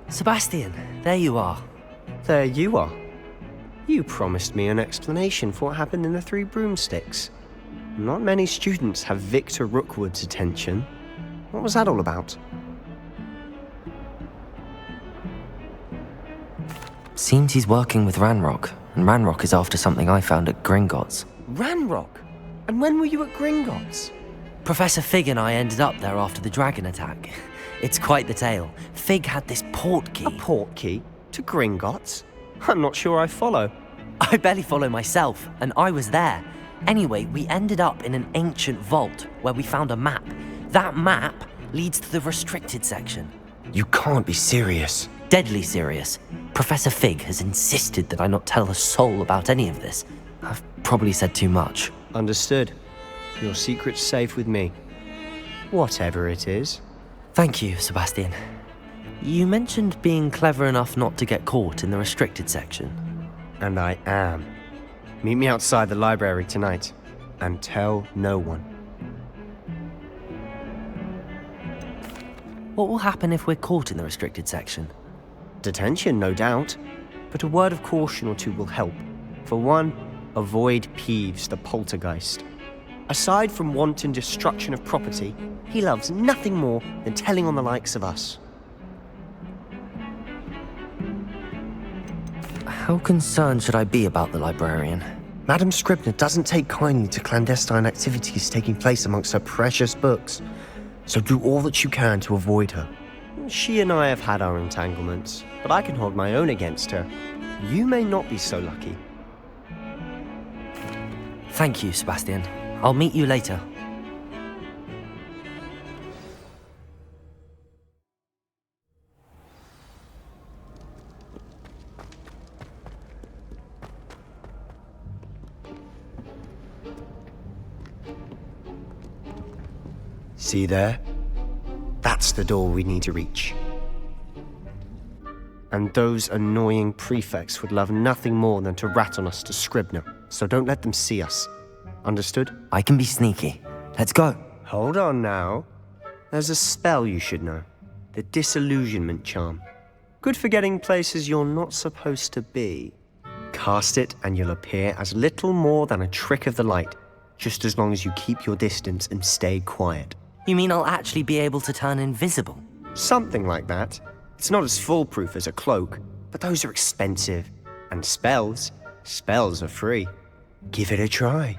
Sebastian, there you are. There you are. You promised me an explanation for what happened in the Three Broomsticks. Not many students have Victor Rookwood's attention. What was that all about? Seems he's working with Ranrock, and Ranrock is after something I found at Gringotts. Ranrock? And when were you at Gringotts? Professor Fig and I ended up there after the dragon attack. It's quite the tale. Fig had this port key. A port key? To Gringotts? I'm not sure I follow. I barely follow myself, and I was there. Anyway, we ended up in an ancient vault where we found a map. That map leads to the restricted section. You can't be serious. Deadly serious. Professor Fig has insisted that I not tell a soul about any of this. I've probably said too much. Understood. Your secret's safe with me. Whatever it is. Thank you, Sebastian. You mentioned being clever enough not to get caught in the restricted section. And I am. Meet me outside the library tonight, and tell no one. What will happen if we're caught in the restricted section? Detention, no doubt. But a word of caution or two will help. For one, avoid Peeves, the poltergeist. Aside from wanton destruction of property, he loves nothing more than telling on the likes of us. How concerned should I be about the librarian? Madame Scribner doesn't take kindly to clandestine activities taking place amongst her precious books, so do all that you can to avoid her. She and I have had our entanglements, but I can hold my own against her. You may not be so lucky. Thank you, Sebastian. I'll meet you later. See there? That's the door we need to reach. And those annoying prefects would love nothing more than to rat on us to Scribner, so don't let them see us. Understood? I can be sneaky. Let's go. Hold on now. There's a spell you should know. The Disillusionment Charm. Good for getting places you're not supposed to be. Cast it and you'll appear as little more than a trick of the light, just as long as you keep your distance and stay quiet. You mean I'll actually be able to turn invisible? Something like that. It's not as foolproof as a cloak, but those are expensive. And spells are free. Give it a try.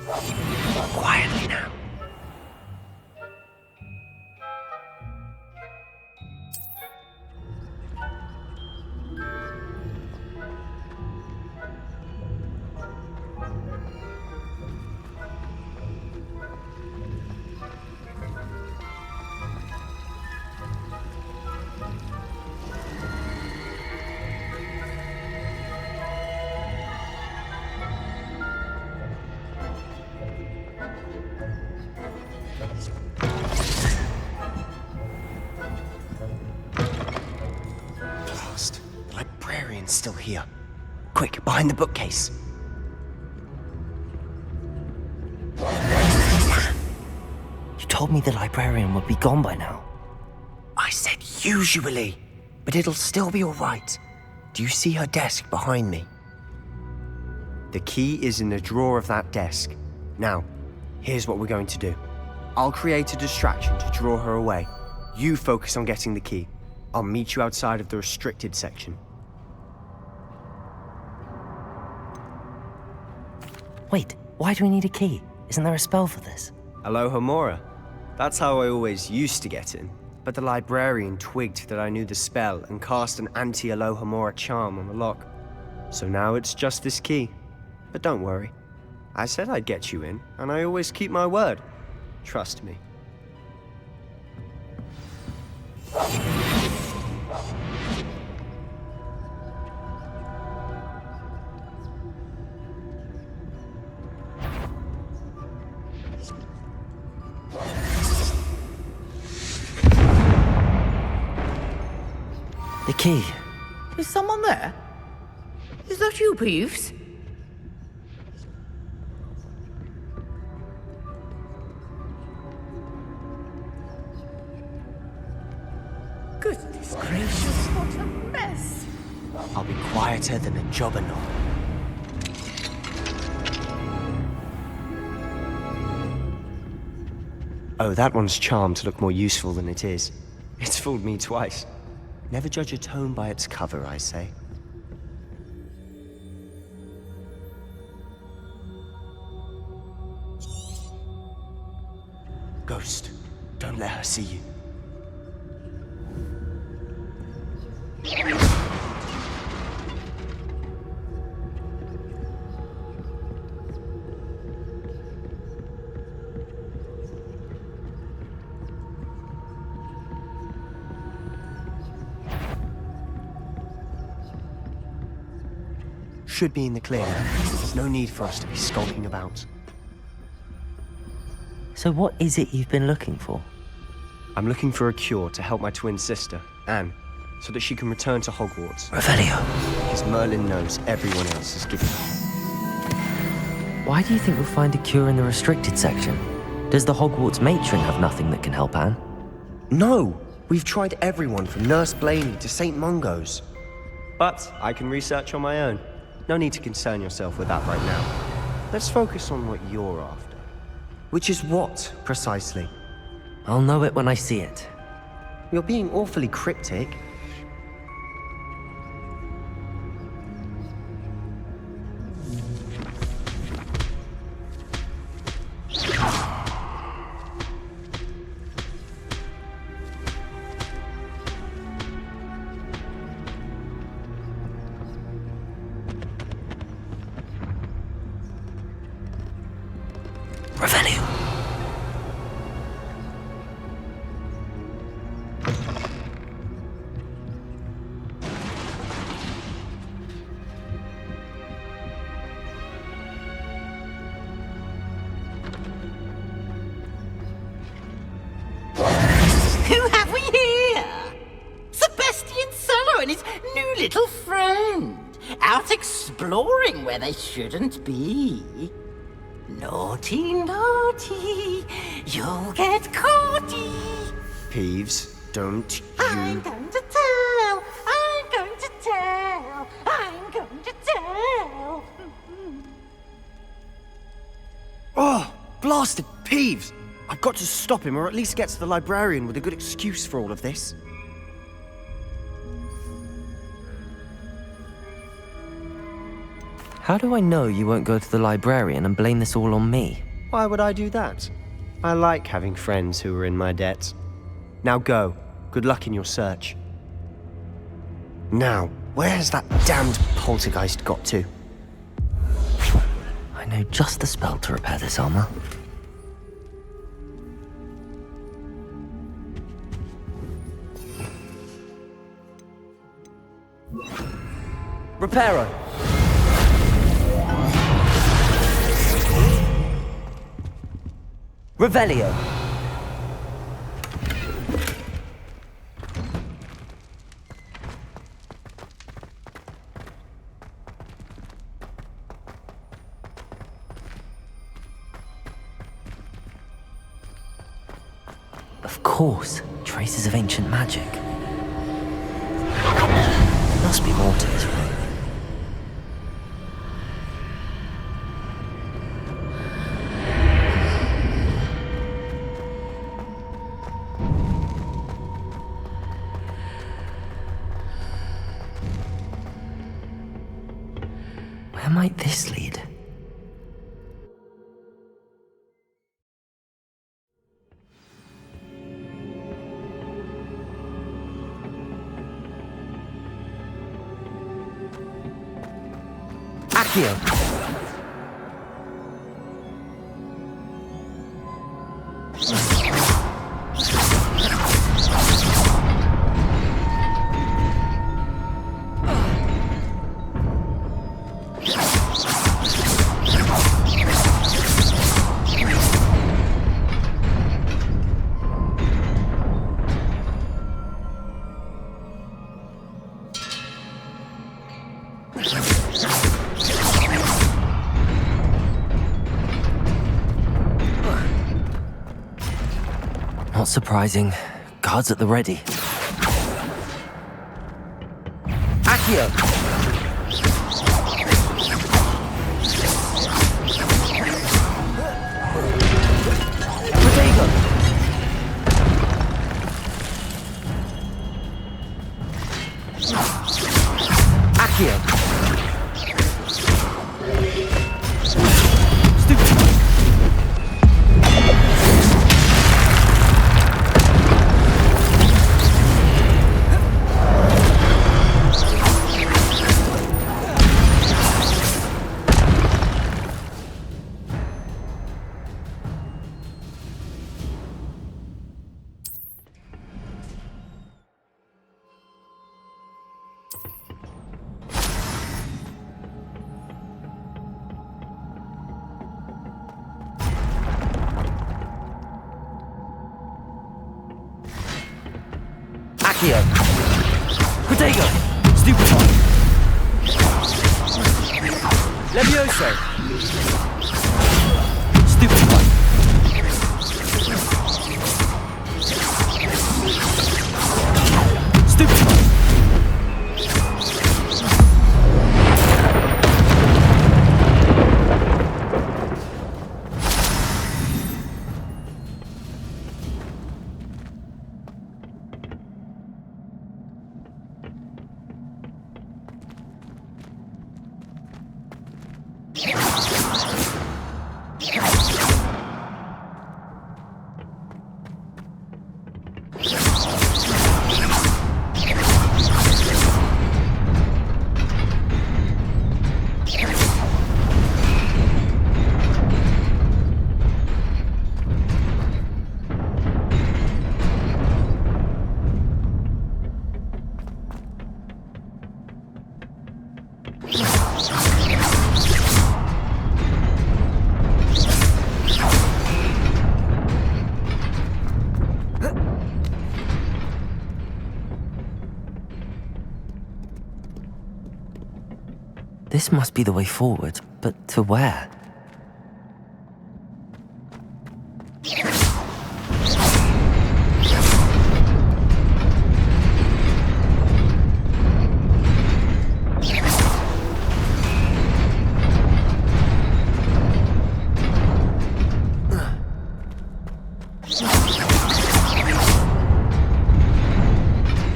Quietly now. Blast. The librarian's still here. Quick, behind the bookcase. You told me the librarian would be gone by now. I said usually, but it'll still be all right. Do you see her desk behind me? The key is in the drawer of that desk. Now, here's what we're going to do. I'll create a distraction to draw her away. You focus on getting the key. I'll meet you outside of the restricted section. Wait, why do we need a key? Isn't there a spell for this? Alohomora. That's how I always used to get in. But the librarian twigged that I knew the spell and cast an anti-Alohomora charm on the lock. So now it's just this key. But don't worry. I said I'd get you in, and I always keep my word. Trust me. The key. Is someone there? Is that you, Peeves? Goodness gracious, what a mess! I'll be quieter than a jobberknoll. Oh, that one's charmed to look more useful than it is. It's fooled me twice. Never judge a tome by its cover, I say. Ghost, don't let her see you. Should be in the clear now. There's no need for us to be skulking about. So what is it you've been looking for? I'm looking for a cure to help my twin sister, Anne, so that she can return to Hogwarts. Revelio. Because Merlin knows everyone else is giving up. Why do you think we'll find a cure in the restricted section? Does the Hogwarts matron have nothing that can help Anne? No! We've tried everyone from Nurse Blaney to St. Mungo's. But I can research on my own. No need to concern yourself with that right now. Let's focus on what you're after. Which is what, precisely? I'll know it when I see it. You're being awfully cryptic. Revelio. Who have we here? Sebastian Sallow and his new little friend. Out exploring where they shouldn't be. Naughty, naughty, you'll get caughty. Peeves, don't you... I'm going to tell, I'm going to tell, I'm going to tell. Oh, blasted Peeves! I've got to stop him, or at least get to the librarian with a good excuse for all of this. How do I know you won't go to the librarian and blame this all on me? Why would I do that? I like having friends who are in my debt. Now go. Good luck in your search. Now, where's that damned poltergeist got to? I know just the spell to repair this armor. Reparo! Revelio! Of course, traces of ancient magic. Must be more to this room. Where might this lead? Accio! Not surprising. Guards at the ready. Accio! Protego! Accio! Accio! Protego! Stupefy! Levioso! Stupefy! Stupefy! This must be the way forward, but to where?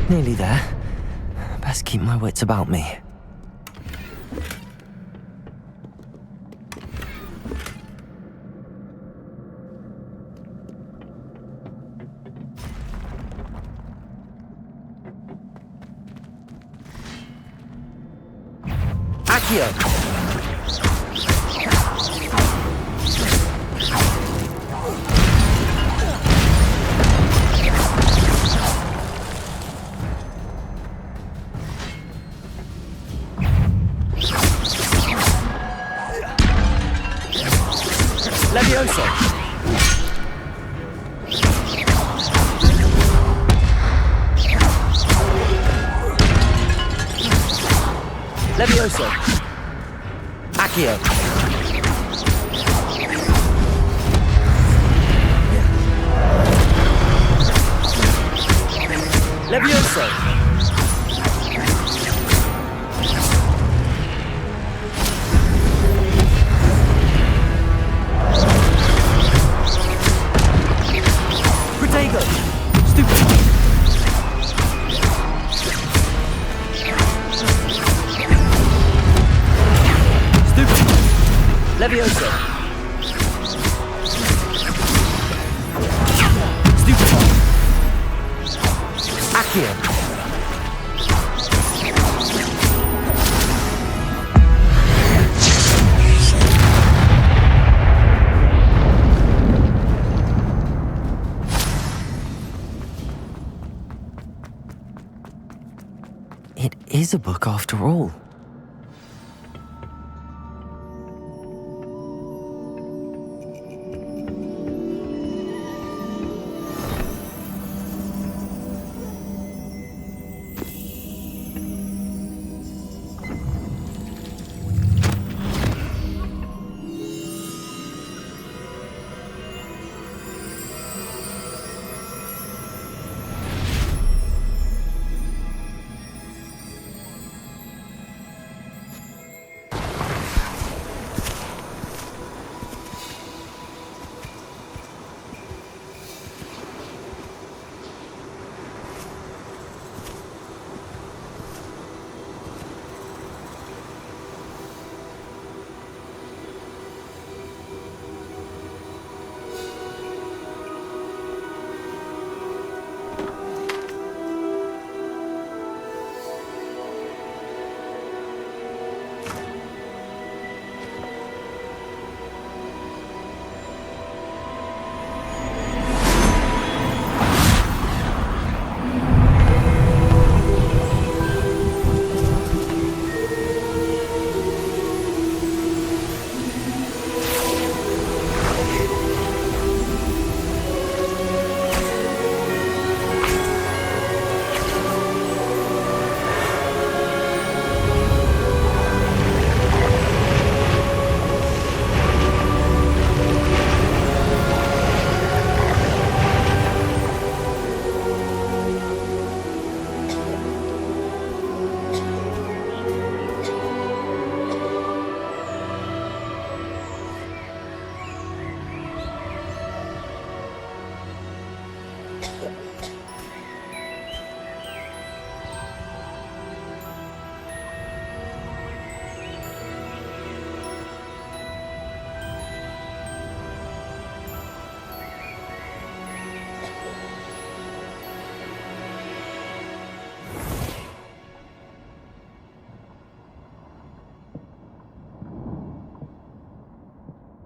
Nearly there. Best keep my wits about me. Accio. Levioso. Levioso. Accio. Levioso. Protego. Stupid. Stupid. Levioso. Stupid. Accio. It is a book after all.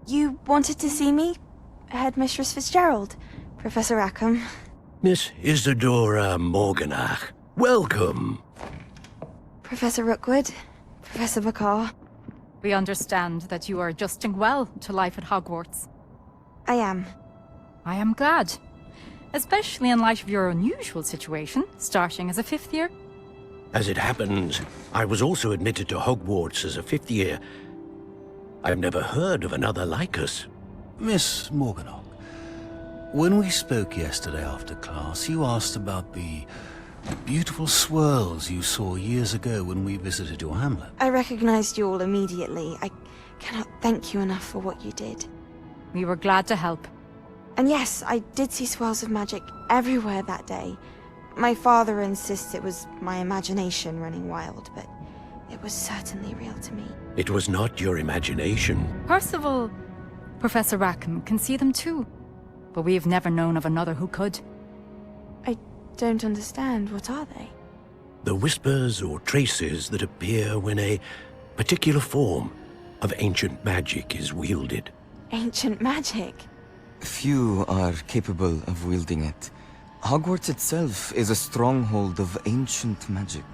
You wanted to see me? Headmistress Fitzgerald? Professor Rackham? Miss Isadora Morganach, welcome. Professor Rookwood? Professor Bakar? We understand that you are adjusting well to life at Hogwarts. I am. I am glad. Especially in light of your unusual situation, starting as a 5th year. As it happens, I was also admitted to Hogwarts as a 5th year. I've never heard of another like us. Miss Morganach, when we spoke yesterday after class, you asked about the beautiful swirls you saw years ago when we visited your hamlet. I recognized you all immediately. I cannot thank you enough for what you did. We were glad to help. And yes, I did see swirls of magic everywhere that day. My father insists it was my imagination running wild, but it was certainly real to me. It was not your imagination. Percival, Professor Rackham can see them too. But we have never known of another who could. I don't understand. What are they? The whispers or traces that appear when a particular form of ancient magic is wielded. Ancient magic? Few are capable of wielding it. Hogwarts itself is a stronghold of ancient magic.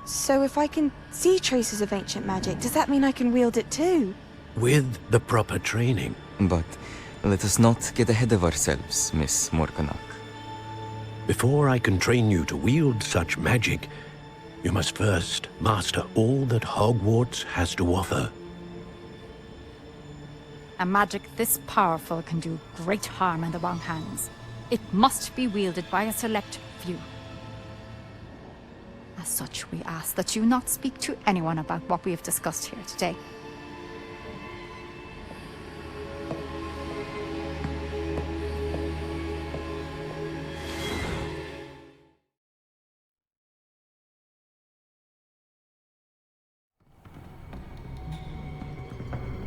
So if I can see traces of ancient magic, does that mean I can wield it too? With the proper training. But let us not get ahead of ourselves, Miss Morganach. Before I can train you to wield such magic, you must first master all that Hogwarts has to offer. A magic this powerful can do great harm in the wrong hands. It must be wielded by a select few. As such, we ask that you not speak to anyone about what we have discussed here today.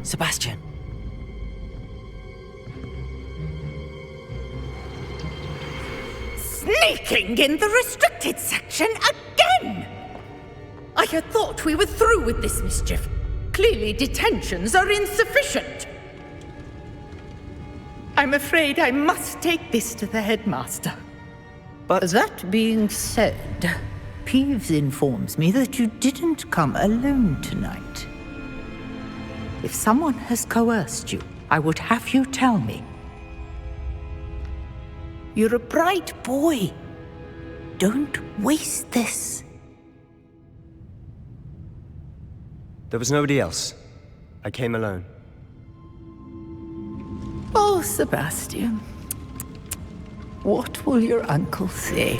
Sebastian. Sneaking in the restricted section again! I had thought we were through with this mischief. Clearly detentions are insufficient. I'm afraid I must take this to the headmaster. But that being said, Peeves informs me that you didn't come alone tonight. If someone has coerced you, I would have you tell me. You're a bright boy. Don't waste this. There was nobody else. I came alone. Oh, Sebastian. What will your uncle say?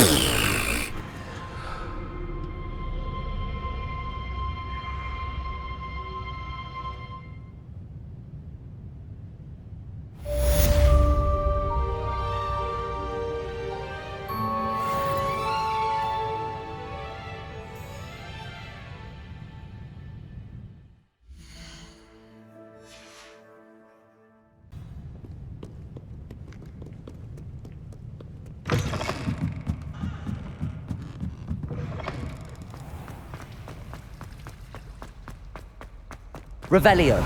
Revelio.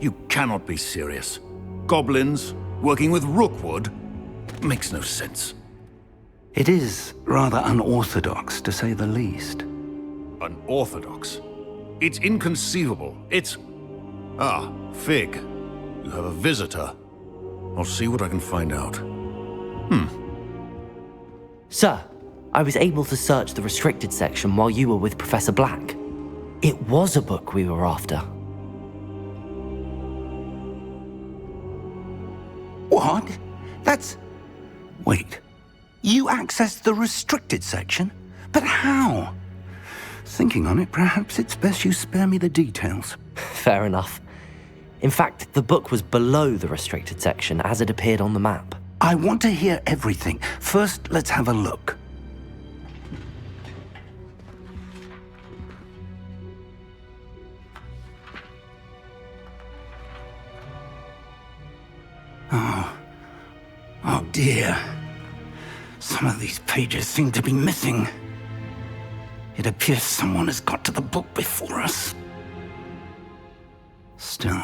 You cannot be serious. Goblins working with Rookwood? Makes no sense. It is rather unorthodox, to say the least. Unorthodox? It's inconceivable. It's... Ah, Fig. You have a visitor. I'll see what I can find out. Sir, I was able to search the restricted section while you were with Professor Black. It was a book we were after. What? That's... Wait. You accessed the restricted section? But how? Thinking on it, perhaps it's best you spare me the details. Fair enough. In fact, the book was below the restricted section as it appeared on the map. I want to hear everything. First, let's have a look. Oh dear. Some of these pages seem to be missing. It appears someone has got to the book before us. Still,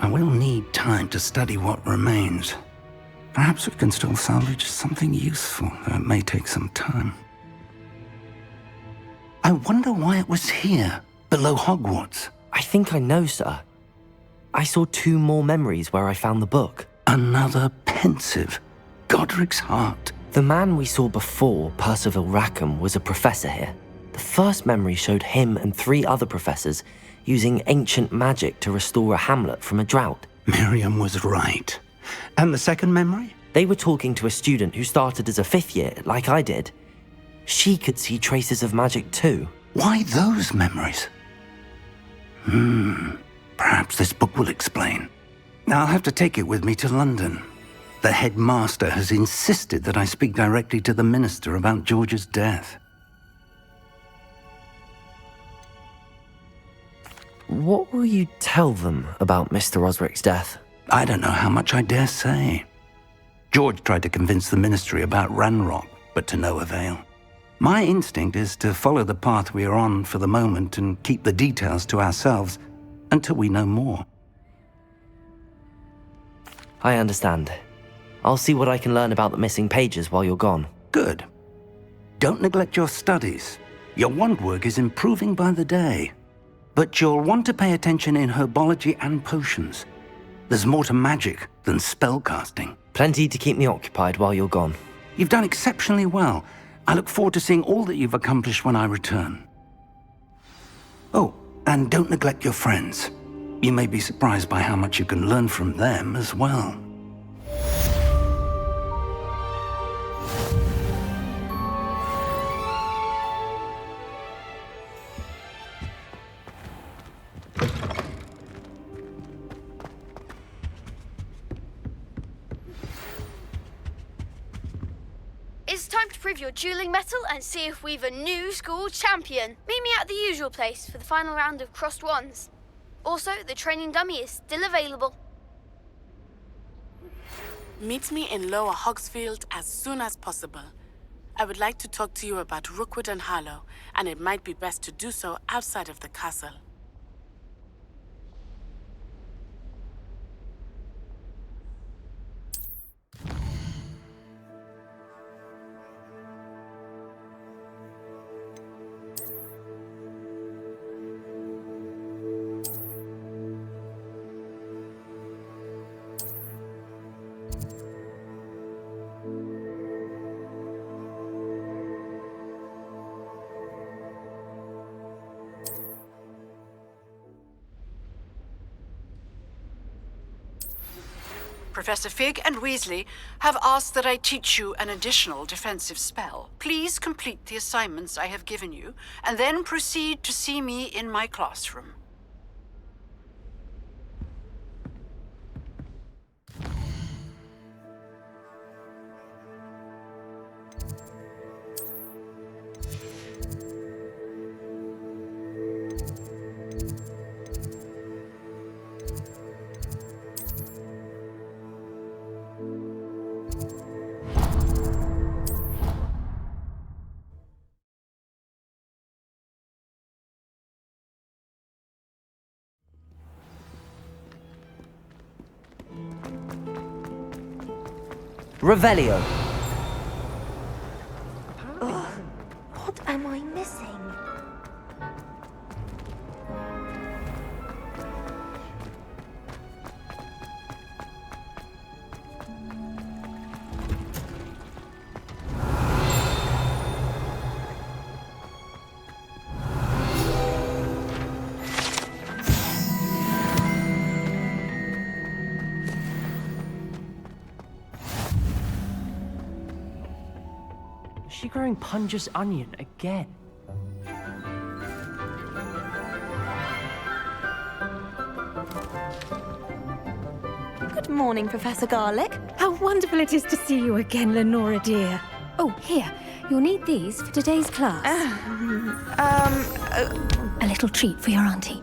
I will need time to study what remains. Perhaps we can still salvage something useful, though it may take some time. I wonder why it was here, below Hogwarts. I think I know, sir. I saw 2 more memories where I found the book. Another pensive. Godric's heart. The man we saw before, Percival Rackham, was a professor here. The first memory showed him and 3 other professors using ancient magic to restore a hamlet from a drought. Miriam was right. And the second memory? They were talking to a student who started as a 5th year, like I did. She could see traces of magic too. Why those memories? Perhaps this book will explain. I'll have to take it with me to London. The headmaster has insisted that I speak directly to the minister about George's death. What will you tell them about Mr. Osric's death? I don't know how much I dare say. George tried to convince the ministry about Ranrock, but to no avail. My instinct is to follow the path we are on for the moment and keep the details to ourselves until we know more. I understand. I'll see what I can learn about the missing pages while you're gone. Good. Don't neglect your studies. Your wand work is improving by the day. But you'll want to pay attention in herbology and potions. There's more to magic than spellcasting. Plenty to keep me occupied while you're gone. You've done exceptionally well. I look forward to seeing all that you've accomplished when I return. Oh, and don't neglect your friends. You may be surprised by how much you can learn from them as well. It's time to prove your dueling mettle and see if we've a new school champion. Meet me at the usual place for the final round of crossed wands. Also, the training dummy is still available. Meet me in Lower Hogsfield as soon as possible. I would like to talk to you about Rookwood and Harlow, and it might be best to do so outside of the castle. Professor Fig and Weasley have asked that I teach you an additional defensive spell. Please complete the assignments I have given you, and then proceed to see me in my classroom. Revelio. What am I missing? Is she growing Punja's onion again? Good morning, Professor Garlick. How wonderful it is to see you again, Lenora dear. Oh, here. You'll need these for today's class. A little treat for your auntie.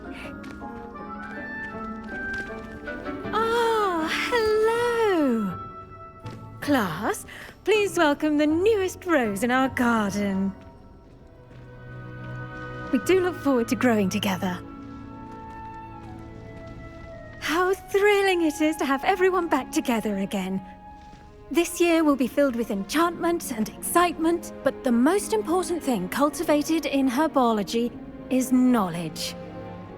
Oh, hello. Class, please welcome the newest rose in our garden. We do look forward to growing together. How thrilling it is to have everyone back together again. This year will be filled with enchantment and excitement, but the most important thing cultivated in herbology is knowledge.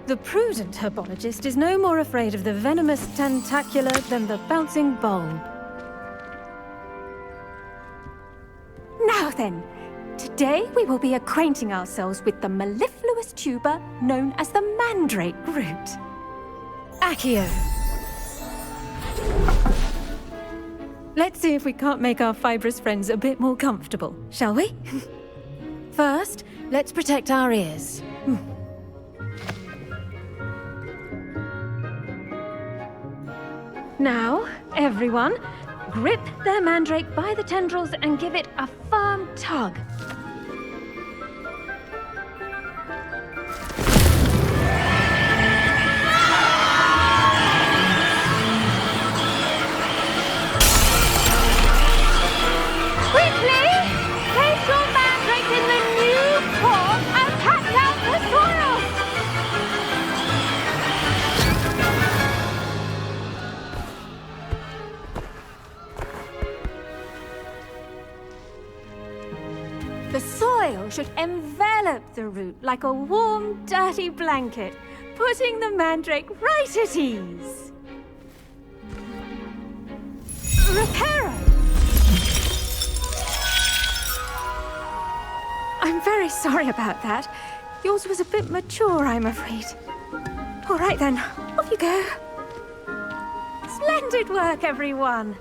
The prudent herbologist is no more afraid of the venomous tentacular than the bouncing bulb. Now then, today we will be acquainting ourselves with the mellifluous tuber known as the mandrake root. Accio. Let's see if we can't make our fibrous friends a bit more comfortable, shall we? First, let's protect our ears. Now, everyone, grip their mandrake by the tendrils and give it a firm tug. Quickly! Place your mandrake in the new pot and pack out the soil! The soil should envelop the root like a warm, dirty blanket, putting the mandrake right at ease. Reparo! I'm very sorry about that. Yours was a bit mature, I'm afraid. All right then, off you go. Splendid work, everyone.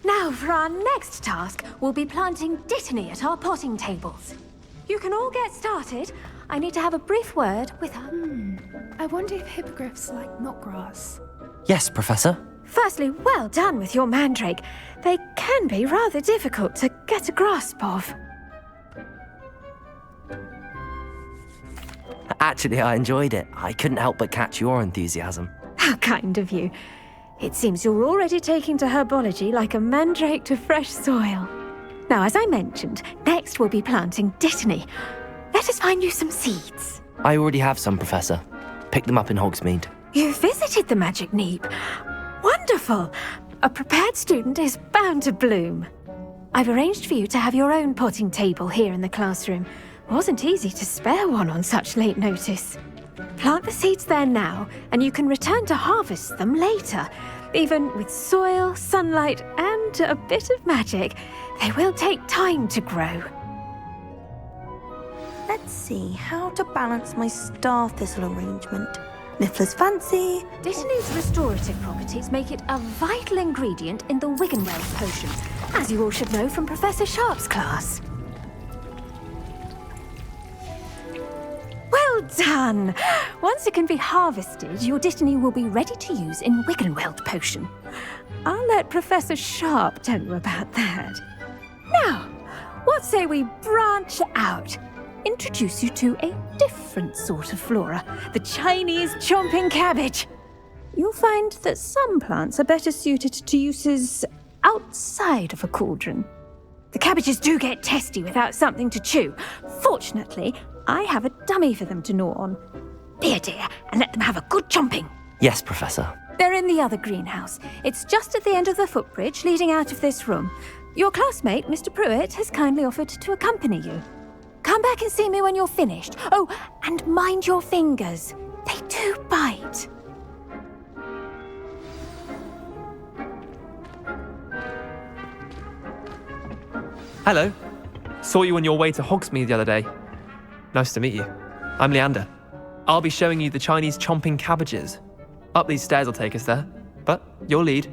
Now, for our next task, we'll be planting dittany at our potting tables. You can all get started. I need to have a brief word with her. I wonder if hippogriffs like knotgrass. Yes, Professor. Firstly, well done with your mandrake. They can be rather difficult to get a grasp of. Actually, I enjoyed it. I couldn't help but catch your enthusiasm. How kind of you. It seems you're already taking to herbology like a mandrake to fresh soil. Now, as I mentioned, next we'll be planting dittany. Let us find you some seeds. I already have some, Professor. Picked them up in Hogsmeade. You visited the Magic Neep. Wonderful! A prepared student is bound to bloom. I've arranged for you to have your own potting table here in the classroom. Wasn't easy to spare one on such late notice. Plant the seeds there now, and you can return to harvest them later. Even with soil, sunlight, and a bit of magic, they will take time to grow. Let's see how to balance my star thistle arrangement. Niffler's fancy. Dittany's restorative properties make it a vital ingredient in the Wiggenweld potions, as you all should know from Professor Sharp's class. Well done! Once it can be harvested, your dittany will be ready to use in Wiggenweld potion. I'll let Professor Sharp tell you about that. Now, what say we branch out? Introduce you to a different sort of flora, the Chinese chomping cabbage. You'll find that some plants are better suited to uses outside of a cauldron. The cabbages do get testy without something to chew. Fortunately, I have a dummy for them to gnaw on. Be a dear and let them have a good chomping. Yes, Professor. They're in the other greenhouse. It's just at the end of the footbridge leading out of this room. Your classmate, Mr. Pruitt, has kindly offered to accompany you. Come back and see me when you're finished. Oh, and mind your fingers. They do bite. Hello. Saw you on your way to Hogsmeade the other day. Nice to meet you. I'm Leander. I'll be showing you the Chinese chomping cabbages. Up these stairs will take us there, but you'll lead.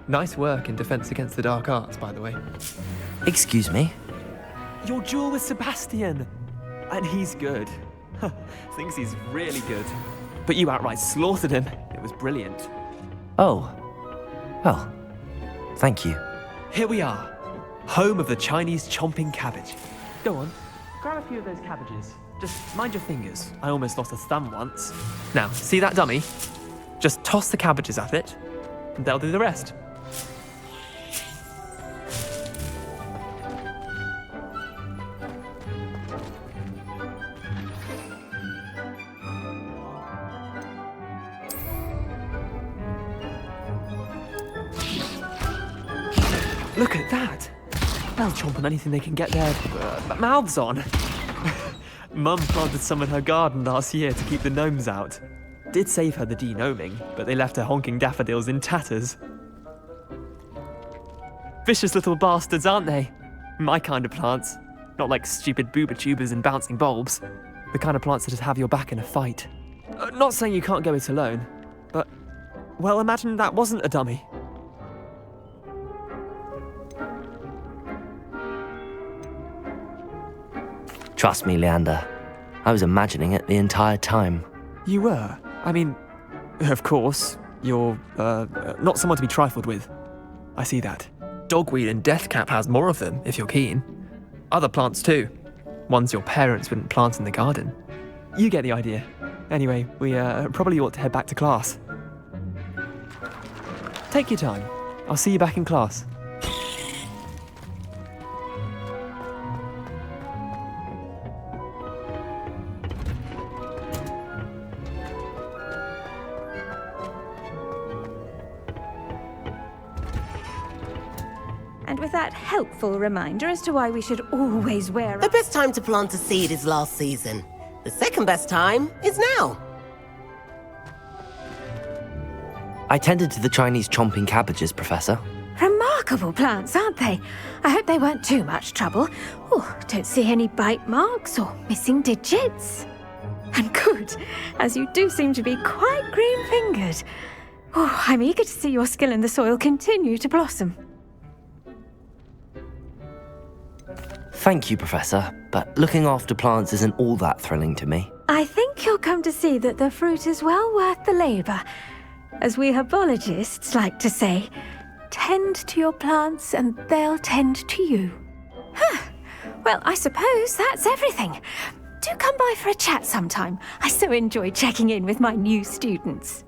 Nice work in Defense Against the Dark Arts, by the way. Excuse me? Your duel with Sebastian! And he's good. Thinks he's really good. But you outright slaughtered him. It was brilliant. Oh. Well, thank you. Here we are. Home of the Chinese chomping cabbage. Go on, grab a few of those cabbages. Just mind your fingers. I almost lost a thumb once. Now, see that dummy? Just toss the cabbages at it, and they'll do the rest. Look at that! They'll chomp on anything they can get their mouths on. Mum planted some in her garden last year to keep the gnomes out. Did save her the de-gnoming, but they left her honking daffodils in tatters. Vicious little bastards, aren't they? My kind of plants. Not like stupid booba tubers and bouncing bulbs. The kind of plants that'd have your back in a fight. Not saying you can't go it alone, but, well, imagine that wasn't a dummy. Trust me, Leander. I was imagining it the entire time. You were? I mean, of course, you're, not someone to be trifled with. I see that. Dogweed and deathcap has more of them, if you're keen. Other plants too. Ones your parents wouldn't plant in the garden. You get the idea. Anyway, we probably ought to head back to class. Take your time. I'll see you back in class. And with that helpful reminder as to why we should always wear The best time to plant a seed is last season. The second best time is now. I tended to the Chinese chomping cabbages, Professor. Remarkable plants, aren't they? I hope they weren't too much trouble. Oh, don't see any bite marks or missing digits. And good, as you do seem to be quite green-fingered. Oh, I'm eager to see your skill in the soil continue to blossom. Thank you, Professor, but looking after plants isn't all that thrilling to me. I think you'll come to see that the fruit is well worth the labour. As we herbologists like to say, tend to your plants and they'll tend to you. Well, I suppose that's everything. Do come by for a chat sometime. I so enjoy checking in with my new students.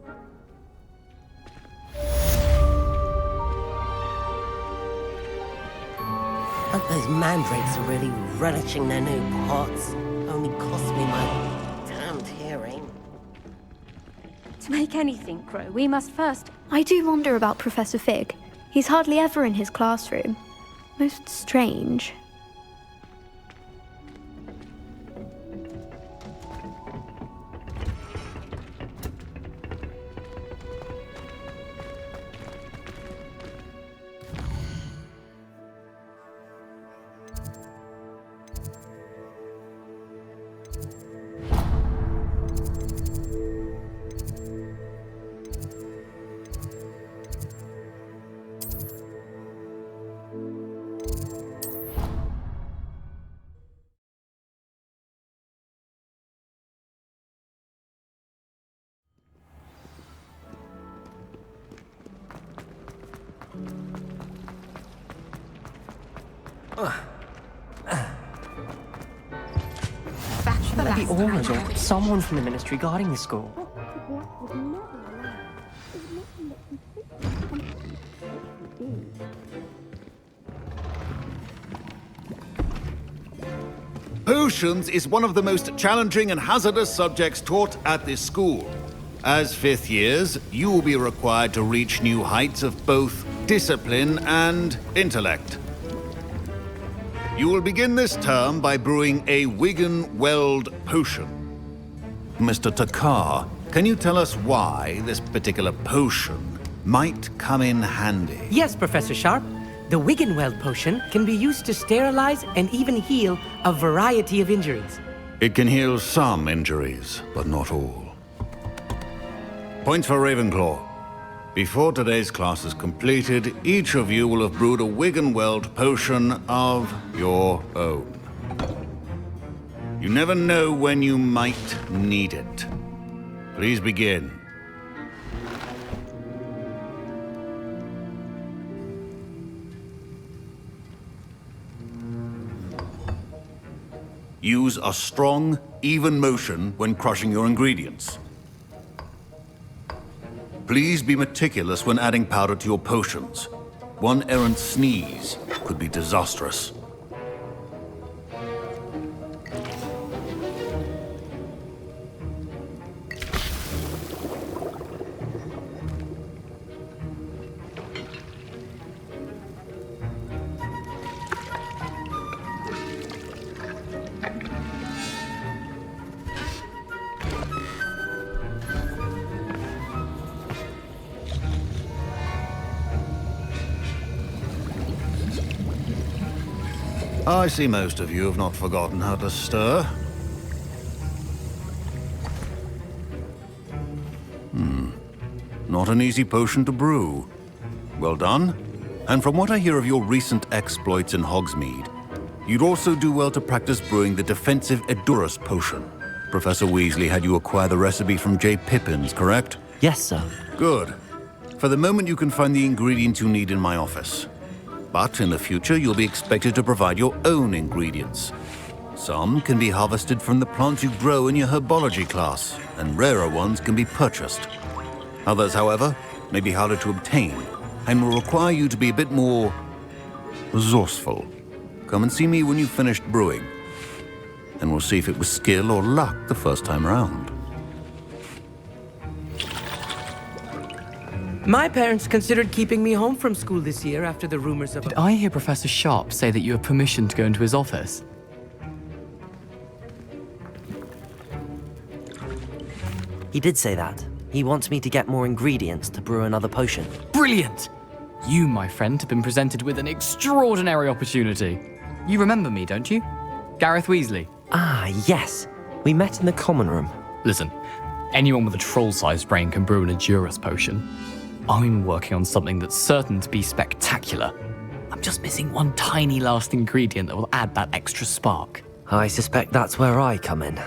I hope those mandrakes are really relishing their new pots. Only cost me my damned hearing. To make anything grow, we must first... I do wonder about Professor Fig. He's hardly ever in his classroom. Most strange. Maybe Aurors or someone from the ministry guarding the school. Potions is one of the most challenging and hazardous subjects taught at this school. As fifth years, you will be required to reach new heights of both discipline and intellect. You will begin this term by brewing a Wigan-Weld potion. Mr. Takar, can you tell us why this particular potion might come in handy? Yes, Professor Sharp. The Wigan-Weld potion can be used to sterilize and even heal a variety of injuries. It can heal some injuries, but not all. Points for Ravenclaw. Before today's class is completed, each of you will have brewed a Wigan-Weld potion of your own. You never know when you might need it. Please begin. Use a strong, even motion when crushing your ingredients. Please be meticulous when adding powder to your potions. One errant sneeze could be disastrous. I see most of you have not forgotten how to stir. Not an easy potion to brew. Well done. And from what I hear of your recent exploits in Hogsmeade, you'd also do well to practice brewing the defensive Edurus potion. Professor Weasley had you acquire the recipe from J. Pippins, correct? Yes, sir. Good. For the moment, you can find the ingredients you need in my office. But in the future, you'll be expected to provide your own ingredients. Some can be harvested from the plants you grow in your herbology class, and rarer ones can be purchased. Others, however, may be harder to obtain, and will require you to be a bit more resourceful. Come and see me when you've finished brewing, and we'll see if it was skill or luck the first time round. My parents considered keeping me home from school this year after the rumors of... Did I hear Professor Sharp say that you have permission to go into his office? He did say that. He wants me to get more ingredients to brew another potion. Brilliant! You, my friend, have been presented with an extraordinary opportunity. You remember me, don't you? Gareth Weasley. Ah, yes. We met in the common room. Listen, anyone with a troll-sized brain can brew an Edurus potion. I'm working on something that's certain to be spectacular. I'm just missing one tiny last ingredient that will add that extra spark. I suspect that's where I come in.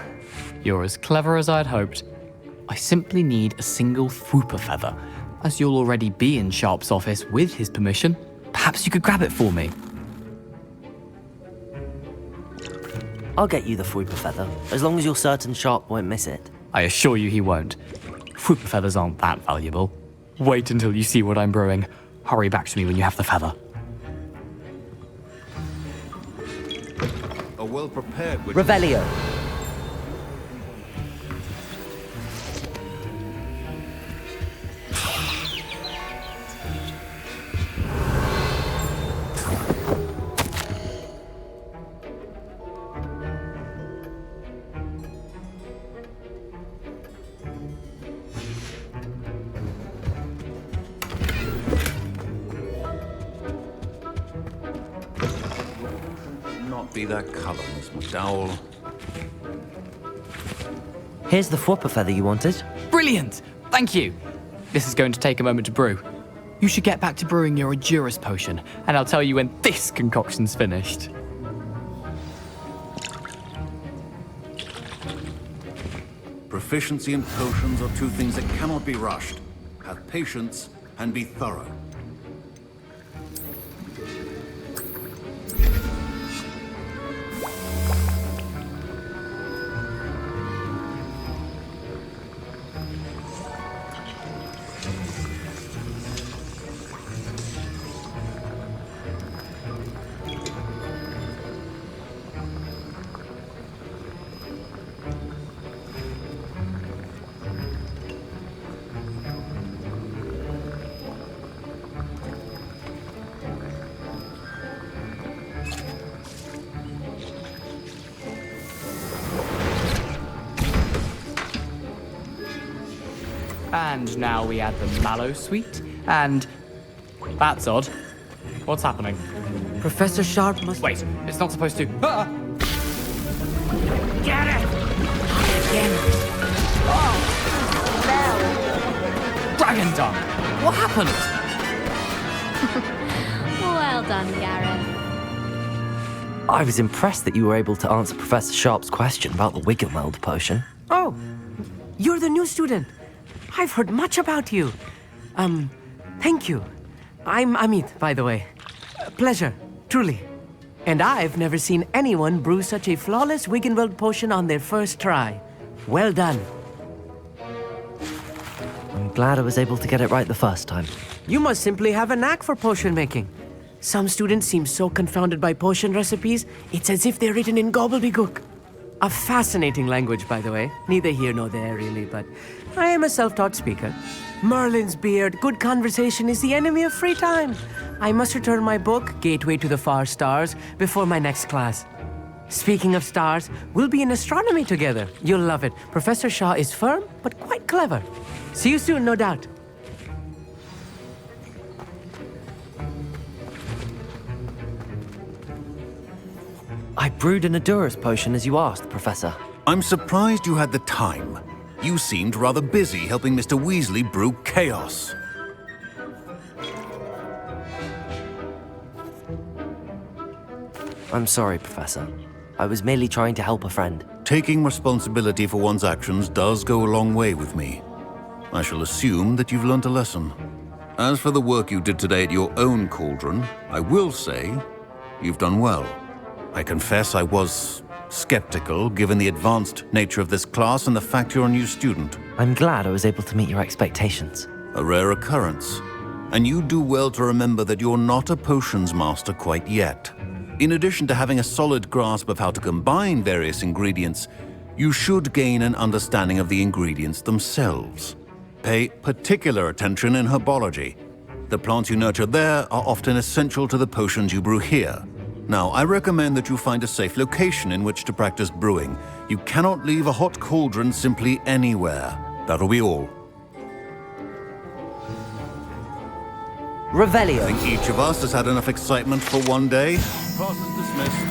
You're as clever as I'd hoped. I simply need a single Fwooper feather. As you'll already be in Sharp's office with his permission, perhaps you could grab it for me. I'll get you the Fwooper feather, as long as you're certain Sharp won't miss it. I assure you he won't. Fwooper feathers aren't that valuable. Wait until you see what I'm brewing. Hurry back to me when you have the feather. A well-prepared... Revelio. Be that color, Miss McDowell. Here's the Fwooper feather you wanted. Brilliant! Thank you! This is going to take a moment to brew. You should get back to brewing your Edurus potion, and I'll tell you when this concoction's finished. Proficiency in potions are two things that cannot be rushed. Have patience and be thorough. And now we add the mallow sweet, and... That's odd. What's happening? Professor Sharp must... Wait, it's not supposed to... Ah! Get it! Again. Oh! Dragon Dung! What happened? Well done, Gareth. I was impressed that you were able to answer Professor Sharp's question about the Wiggenweld potion. Oh, you're the new student. I've heard much about you. Thank you. I'm Amit, by the way. Pleasure, truly. And I've never seen anyone brew such a flawless Wiggenweld potion on their first try. Well done. I'm glad I was able to get it right the first time. You must simply have a knack for potion making. Some students seem so confounded by potion recipes, it's as if they're written in gobbledygook. A fascinating language, by the way. Neither here nor there, really, but I am a self-taught speaker. Merlin's beard, good conversation is the enemy of free time. I must return my book, Gateway to the Far Stars, before my next class. Speaking of stars, we'll be in astronomy together. You'll love it. Professor Shaw is firm, but quite clever. See you soon, no doubt. I brewed an Adurus potion as you asked, Professor. I'm surprised you had the time. You seemed rather busy helping Mr. Weasley brew chaos. I'm sorry, Professor. I was merely trying to help a friend. Taking responsibility for one's actions does go a long way with me. I shall assume that you've learnt a lesson. As for the work you did today at your own cauldron, I will say you've done well. I confess I was skeptical, given the advanced nature of this class and the fact you're a new student. I'm glad I was able to meet your expectations. A rare occurrence. And you do well to remember that you're not a potions master quite yet. In addition to having a solid grasp of how to combine various ingredients, you should gain an understanding of the ingredients themselves. Pay particular attention in herbology. The plants you nurture there are often essential to the potions you brew here. Now, I recommend that you find a safe location in which to practice brewing. You cannot leave a hot cauldron simply anywhere. That'll be all. Revelio. I think each of us has had enough excitement for one day. Class is dismissed.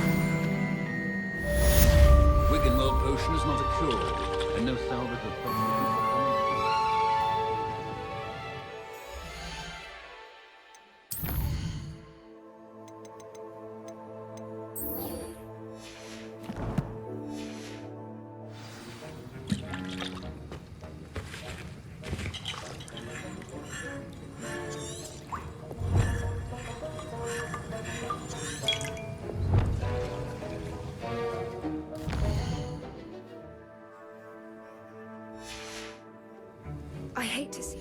Wiggenweld potion is not a cure, and no salvage of I hate to see.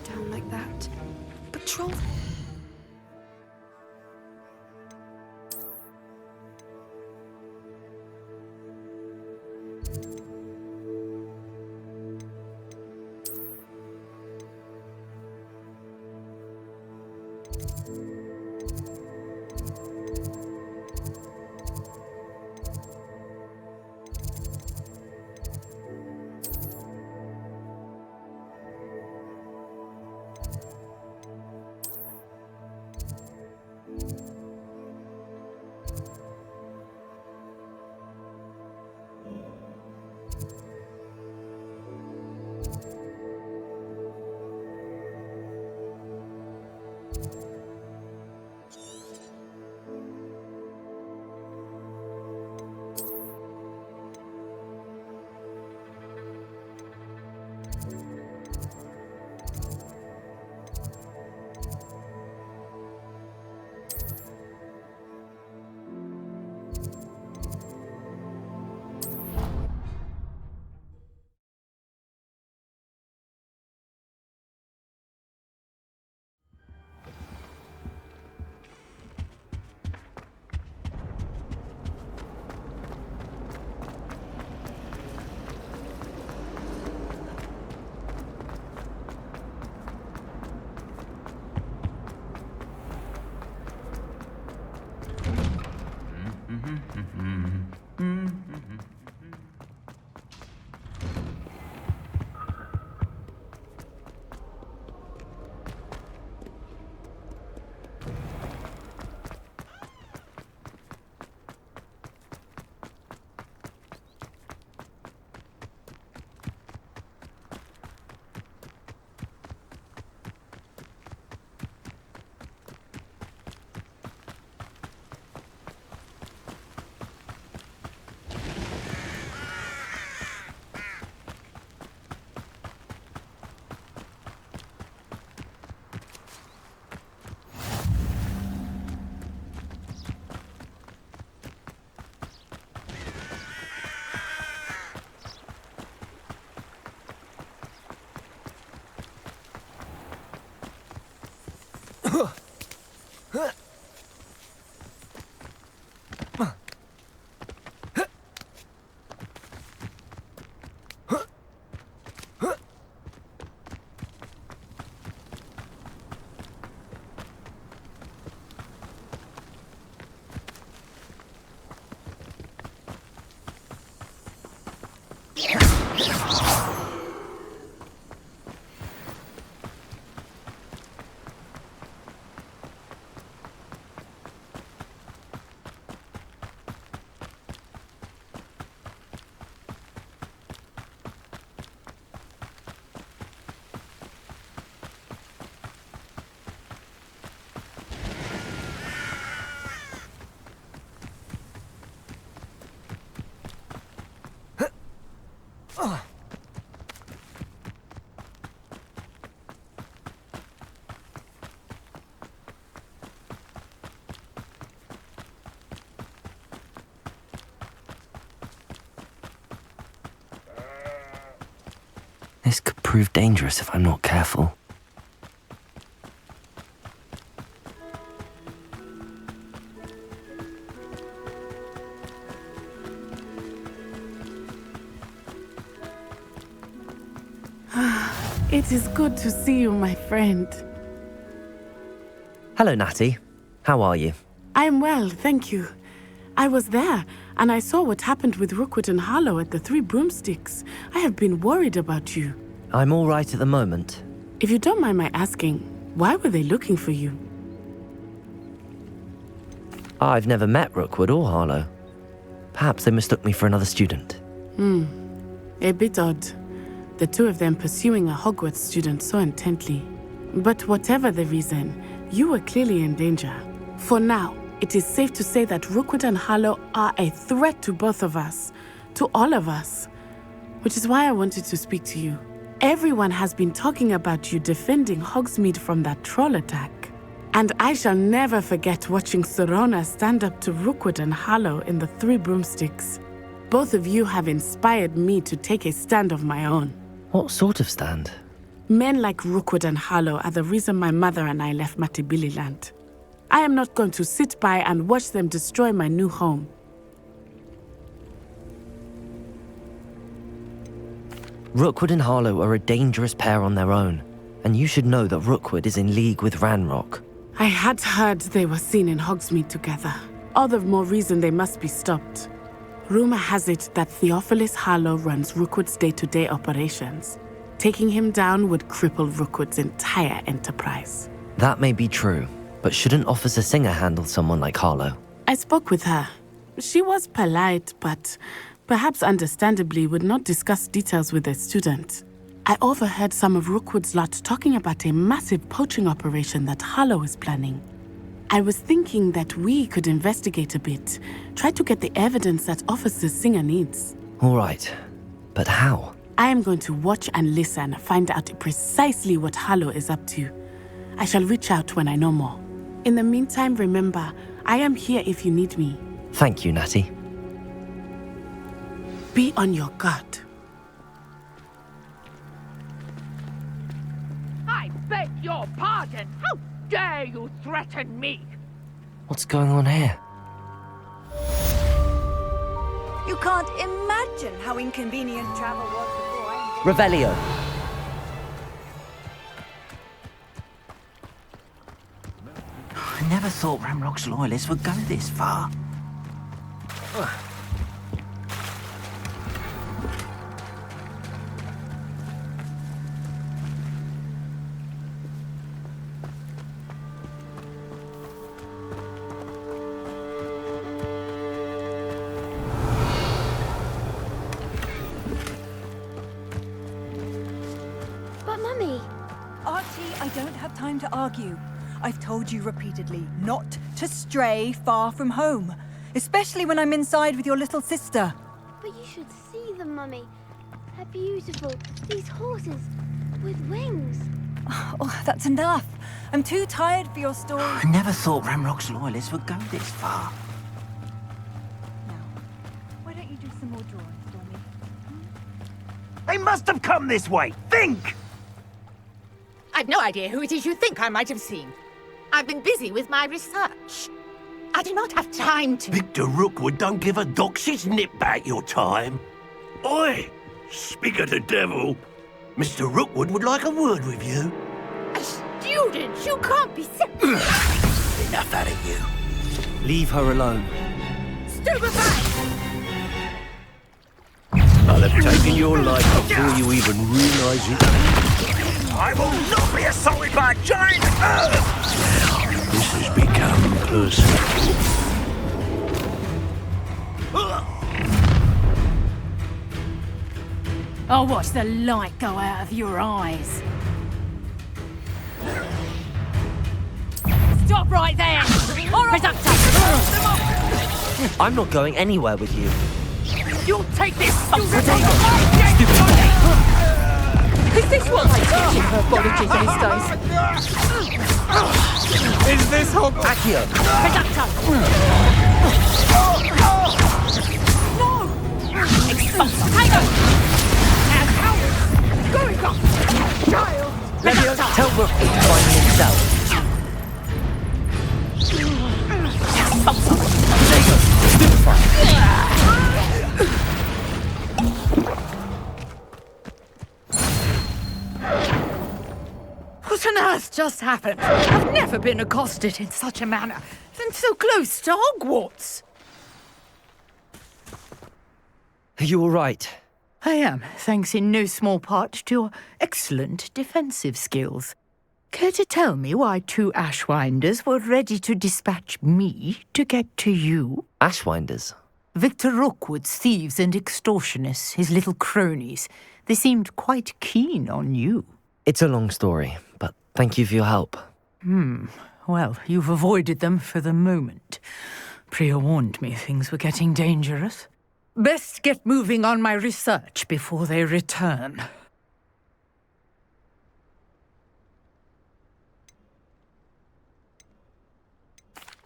Down like that. Patrol. prove dangerous if I'm not careful. It is good to see you, my friend. Hello, Natty. How are you? I am well, thank you. I was there, and I saw what happened with Rookwood and Harlow at the Three Broomsticks. I have been worried about you. I'm all right at the moment. If you don't mind my asking, why were they looking for you? I've never met Rookwood or Harlow. Perhaps they mistook me for another student. A bit odd. The two of them pursuing a Hogwarts student so intently. But whatever the reason, you were clearly in danger. For now, it is safe to say that Rookwood and Harlow are a threat to both of us, to all of us. Which is why I wanted to speak to you. Everyone has been talking about you defending Hogsmeade from that troll attack. And I shall never forget watching Serona stand up to Rookwood and Harlow in the Three Broomsticks. Both of you have inspired me to take a stand of my own. What sort of stand? Men like Rookwood and Harlow are the reason my mother and I left Matibililand. I am not going to sit by and watch them destroy my new home. Rookwood and Harlow are a dangerous pair on their own, and you should know that Rookwood is in league with Ranrock. I had heard they were seen in Hogsmeade together. All the more reason they must be stopped. Rumor has it that Theophilus Harlow runs Rookwood's day-to-day operations. Taking him down would cripple Rookwood's entire enterprise. That may be true, but shouldn't Officer Singer handle someone like Harlow? I spoke with her. She was polite, but perhaps understandably would not discuss details with a student. I overheard some of Rookwood's lot talking about a massive poaching operation that Harlow is planning. I was thinking that we could investigate a bit, try to get the evidence that Officer Singer needs. All right, but how? I am going to watch and listen, find out precisely what Harlow is up to. I shall reach out when I know more. In the meantime, remember, I am here if you need me. Thank you, Natty. Be on your guard. I beg your pardon. How dare you threaten me? What's going on here? You can't imagine how inconvenient travel was before I... Revelio. I never thought Ranrock's loyalists would go this far. But Mummy... Archie, I don't have time to argue. I've told you repeatedly not to stray far from home, especially when I'm inside with your little sister. But you should see them, Mummy. They're beautiful. These horses with wings. Oh, that's enough. I'm too tired for your story. I never thought Ranrock's loyalists would go this far. Why don't you do some more drawings for me? They must have come this way. Think! I've no idea who it is you think I might have seen. I've been busy with my research. I do not have time to... Victor Rookwood don't give a dock. She's nipped back your time. Oi! Speak of the devil. Mr. Rookwood would like a word with you. A student? You can't be sick. Enough out of you. Leave her alone. Stupefy! I'll have taken your life before you even realise it. I will not be assaulted by a giant earth! This has become personal. I'll watch the light go out of your eyes. Stop right there! Reductor! I'm not going anywhere with you. You'll take this! Is this what I teach in herbology these days? Is this Hogwarts? Accio! No! Expulse! Tiger! And out! going on? Child! Levio, tell Rook to find me himself. What on earth just happened? I've never been accosted in such a manner, and so close to Hogwarts. Are you all right? I am, thanks in no small part to your excellent defensive skills. Care to tell me why 2 Ashwinders were ready to dispatch me to get to you? Ashwinders? Victor Rookwood's thieves and extortionists, his little cronies. They seemed quite keen on you. It's a long story, but thank you for your help. Well, you've avoided them for the moment. Priya warned me things were getting dangerous. Best get moving on my research before they return.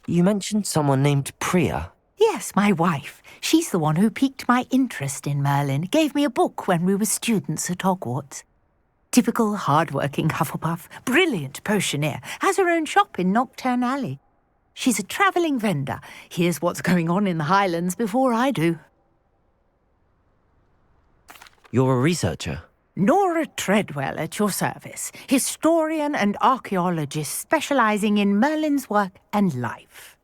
You mentioned someone named Priya. Yes, my wife. She's the one who piqued my interest in Merlin. Gave me a book when we were students at Hogwarts. Typical hard-working Hufflepuff, brilliant potioneer, has her own shop in Nocturne Alley. She's a travelling vendor. Hears what's going on in the Highlands before I do. You're a researcher? Nora Treadwell at your service, historian and archaeologist specialising in Merlin's work and life.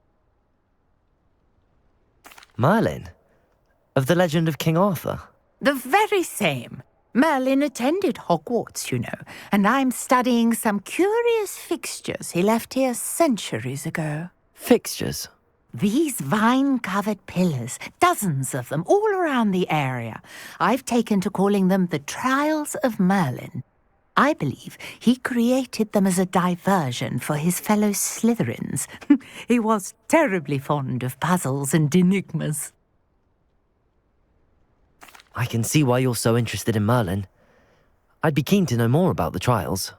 Merlin? Of the legend of King Arthur? The very same. Merlin attended Hogwarts, you know, and I'm studying some curious fixtures he left here centuries ago. Fixtures? These vine-covered pillars, dozens of them, all around the area. I've taken to calling them the Trials of Merlin. I believe he created them as a diversion for his fellow Slytherins. He was terribly fond of puzzles and enigmas. I can see why you're so interested in Merlin. I'd be keen to know more about the trials.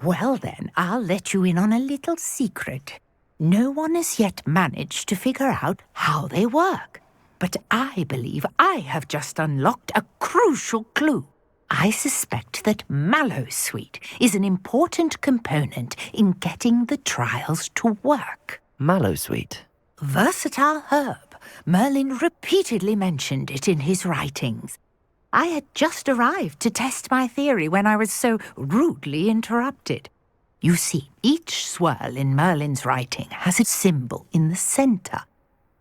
Well then, I'll let you in on a little secret. No one has yet managed to figure out how they work. But I believe I have just unlocked a crucial clue. I suspect that Mallowsweet is an important component in getting the trials to work. Mallowsweet? Versatile herb. Merlin repeatedly mentioned it in his writings. I had just arrived to test my theory when I was so rudely interrupted. You see, each swirl in Merlin's writing has a symbol in the centre.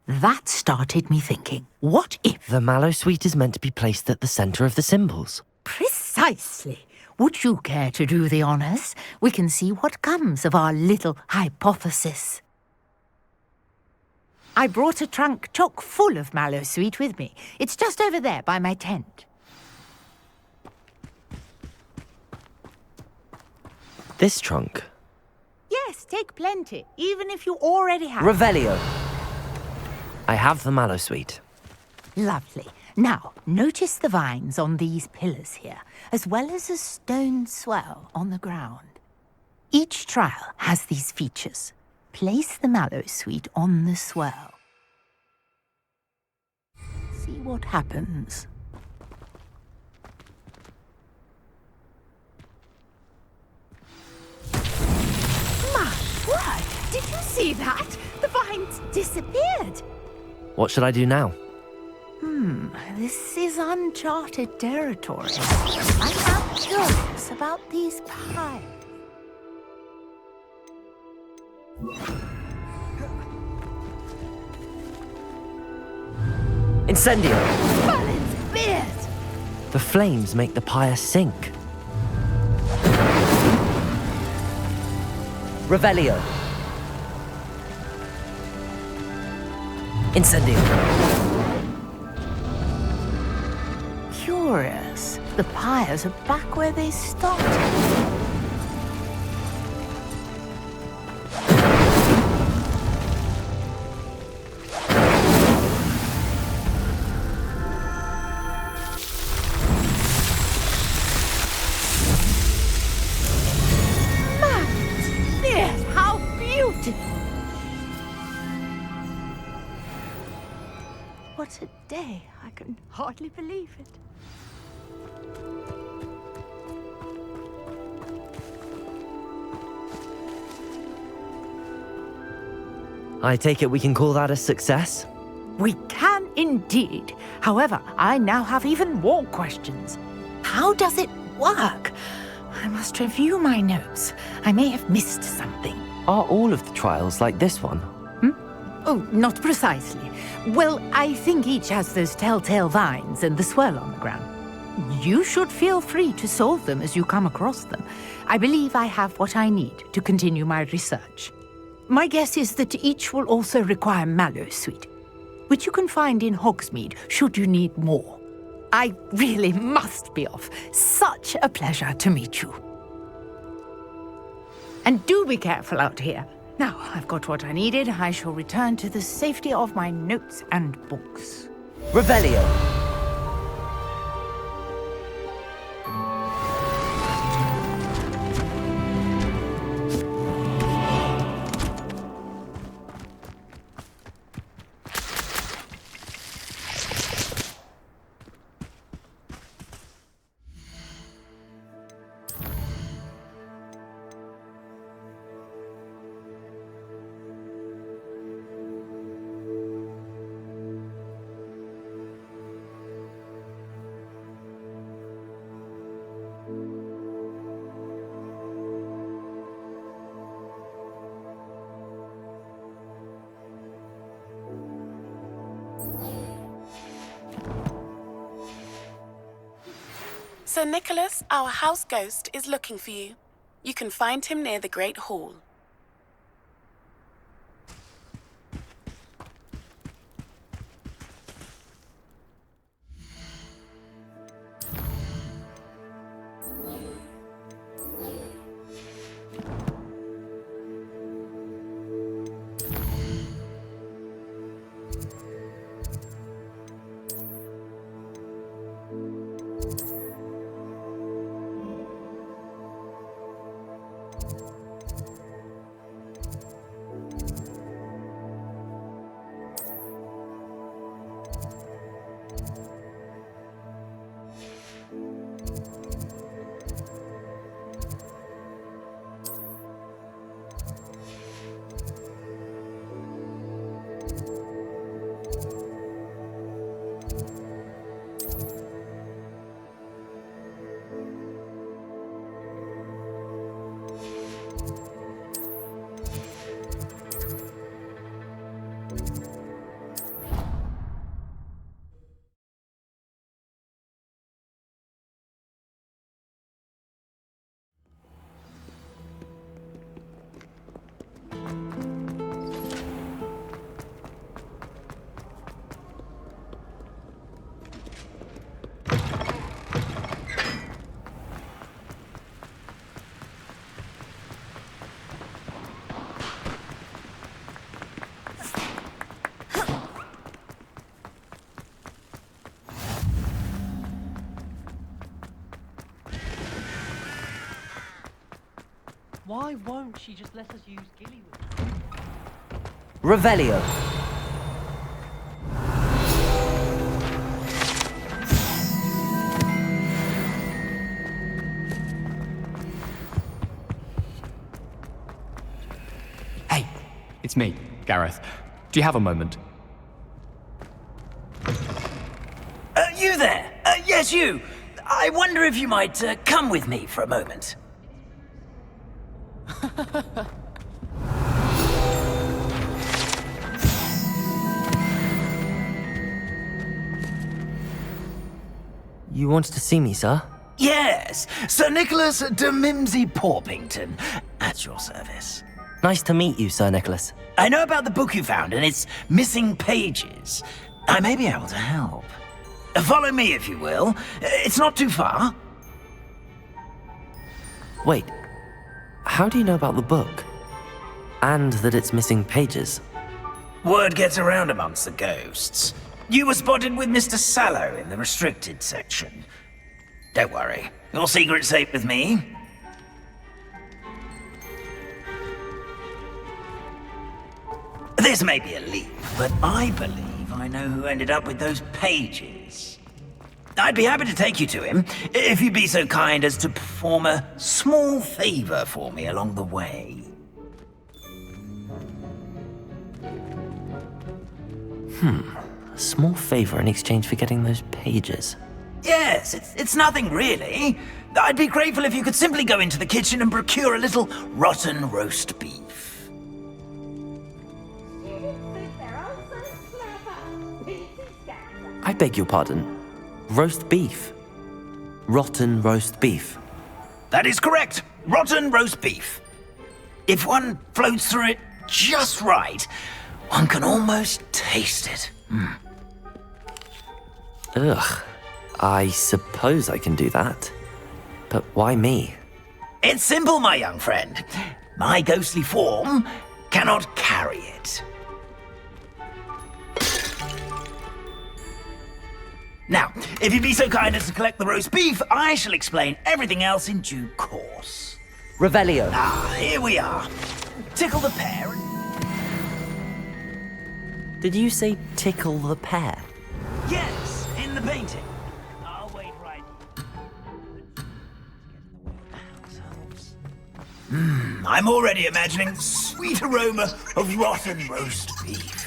That started me thinking, what if... The Mallowsweet is meant to be placed at the centre of the symbols. Precisely. Would you care to do the honours? We can see what comes of our little hypothesis. I brought a trunk chock full of Mallowsweet with me. It's just over there by my tent. This trunk? Yes, take plenty, even if you already have. Revelio. I have the Mallowsweet. Lovely. Now, notice the vines on these pillars here, as well as a stone swell on the ground. Each trial has these features. Place the Mallowsweet on the swell. See what happens. My word! Did you see that? The vines disappeared. What should I do now? This is uncharted territory. I'm now curious about these pies. Incendio! Merlin's beard! The flames make the pyre sink. Revelio. Incendio. Curious. The pyres are back where they started. Magnificent! How beautiful! What a day. I can hardly believe it. I take it we can call that a success? We can indeed. However, I now have even more questions. How does it work? I must review my notes. I may have missed something. Are all of the trials like this one? Oh, not precisely. Well, I think each has those telltale vines and the swirl on the ground. You should feel free to solve them as you come across them. I believe I have what I need to continue my research. My guess is that each will also require mallow sweet, which you can find in Hogsmeade should you need more. I really must be off. Such a pleasure to meet you. And do be careful out here. Now, I've got what I needed. I shall return to the safety of my notes and books. Revelio. Sir Nicholas, our house ghost, is looking for you. You can find him near the Great Hall. Why won't she just let us use Gillywood? Revelio. Hey, it's me, Gareth. Do you have a moment? You there? Yes, you. I wonder if you might come with me for a moment. You wanted to see me, sir? Yes, Sir Nicholas de Mimsy Porpington, at your service. Nice to meet you, Sir Nicholas. I know about the book you found and its missing pages. I may be able to help. Follow me, if you will. It's not too far. Wait, how do you know about the book? And that it's missing pages? Word gets around amongst the ghosts. You were spotted with Mr. Sallow in the restricted section. Don't worry, your secret's safe with me. This may be a leap, but I believe I know who ended up with those pages. I'd be happy to take you to him, if you'd be so kind as to perform a small favor for me along the way. A small favor in exchange for getting those pages. Yes, it's nothing really. I'd be grateful if you could simply go into the kitchen and procure a little rotten roast beef. I beg your pardon. Roast beef. Rotten roast beef. That is correct. Rotten roast beef. If one floats through it just right, one can almost taste it. Ugh. I suppose I can do that. But why me? It's simple, my young friend. My ghostly form cannot carry it. Now, if you'd be so kind as to collect the roast beef, I shall explain everything else in due course. Revelio. Ah, here we are. Tickle the pear. Did you say tickle the pear? Yes, in the painting. I'll wait right. I'm already imagining the sweet aroma of rotten roast beef.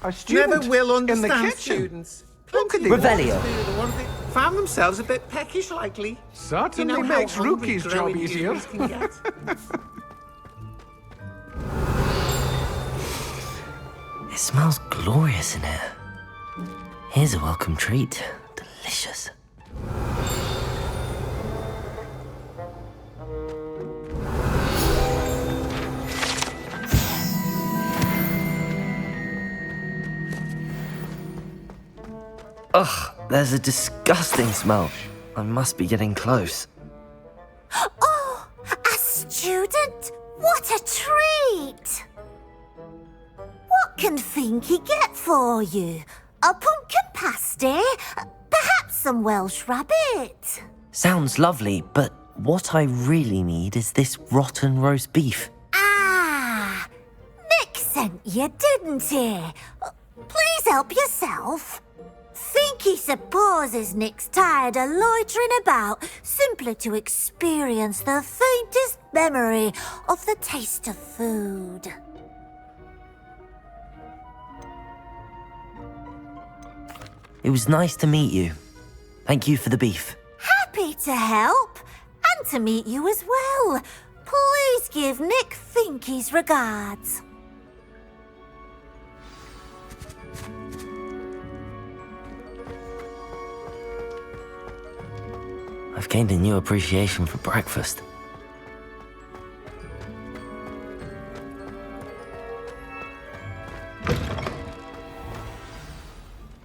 A student Never will understand in the kitchen. students. Look at Revelio. Found themselves a bit peckish lately. Certainly You know how makes hungry Rookie's job growing easier. humans can get. It smells glorious in here. Here's a welcome treat. Delicious. Ugh, there's a disgusting smell. I must be getting close. Oh, a student? What a treat! What can Finky get for you? A pumpkin pasty? Perhaps some Welsh rabbit? Sounds lovely, but what I really need is this rotten roast beef. Ah, Nick sent you, didn't he? Please help yourself. Finky supposes Nick's tired of loitering about simply to experience the faintest memory of the taste of food. It was nice to meet you. Thank you for the beef. Happy to help, and to meet you as well. Please give Nick Finky's regards. I've gained a new appreciation for breakfast.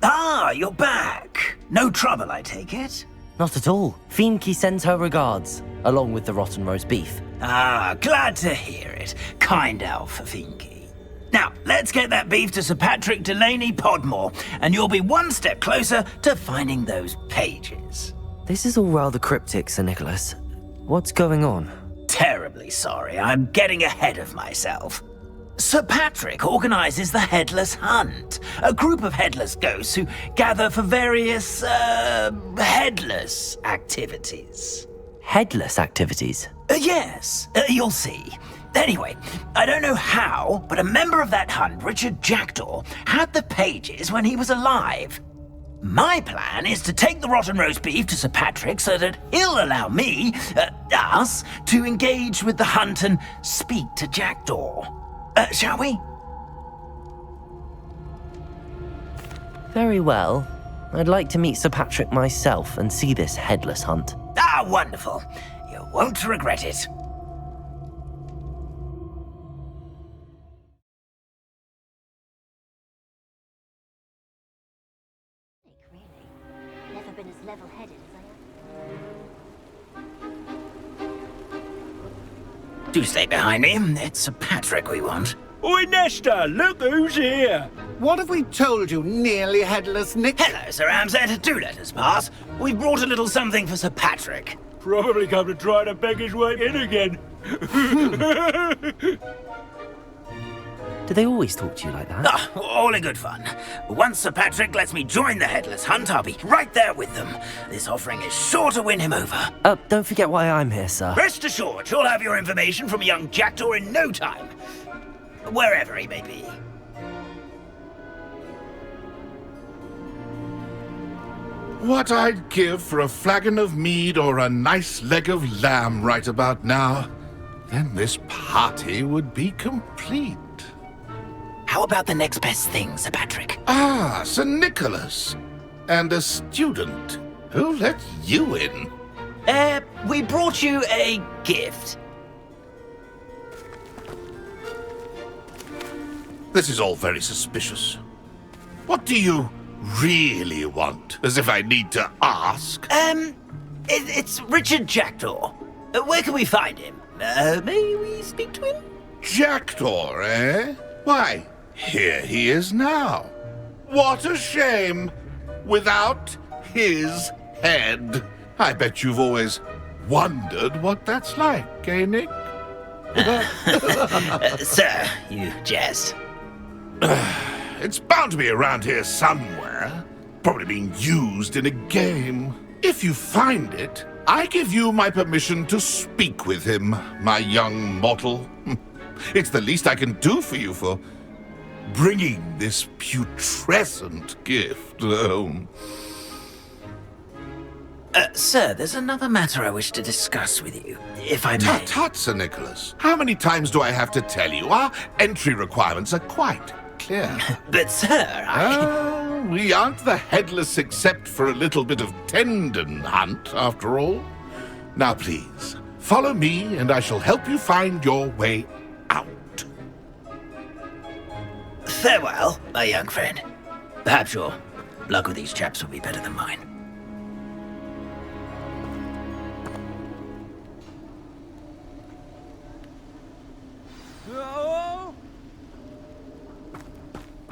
Ah, you're back. No trouble, I take it? Not at all. Finky sends her regards, along with the rotten roast beef. Ah, glad to hear it. Kind elf for Finky. Now, let's get that beef to Sir Patrick Delaney Podmore, and you'll be one step closer to finding those pages. This is all rather cryptic, Sir Nicholas. What's going on? Terribly sorry, I'm getting ahead of myself. Sir Patrick organizes the Headless Hunt, a group of headless ghosts who gather for various, headless activities. Headless activities? Yes, you'll see. Anyway, I don't know how, but a member of that hunt, Richard Jackdaw, had the pages when he was alive. My plan is to take the rotten roast beef to Sir Patrick so that he'll allow me, us, to engage with the hunt and speak to Jackdaw. Shall we? Very well. I'd like to meet Sir Patrick myself and see this headless hunt. Ah, wonderful. You won't regret it. Never been as level-headed as I am. Do stay behind me. It's Sir Patrick we want. Oi, Nesta, look who's here. What have we told you, nearly headless Nick? Hello, Sir Ramsay. Do let us pass. We've brought a little something for Sir Patrick. Probably come to try to beg his way in again. Do they always talk to you like that? Ah, all in good fun. Once Sir Patrick lets me join the Headless Hunt, I'll be right there with them. This offering is sure to win him over. Don't forget why I'm here, sir. Rest assured, you'll have your information from a young jackdaw in no time. Wherever he may be. What I'd give for a flagon of mead or a nice leg of lamb right about now. Then this party would be complete. How about the next best thing, Sir Patrick? Ah, Sir Nicholas. And a student. Who let you in? We brought you a gift. This is all very suspicious. What do you really want? As if I need to ask. It's Richard Jackdaw. Where can we find him? May we speak to him? Jackdaw, eh? Why, here he is now. What a shame. Without his head. I bet you've always wondered what that's like, eh, Nick? Sir, you jest. It's bound to be around here somewhere. Probably being used in a game. If you find it, I give you my permission to speak with him, my young mortal. It's the least I can do for you for bringing this putrescent gift home. Sir, there's another matter I wish to discuss with you, if I may. Tut, tut, Sir Nicholas. How many times do I have to tell you? Our entry requirements are quite clear. But, sir, we aren't the Headless except for a little bit of tendon hunt, after all. Now, please, follow me, and I shall help you find your way out. Farewell, my young friend. Perhaps your luck with these chaps will be better than mine.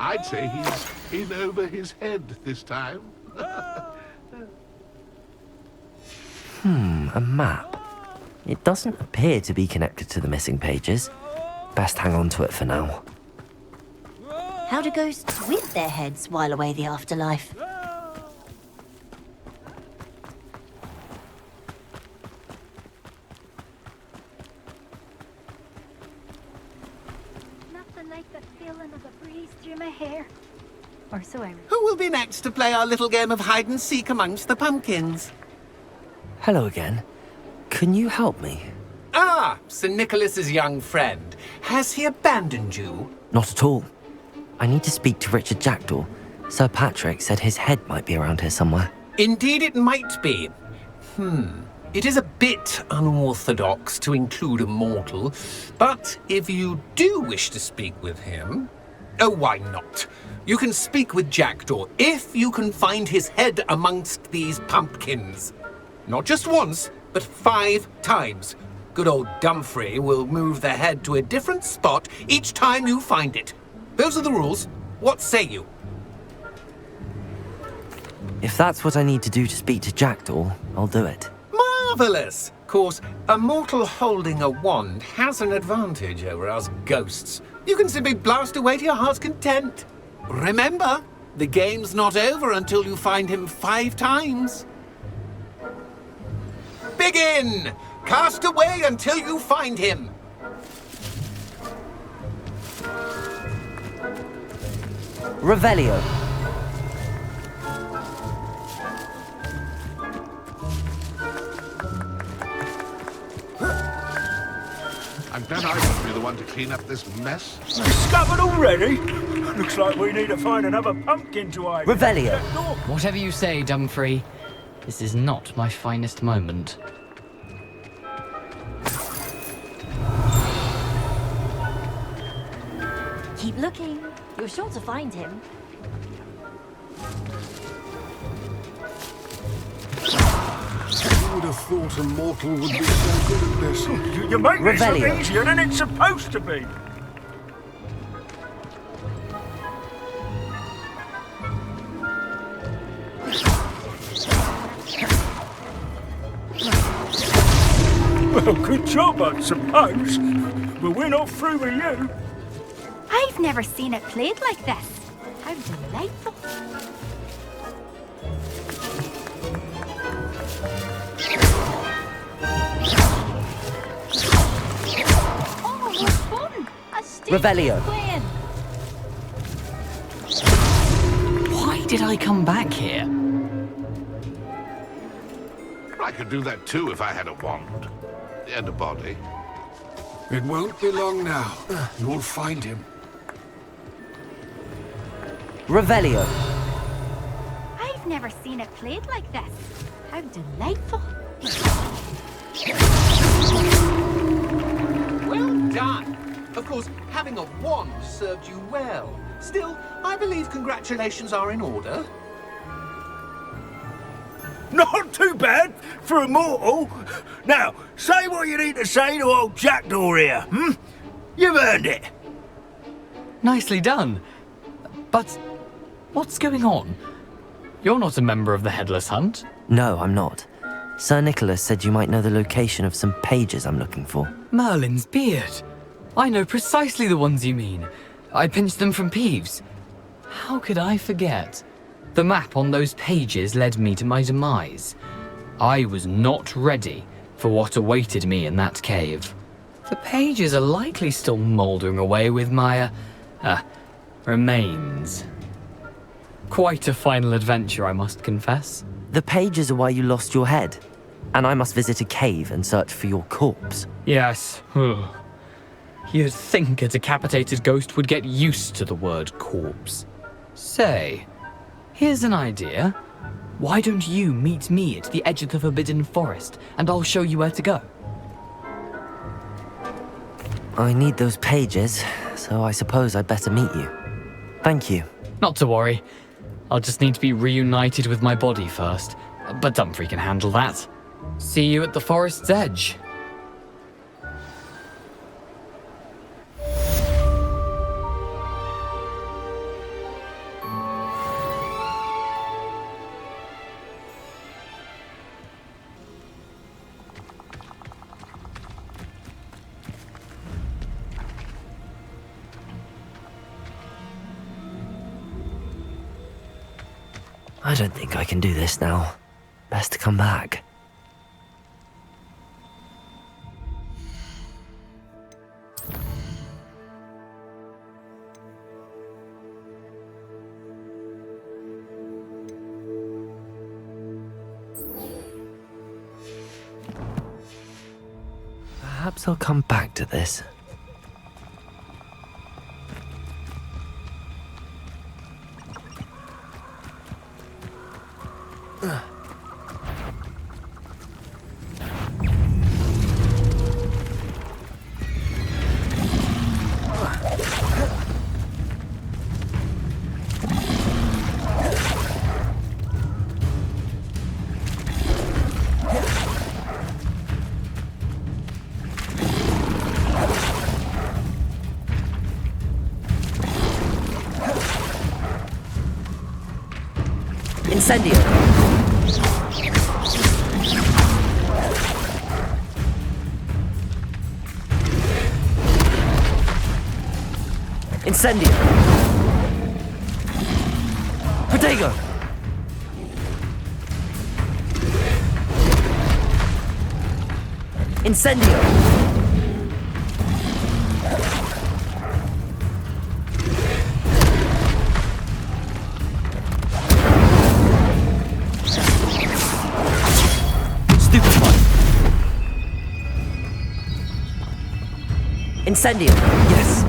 I'd say he's in over his head this time. A map. It doesn't appear to be connected to the missing pages. Best hang on to it for now. How do ghosts with their heads while away the afterlife? Nothing like the feeling of a breeze through my hair. Or so I... Who will be next to play our little game of hide and seek amongst the pumpkins? Hello again. Can you help me? Ah, Sir Nicholas's young friend. Has he abandoned you? Not at all. I need to speak to Richard Jackdaw. Sir Patrick said his head might be around here somewhere. Indeed it might be. It is a bit unorthodox to include a mortal, but if you do wish to speak with him... Oh, why not? You can speak with Jackdaw if you can find his head amongst these pumpkins. Not just once, but 5 times. Good old Dumfrey will move the head to a different spot each time you find it. Those are the rules. What say you? If that's what I need to do to speak to Jackdaw, I'll do it. Marvellous! Of course, a mortal holding a wand has an advantage over us ghosts. You can simply blast away to your heart's content. Remember, the game's not over until you find him 5 times. Begin! Cast away until you find him. Revelio. I'm glad I won't be the one to clean up this mess. Discovered already? Looks like we need to find another pumpkin to hide. Revelio. Whatever you say, Dumfrey. This is not my finest moment. Keep looking. You're sure to find him. Who would have thought a mortal would be so good at this? You make this look Revelio. easier than it's supposed to be. Well, good job, I suppose. But we're not through with you. I've never seen it played like this. How delightful. Oh, what fun! A stick Revelio. playing. Why did I come back here? I could do that too if I had a wand. And a body. It won't be long now. You'll find him. Revelio. I've never seen it played like this. How delightful. Well done. Of course, having a wand served you well. Still, I believe congratulations are in order. Not too bad for a mortal. Now, say what you need to say to old Jackdaw here, hmm? You've earned it. Nicely done. But what's going on? You're not a member of the Headless Hunt. No, I'm not. Sir Nicholas said you might know the location of some pages I'm looking for. Merlin's beard. I know precisely the ones you mean. I pinched them from Peeves. How could I forget? The map on those pages led me to my demise. I was not ready for what awaited me in that cave. The pages are likely still mouldering away with my, remains. Quite a final adventure, I must confess. The pages are why you lost your head, and I must visit a cave and search for your corpse. Yes. You'd think a decapitated ghost would get used to the word corpse. Say, here's an idea. Why don't you meet me at the edge of the Forbidden Forest, and I'll show you where to go? I need those pages, so I suppose I'd better meet you. Thank you. Not to worry. I'll just need to be reunited with my body first. But Dumfrey can handle that. See you at the forest's edge. I don't think I can do this now. Best to come back. Perhaps I'll come back to this. Incendio! Incendio! Protego! Incendio! Incendio! Yes!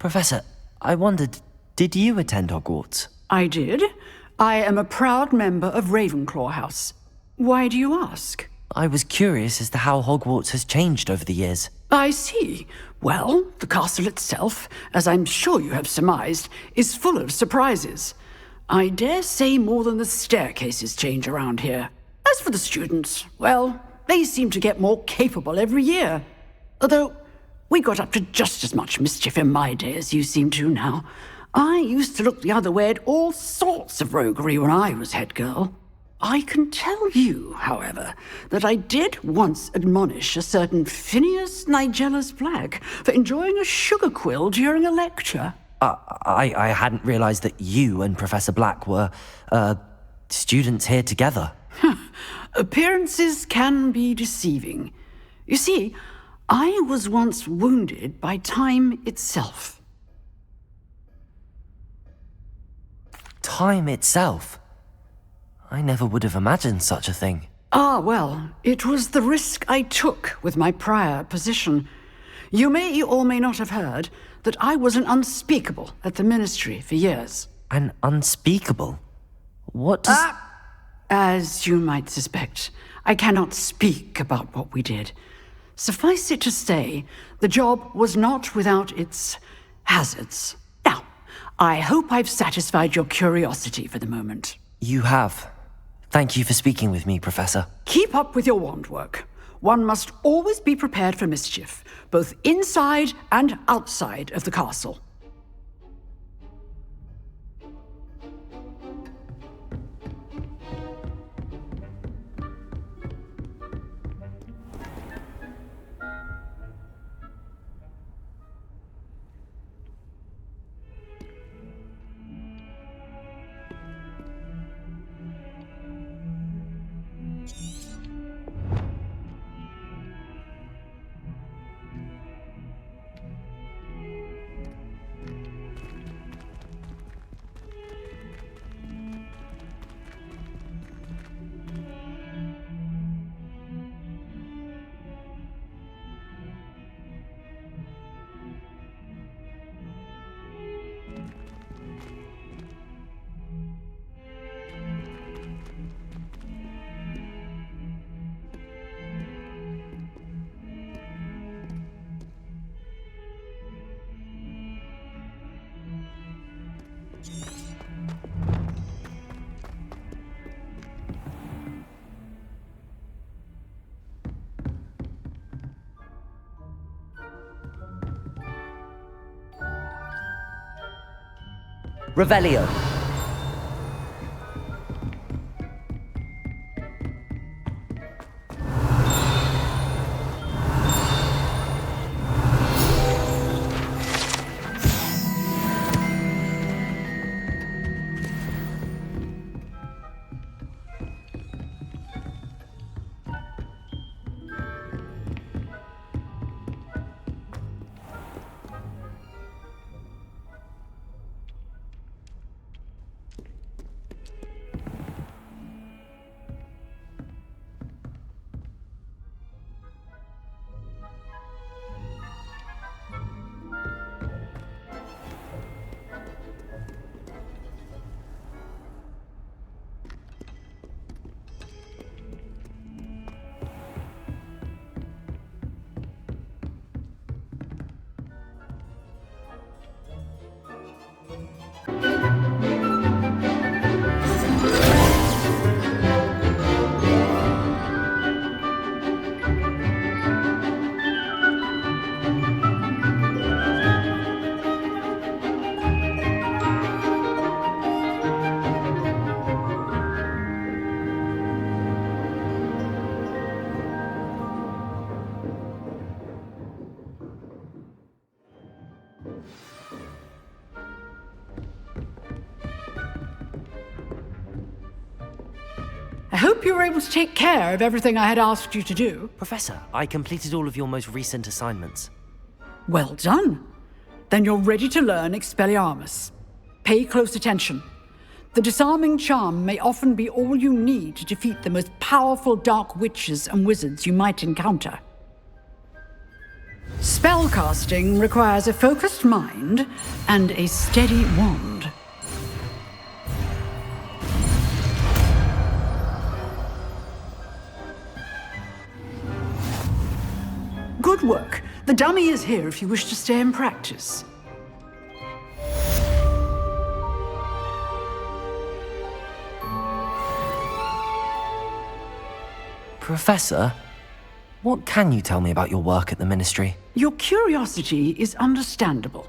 Professor, I wondered, did you attend Hogwarts? I did. I am a proud member of Ravenclaw House. Why do you ask? I was curious as to how Hogwarts has changed over the years. I see. Well, the castle itself, as I'm sure you have surmised, is full of surprises. I dare say more than the staircases change around here. As for the students, well, they seem to get more capable every year. Although, we got up to just as much mischief in my day as you seem to now. I used to look the other way at all sorts of roguery when I was head girl. I can tell you, however, that I did once admonish a certain Phineas Nigellus Black for enjoying a sugar quill during a lecture. I hadn't realized that you and Professor Black were, students here together. Appearances can be deceiving. You see, I was once wounded by time itself. Time itself? I never would have imagined such a thing. Ah, well, it was the risk I took with my prior position. You may or may not have heard that I was an unspeakable at the Ministry for years. An unspeakable? What does... As you might suspect, I cannot speak about what we did. Suffice it to say, the job was not without its hazards. Now, I hope I've satisfied your curiosity for the moment. You have. Thank you for speaking with me, Professor. Keep up with your wand work. One must always be prepared for mischief, both inside and outside of the castle. Revelio. I hope you were able to take care of everything I had asked you to do. Professor, I completed all of your most recent assignments. Well done. Then you're ready to learn Expelliarmus. Pay close attention. The disarming charm may often be all you need to defeat the most powerful dark witches and wizards you might encounter. Spellcasting requires a focused mind and a steady wand. Good work. The dummy is here if you wish to stay and practice. Professor, what can you tell me about your work at the Ministry? Your curiosity is understandable.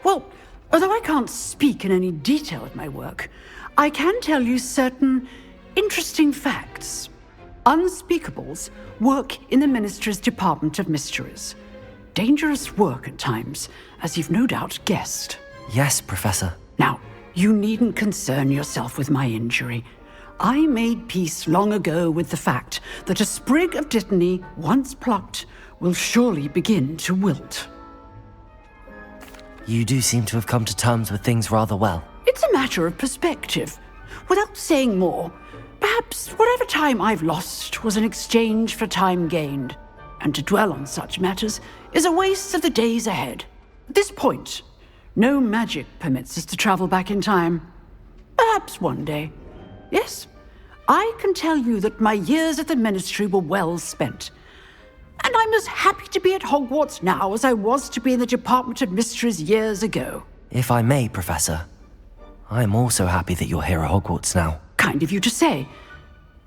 Well, although I can't speak in any detail of my work, I can tell you certain interesting facts. Unspeakables work in the Ministry's Department of Mysteries. Dangerous work at times, as you've no doubt guessed. Yes, Professor. Now, you needn't concern yourself with my injury. I made peace long ago with the fact that a sprig of dittany, once plucked, will surely begin to wilt. You do seem to have come to terms with things rather well. It's a matter of perspective. Without saying more, perhaps whatever time I've lost was an exchange for time gained, and to dwell on such matters is a waste of the days ahead. At this point, no magic permits us to travel back in time. Perhaps one day. Yes, I can tell you that my years at the Ministry were well spent. And I'm as happy to be at Hogwarts now as I was to be in the Department of Mysteries years ago. If I may, Professor, I am also happy that you're here at Hogwarts now. Kind of you to say.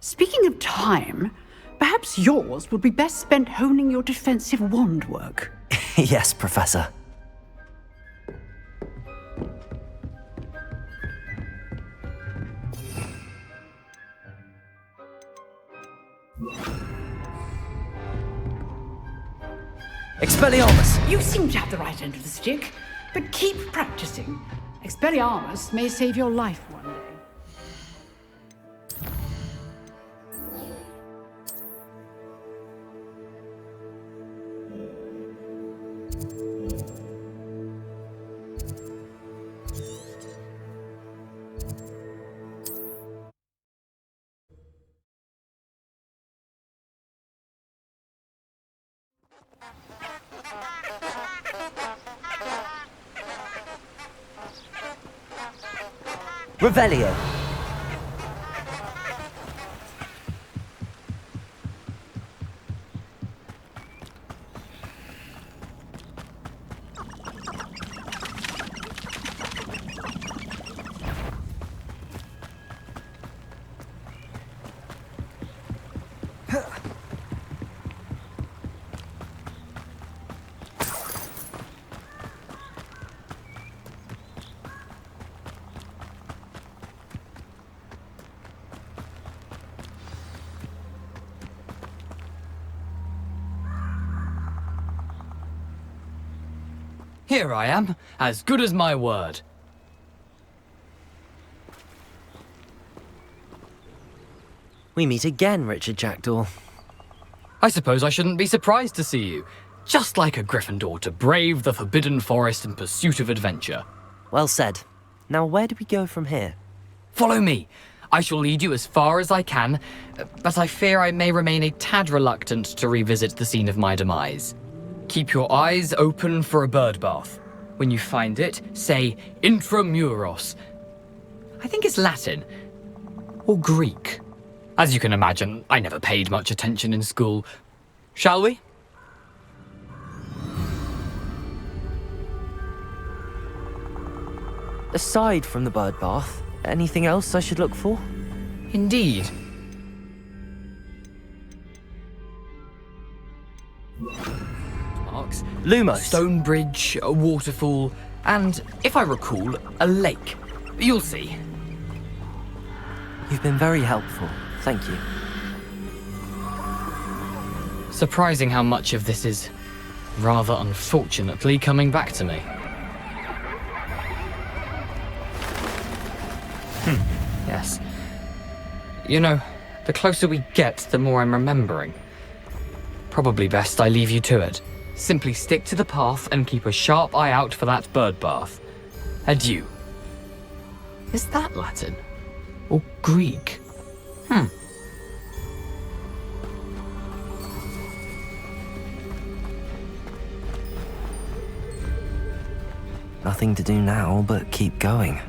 Speaking of time, perhaps yours would be best spent honing your defensive wand work. Yes, Professor. Expelliarmus! You seem to have the right end of the stick, but keep practicing. Expelliarmus may save your life one day. Revelio. Here I am, as good as my word. We meet again, Richard Jackdaw. I suppose I shouldn't be surprised to see you. Just like a Gryffindor to brave the Forbidden Forest in pursuit of adventure. Well said. Now where do we go from here? Follow me. I shall lead you as far as I can, but I fear I may remain a tad reluctant to revisit the scene of my demise. Keep your eyes open for a bird bath. When you find it, say intramuros. I think it's Latin. Or Greek. As you can imagine, I never paid much attention in school. Shall we? Aside from the bird bath, anything else I should look for? Indeed. Marks, Lumos, stone bridge, a waterfall, and, if I recall, a lake. You'll see. You've been very helpful. Thank you. Surprising how much of this is, rather unfortunately, coming back to me. Yes. You know, the closer we get, the more I'm remembering. Probably best I leave you to it. Simply stick to the path and keep a sharp eye out for that bird bath. Adieu. Is that Latin? Or Greek? Nothing to do now but keep going.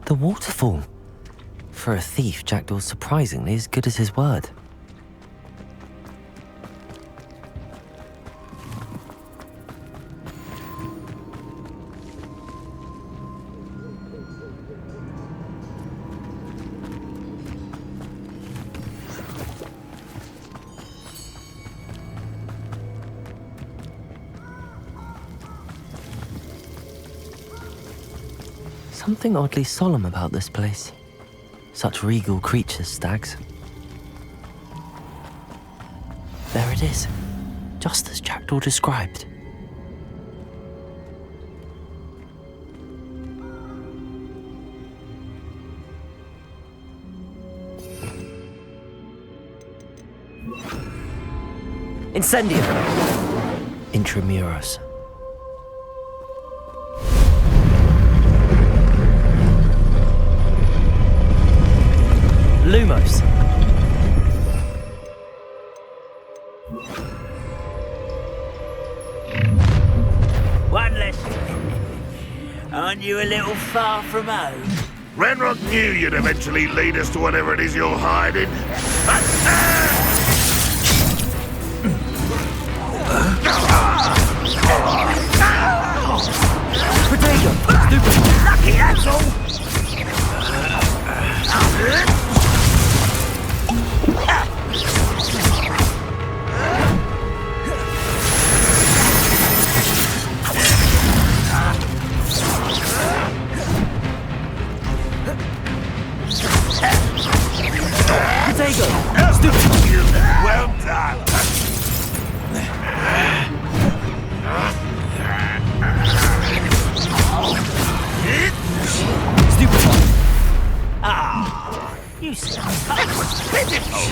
The waterfall. For a thief, Jackdaw's surprisingly as good as his word. Something oddly solemn about this place. Such regal creatures, stags. There it is, just as Jackdaw described. Incendio! Intramuros. Lumos. One less. Aren't you a little far from home? Ranrock knew you'd eventually lead us to whatever it is you're hiding. Potato! Stupid! Lucky, that's all! Potato! Stupid! Well done! Stupid one! Ah, you said that was pitiful!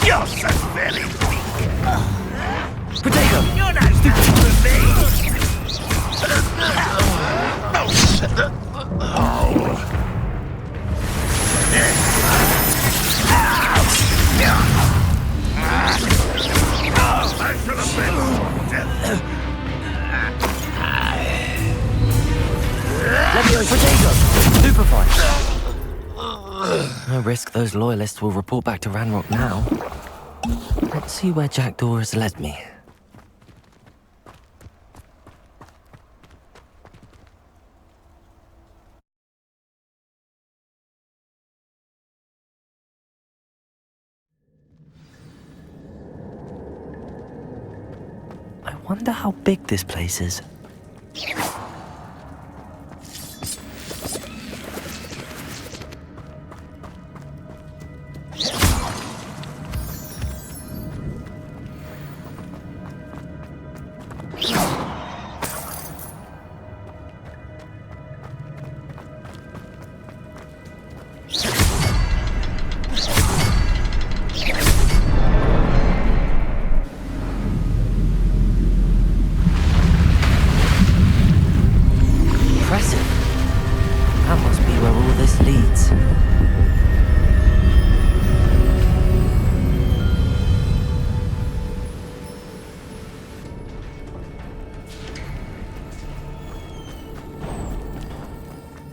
You're so very weak! Potato! You're not stupid for me! I should have been Potato! Stupefy! No risk those loyalists will report back to Ranrock now. Let's see where Jackdaw has led me. I wonder how big this place is.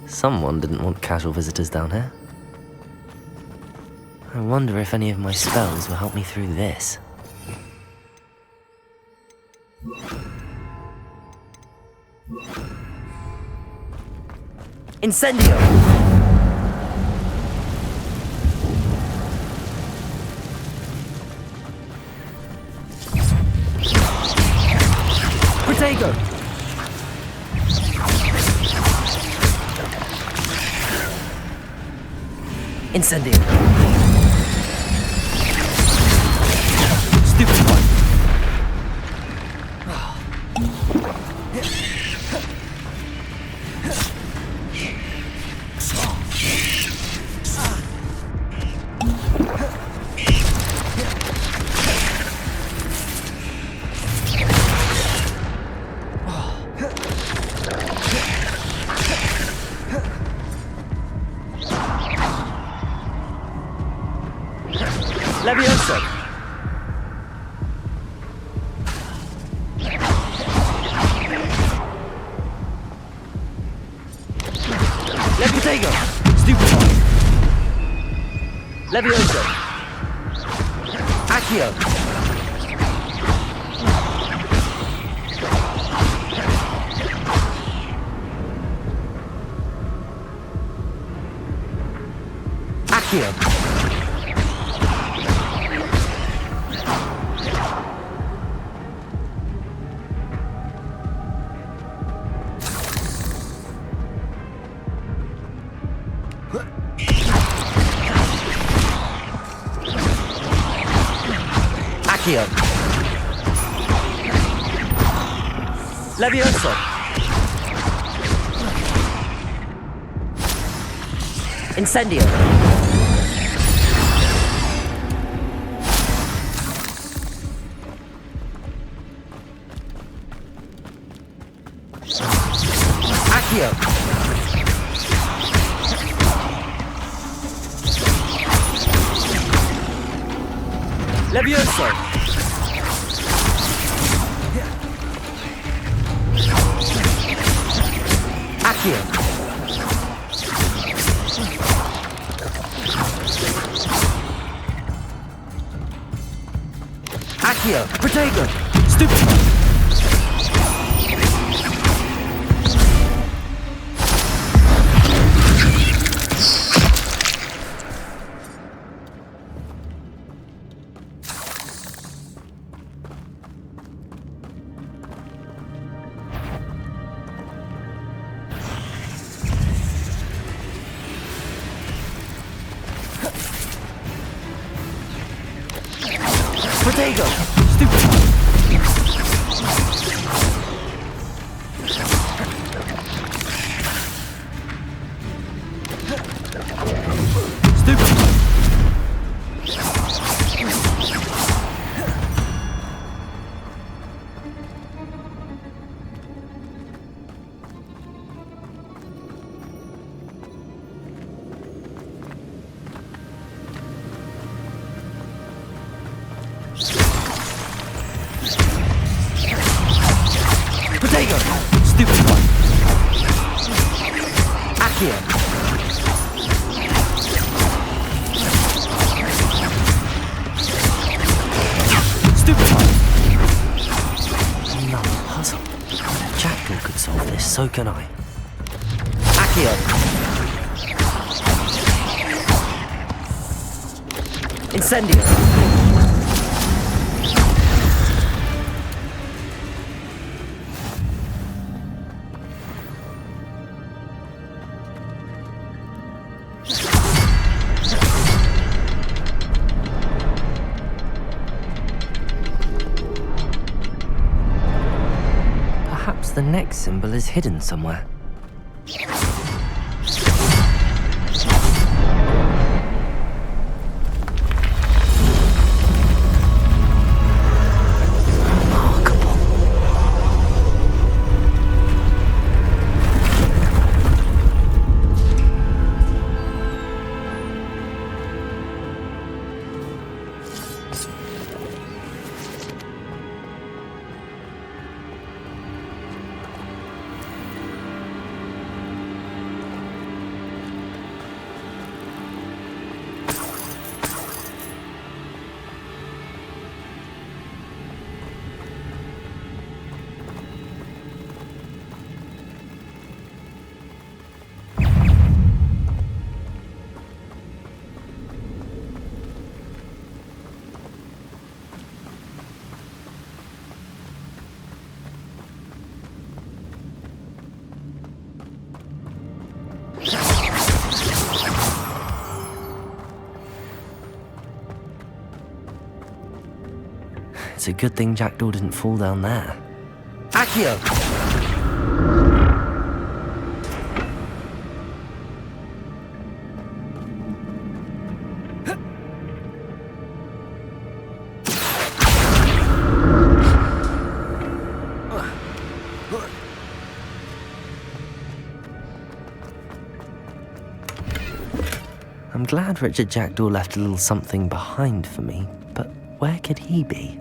Someone didn't want casual visitors down here. I wonder if any of my spells will help me through this. Incendio! Potato! Incendio! Stupid one! Protego! Stupefy! Levioso! Accio! Accio! Accio! Levioso! Incendio! Accio! Levioso! Accio! Accio! Protego! Stupefy! Protego! Stupefy! Stupefy! Protego! Stupefy! Accio! Stupefy! Another puzzle. If Jackdaw could solve this, so can I. Accio! Incendio! Perhaps the next symbol is hidden somewhere. It's a good thing Jackdaw didn't fall down there. Accio! I'm glad Richard Jackdaw left a little something behind for me, but where could he be?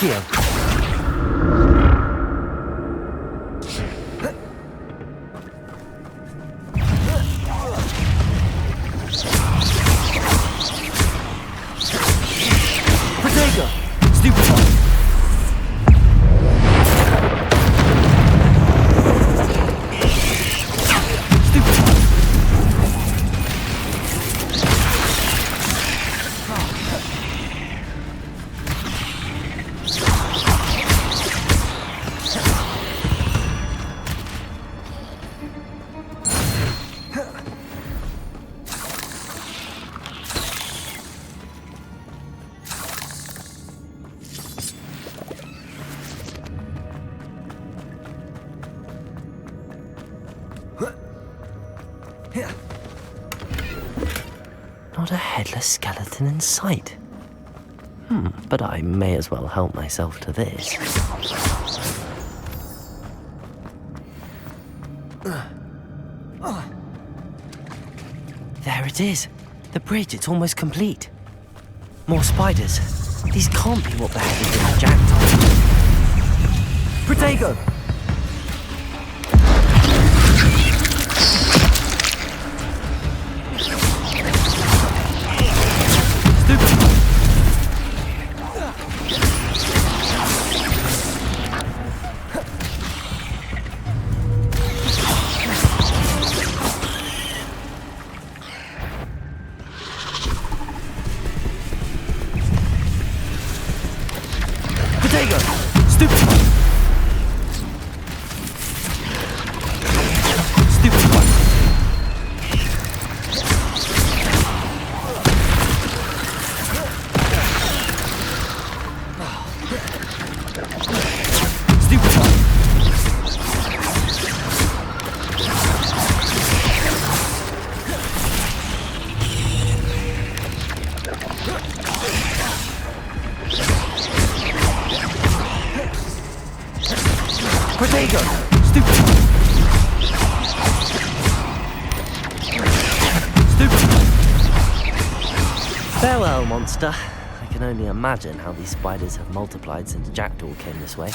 Accio. Protego. Stupefy. Not a headless skeleton in sight. But I may as well help myself to this. There it is. The bridge, it's almost complete. More spiders. These can't be what the heck is in the jackdaw. Protego! Farewell, monster. I can only imagine how these spiders have multiplied since Jackdaw came this way.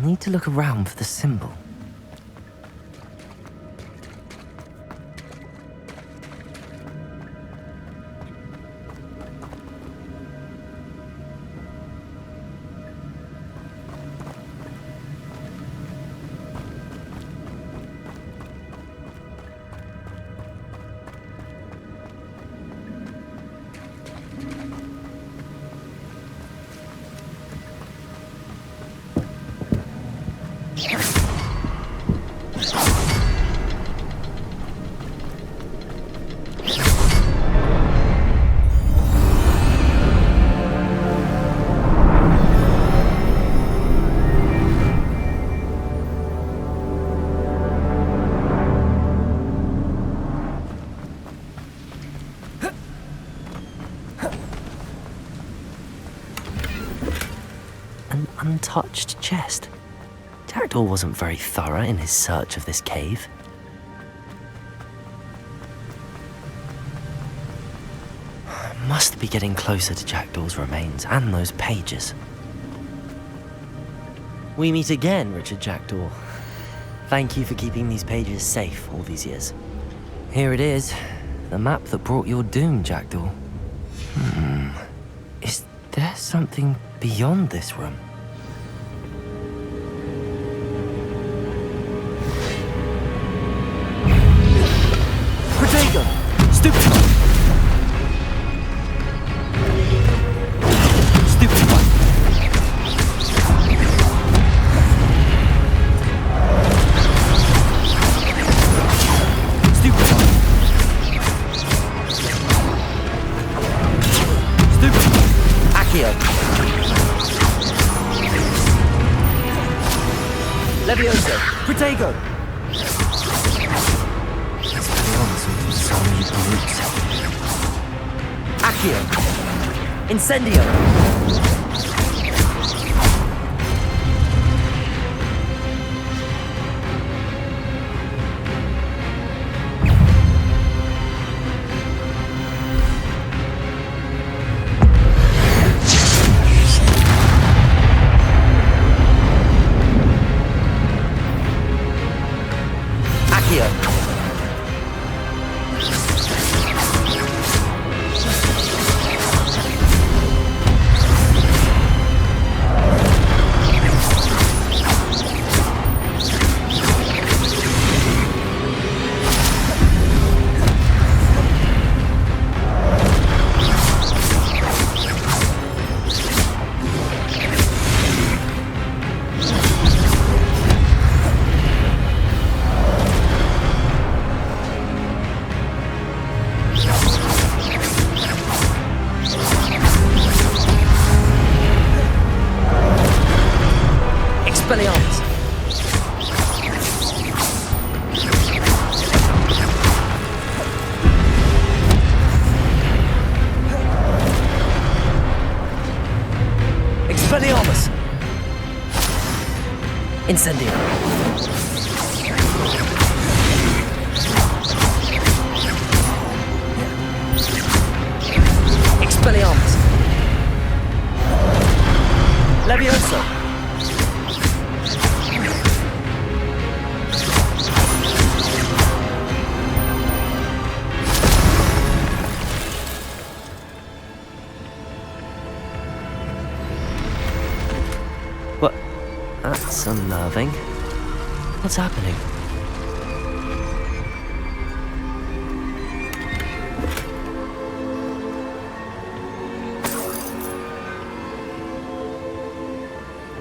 Need to look around for the symbol. Untouched chest. Jackdaw wasn't very thorough in his search of this cave. Must be getting closer to Jackdaw's remains and those pages. We meet again, Richard Jackdaw. Thank you for keeping these pages safe all these years. Here it is, the map that brought your doom, Jackdaw. Is there something beyond this room? Accio. Levioso! Protego! Accio! Incendio! Expelliarmus! Incendio! Expelliarmus! Levioso! What? That's unnerving. What's happening?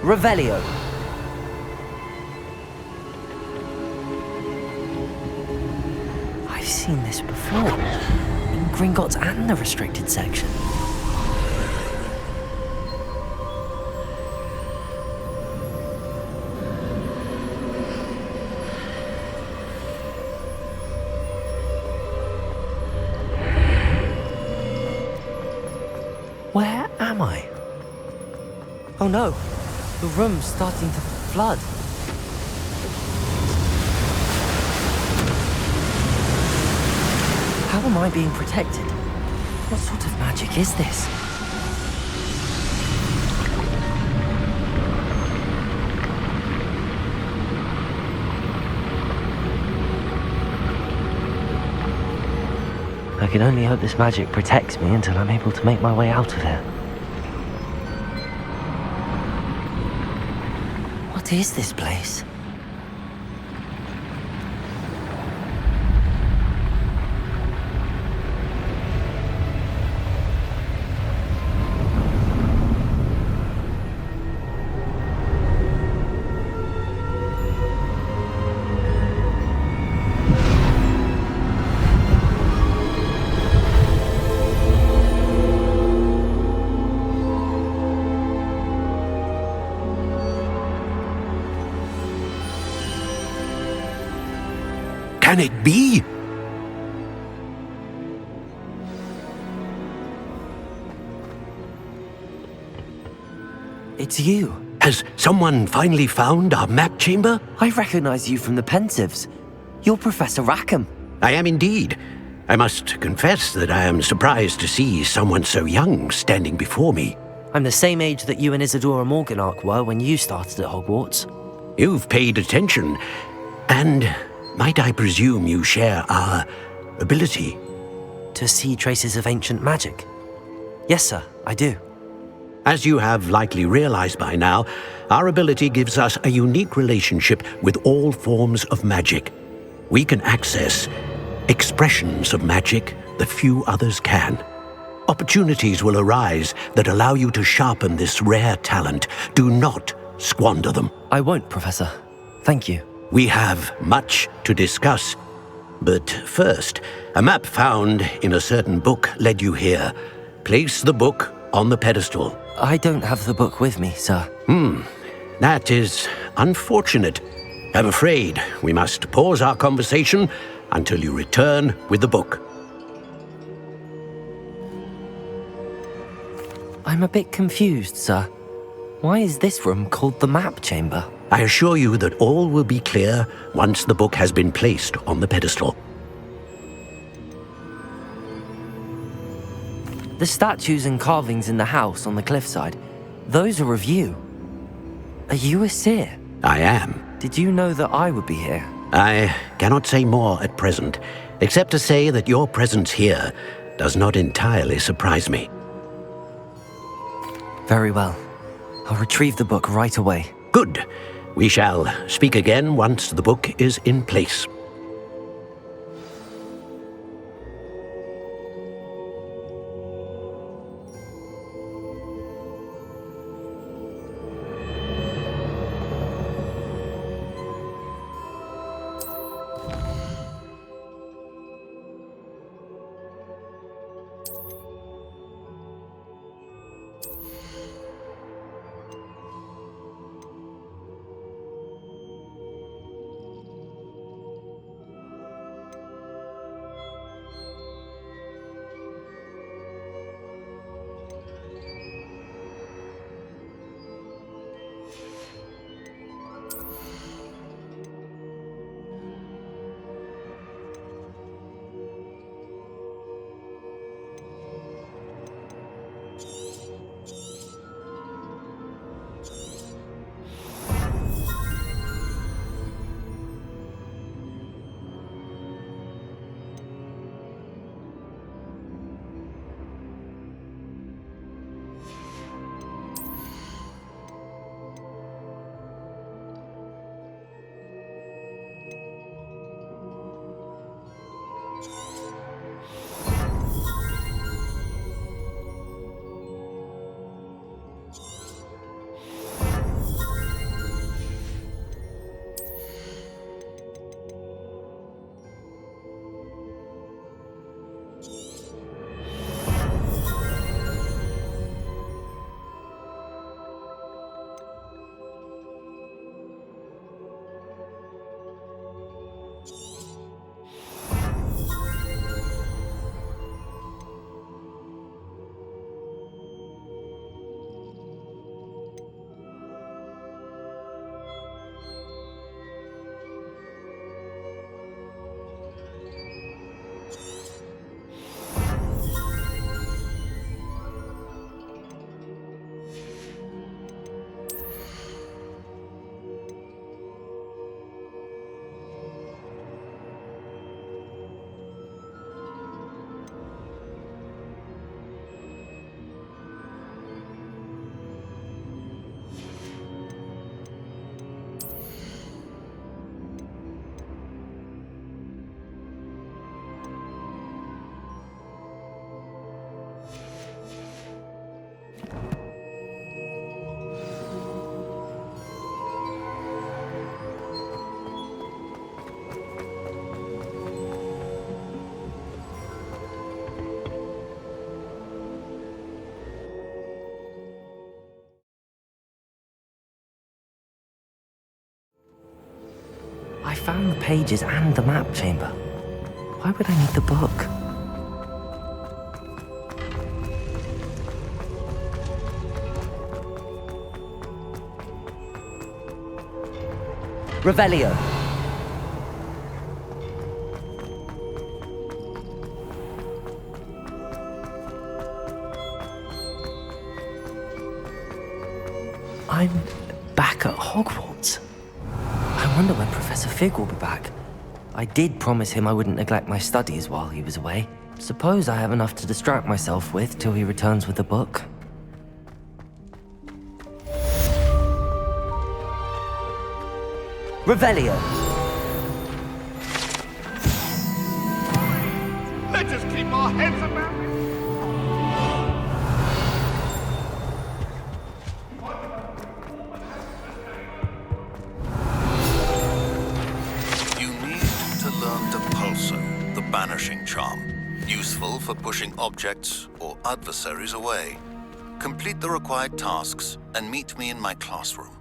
Revelio. I've seen this before. In Gringotts and the restricted section. Where am I? Oh no, the room's starting to flood. How am I being protected? What sort of magic is this? I can only hope this magic protects me until I'm able to make my way out of here. What is this place? Can it be? It's you. Has someone finally found our map chamber? I recognize you from the Pensives. You're Professor Rackham. I am indeed. I must confess that I am surprised to see someone so young standing before me. I'm the same age that you and Isadora Morganach were when you started at Hogwarts. You've paid attention, and might I presume you share our ability? To see traces of ancient magic? Yes, sir, I do. As you have likely realized by now, our ability gives us a unique relationship with all forms of magic. We can access expressions of magic that few others can. Opportunities will arise that allow you to sharpen this rare talent. Do not squander them. I won't, Professor. Thank you. We have much to discuss. But first, a map found in a certain book led you here. Place the book on the pedestal. I don't have the book with me, sir. That is unfortunate. I'm afraid we must pause our conversation until you return with the book. I'm a bit confused, sir. Why is this room called the map chamber? I assure you that all will be clear once the book has been placed on the pedestal. The statues and carvings in the house on the cliffside, those are of you. Are you a seer? I am. Did you know that I would be here? I cannot say more at present, except to say that your presence here does not entirely surprise me. Very well. I'll retrieve the book right away. Good. We shall speak again once the book is in place. I found the pages and the map chamber. Why would I need the book? Revelio. I'm back at Hogwarts. I wonder when Professor Fig will be back. I did promise him I wouldn't neglect my studies while he was away. Suppose I have enough to distract myself with till he returns with the book. Revelio. Let us keep our heads about it. You need to learn Depulso, the banishing charm, useful for pushing objects or adversaries away. Complete the required tasks and meet me in my classroom.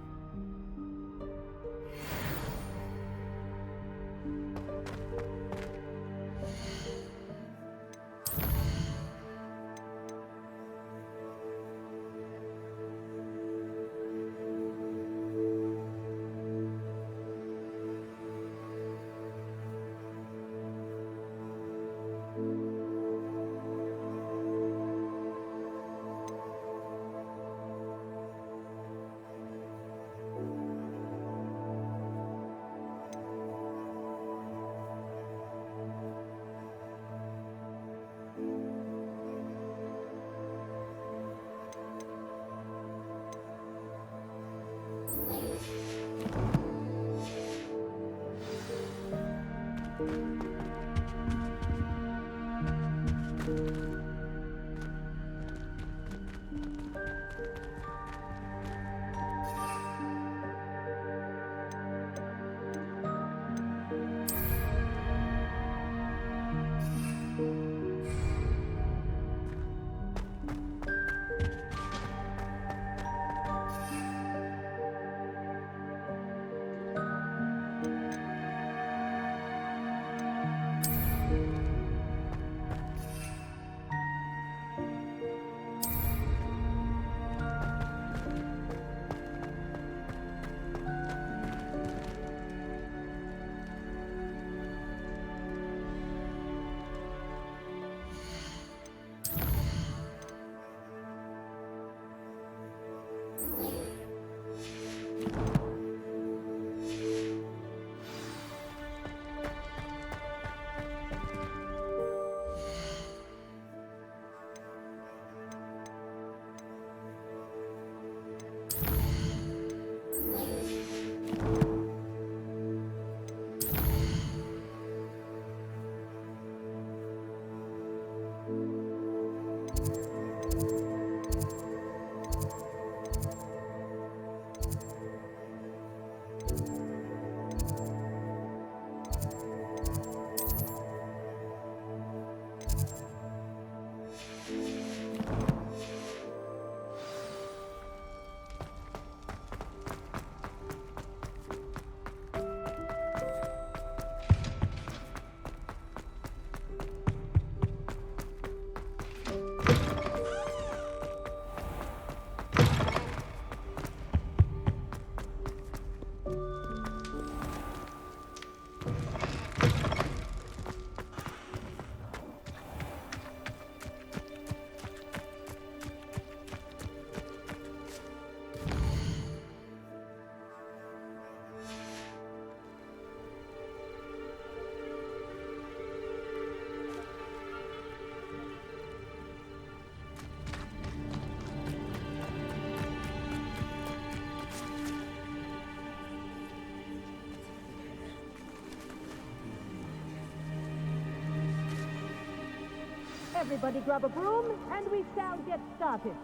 Everybody grab a broom, and we shall get started.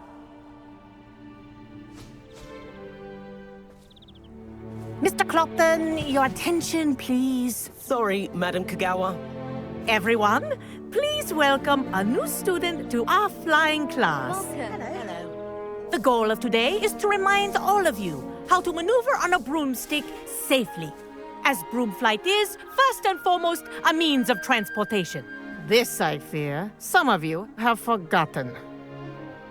Mr. Clopton, your attention, please. Sorry, Madam Kagawa. Everyone, please welcome a new student to our flying class. Welcome. Hello. The goal of today is to remind all of you how to maneuver on a broomstick safely, as broom flight is, first and foremost, a means of transportation. This, I fear, some of you have forgotten.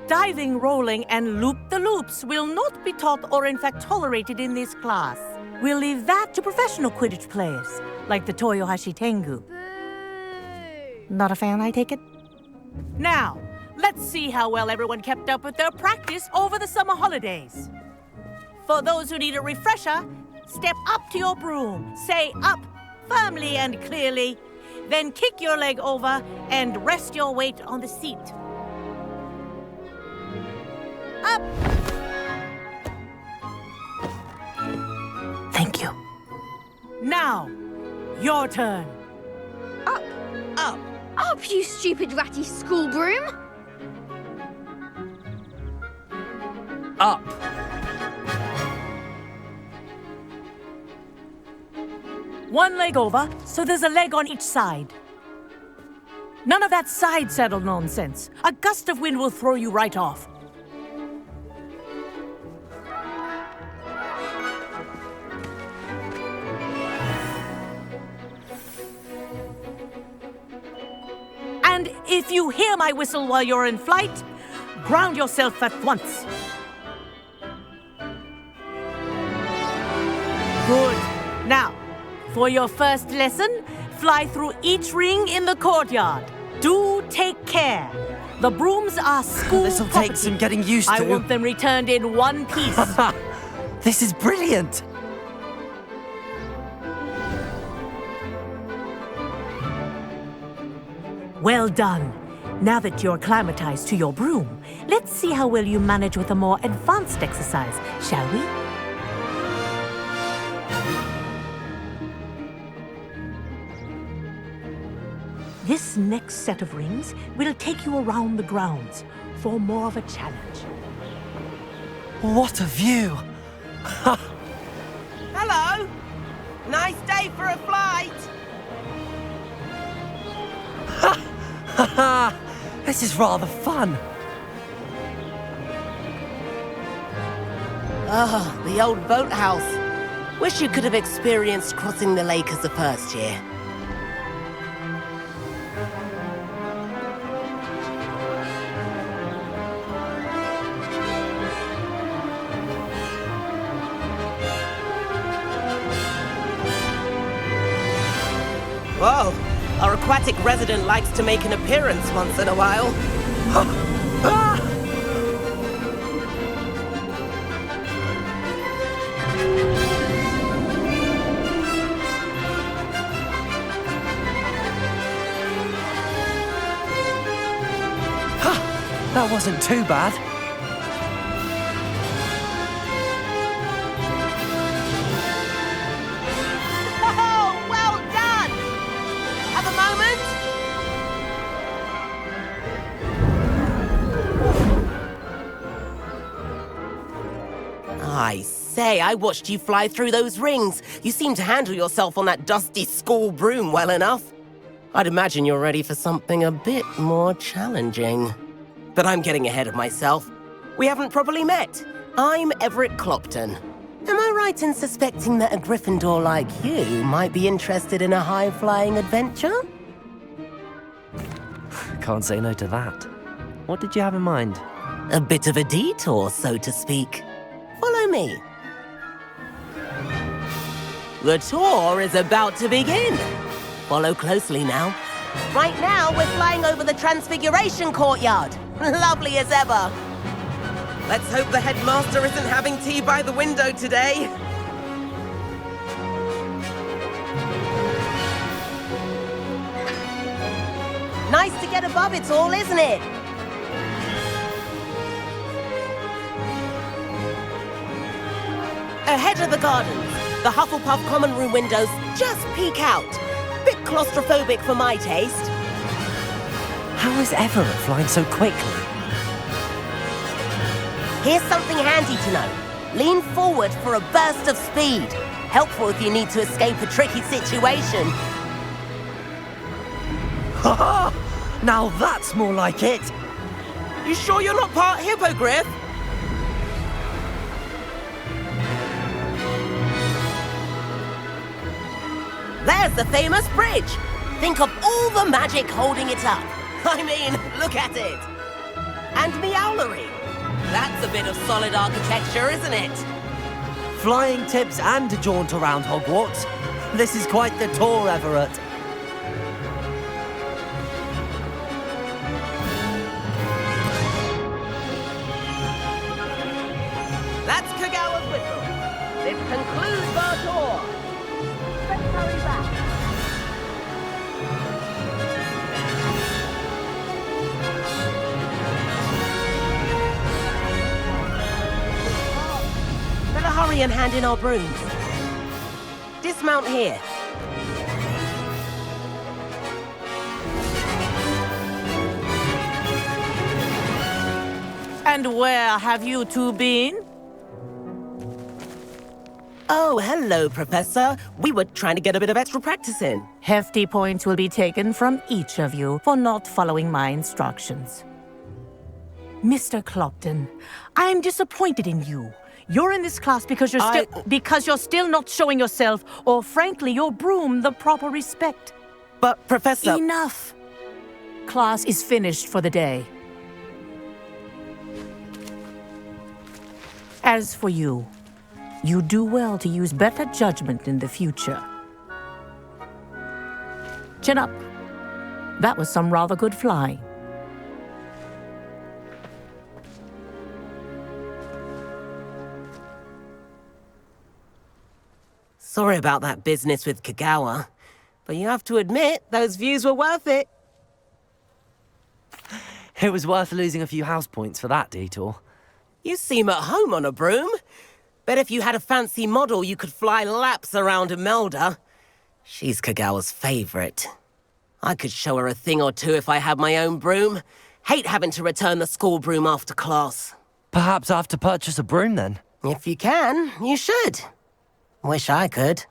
Diving, rolling, and loop-the-loops will not be taught or in fact tolerated in this class. We'll leave that to professional Quidditch players, like the Toyohashi Tengu. Not a fan, I take it? Now, let's see how well everyone kept up with their practice over the summer holidays. For those who need a refresher, step up to your broom, say up firmly and clearly, then kick your leg over and rest your weight on the seat. Up! Thank you. Now, your turn. Up, up, up, you stupid ratty school broom! Up. One leg over, so there's a leg on each side. None of that side saddle nonsense. A gust of wind will throw you right off. And if you hear my whistle while you're in flight, ground yourself at once. Good. Now, for your first lesson, fly through each ring in the courtyard. Do take care. The brooms are school This'll property. take some getting used to. I want them returned in one piece. This is brilliant. Well done. Now that you're acclimatized to your broom, let's see how well you manage with a more advanced exercise, shall we? This next set of rings will take you around the grounds for more of a challenge. What a view! Hello! Nice day for a flight! This is rather fun. Ah, the old boathouse. Wish you could have experienced crossing the lake as a first year. Whoa, our aquatic resident likes to make an appearance once in a while. That wasn't too bad. Oh, well done! Have a moment? I say, I watched you fly through those rings. You seem to handle yourself on that dusty school broom well enough. I'd imagine you're ready for something a bit more challenging. But I'm getting ahead of myself. We haven't properly met. I'm Everett Clopton. Am I right in suspecting that a Gryffindor like you might be interested in a high-flying adventure? Can't say no to that. What did you have in mind? A bit of a detour, so to speak. Follow me. The tour is about to begin. Follow closely now. Right now, we're flying over the Transfiguration Courtyard. Lovely as ever. Let's hope the headmaster isn't having tea by the window today. Nice to get above it all, isn't it? Ahead of the gardens, the Hufflepuff common room windows just peek out. Bit claustrophobic for my taste. How is Everett flying so quickly? Here's something handy to know. Lean forward for a burst of speed. Helpful if you need to escape a tricky situation. Ha! Now that's more like it. You sure you're not part hippogriff? There's the famous bridge. Think of all the magic holding it up. I mean, look at it. And Meowlery. That's a bit of solid architecture, isn't it? Flying tips and a jaunt around Hogwarts. This is quite the tour, Everett. That's Kagawa's whistle. This concludes our tour. Let's hurry back. Better hurry and hand in our brooms. Dismount here. And where have you two been? Oh, hello, Professor. We were trying to get a bit of extra practice in. Hefty points will be taken from each of you for not following my instructions. Mr. Clopton, I am disappointed in you. You're in this class because you're still not showing yourself, or frankly, your broom, the proper respect. But, Professor... Enough. class is finished for the day. As for you, you do well to use better judgment in the future. Chin up. That was some rather good flying. Sorry about that business with Kagawa, but you have to admit, those views were worth it. It was worth losing a few house points for that detour. You seem at home on a broom. Bet if you had a fancy model, you could fly laps around Imelda. She's Kagawa's favorite. I could show her a thing or two if I had my own broom. Hate having to return the school broom after class. Perhaps I have to purchase a broom then? If you can, you should. Wish I could.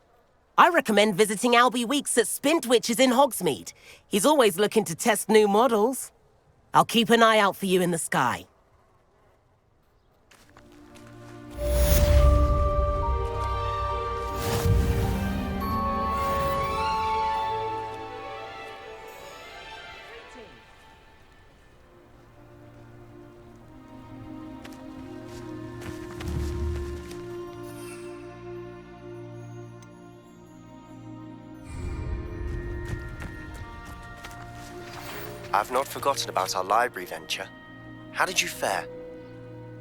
I recommend visiting Albie Weeks at Spintwitches in Hogsmeade. He's always looking to test new models. I'll keep an eye out for you in the sky. I've not forgotten about our library venture. How did you fare?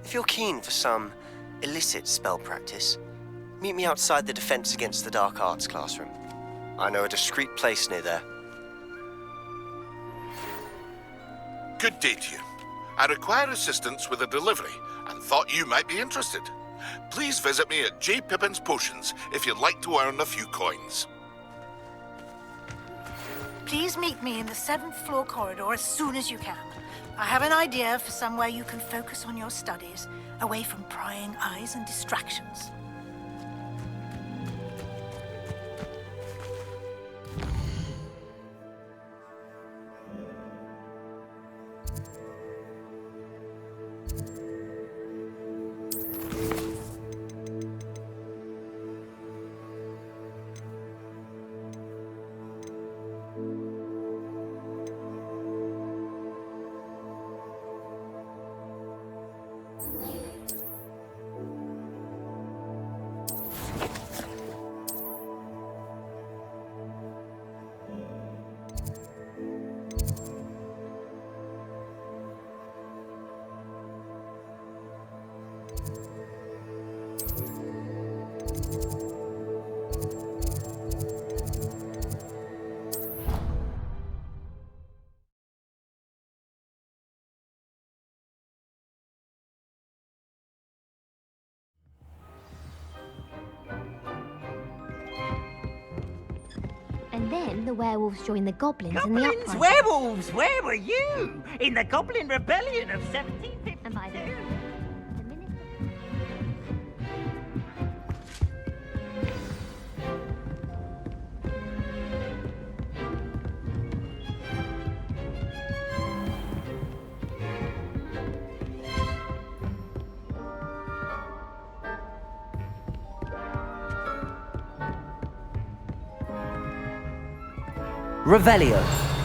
If you're keen for some illicit spell practice, meet me outside the Defense Against the Dark Arts classroom. I know a discreet place near there. Good day to you. I require assistance with a delivery and thought you might be interested. Please visit me at J. Pippin's Potions if you'd like to earn a few coins. Please meet me in the 7th floor corridor as soon as you can. I have an idea for somewhere you can focus on your studies, away from prying eyes and distractions. And then the werewolves joined the goblins in the Goblins, uprising. werewolves, where were you? In the Goblin Rebellion of 1752. And by then, Revelio.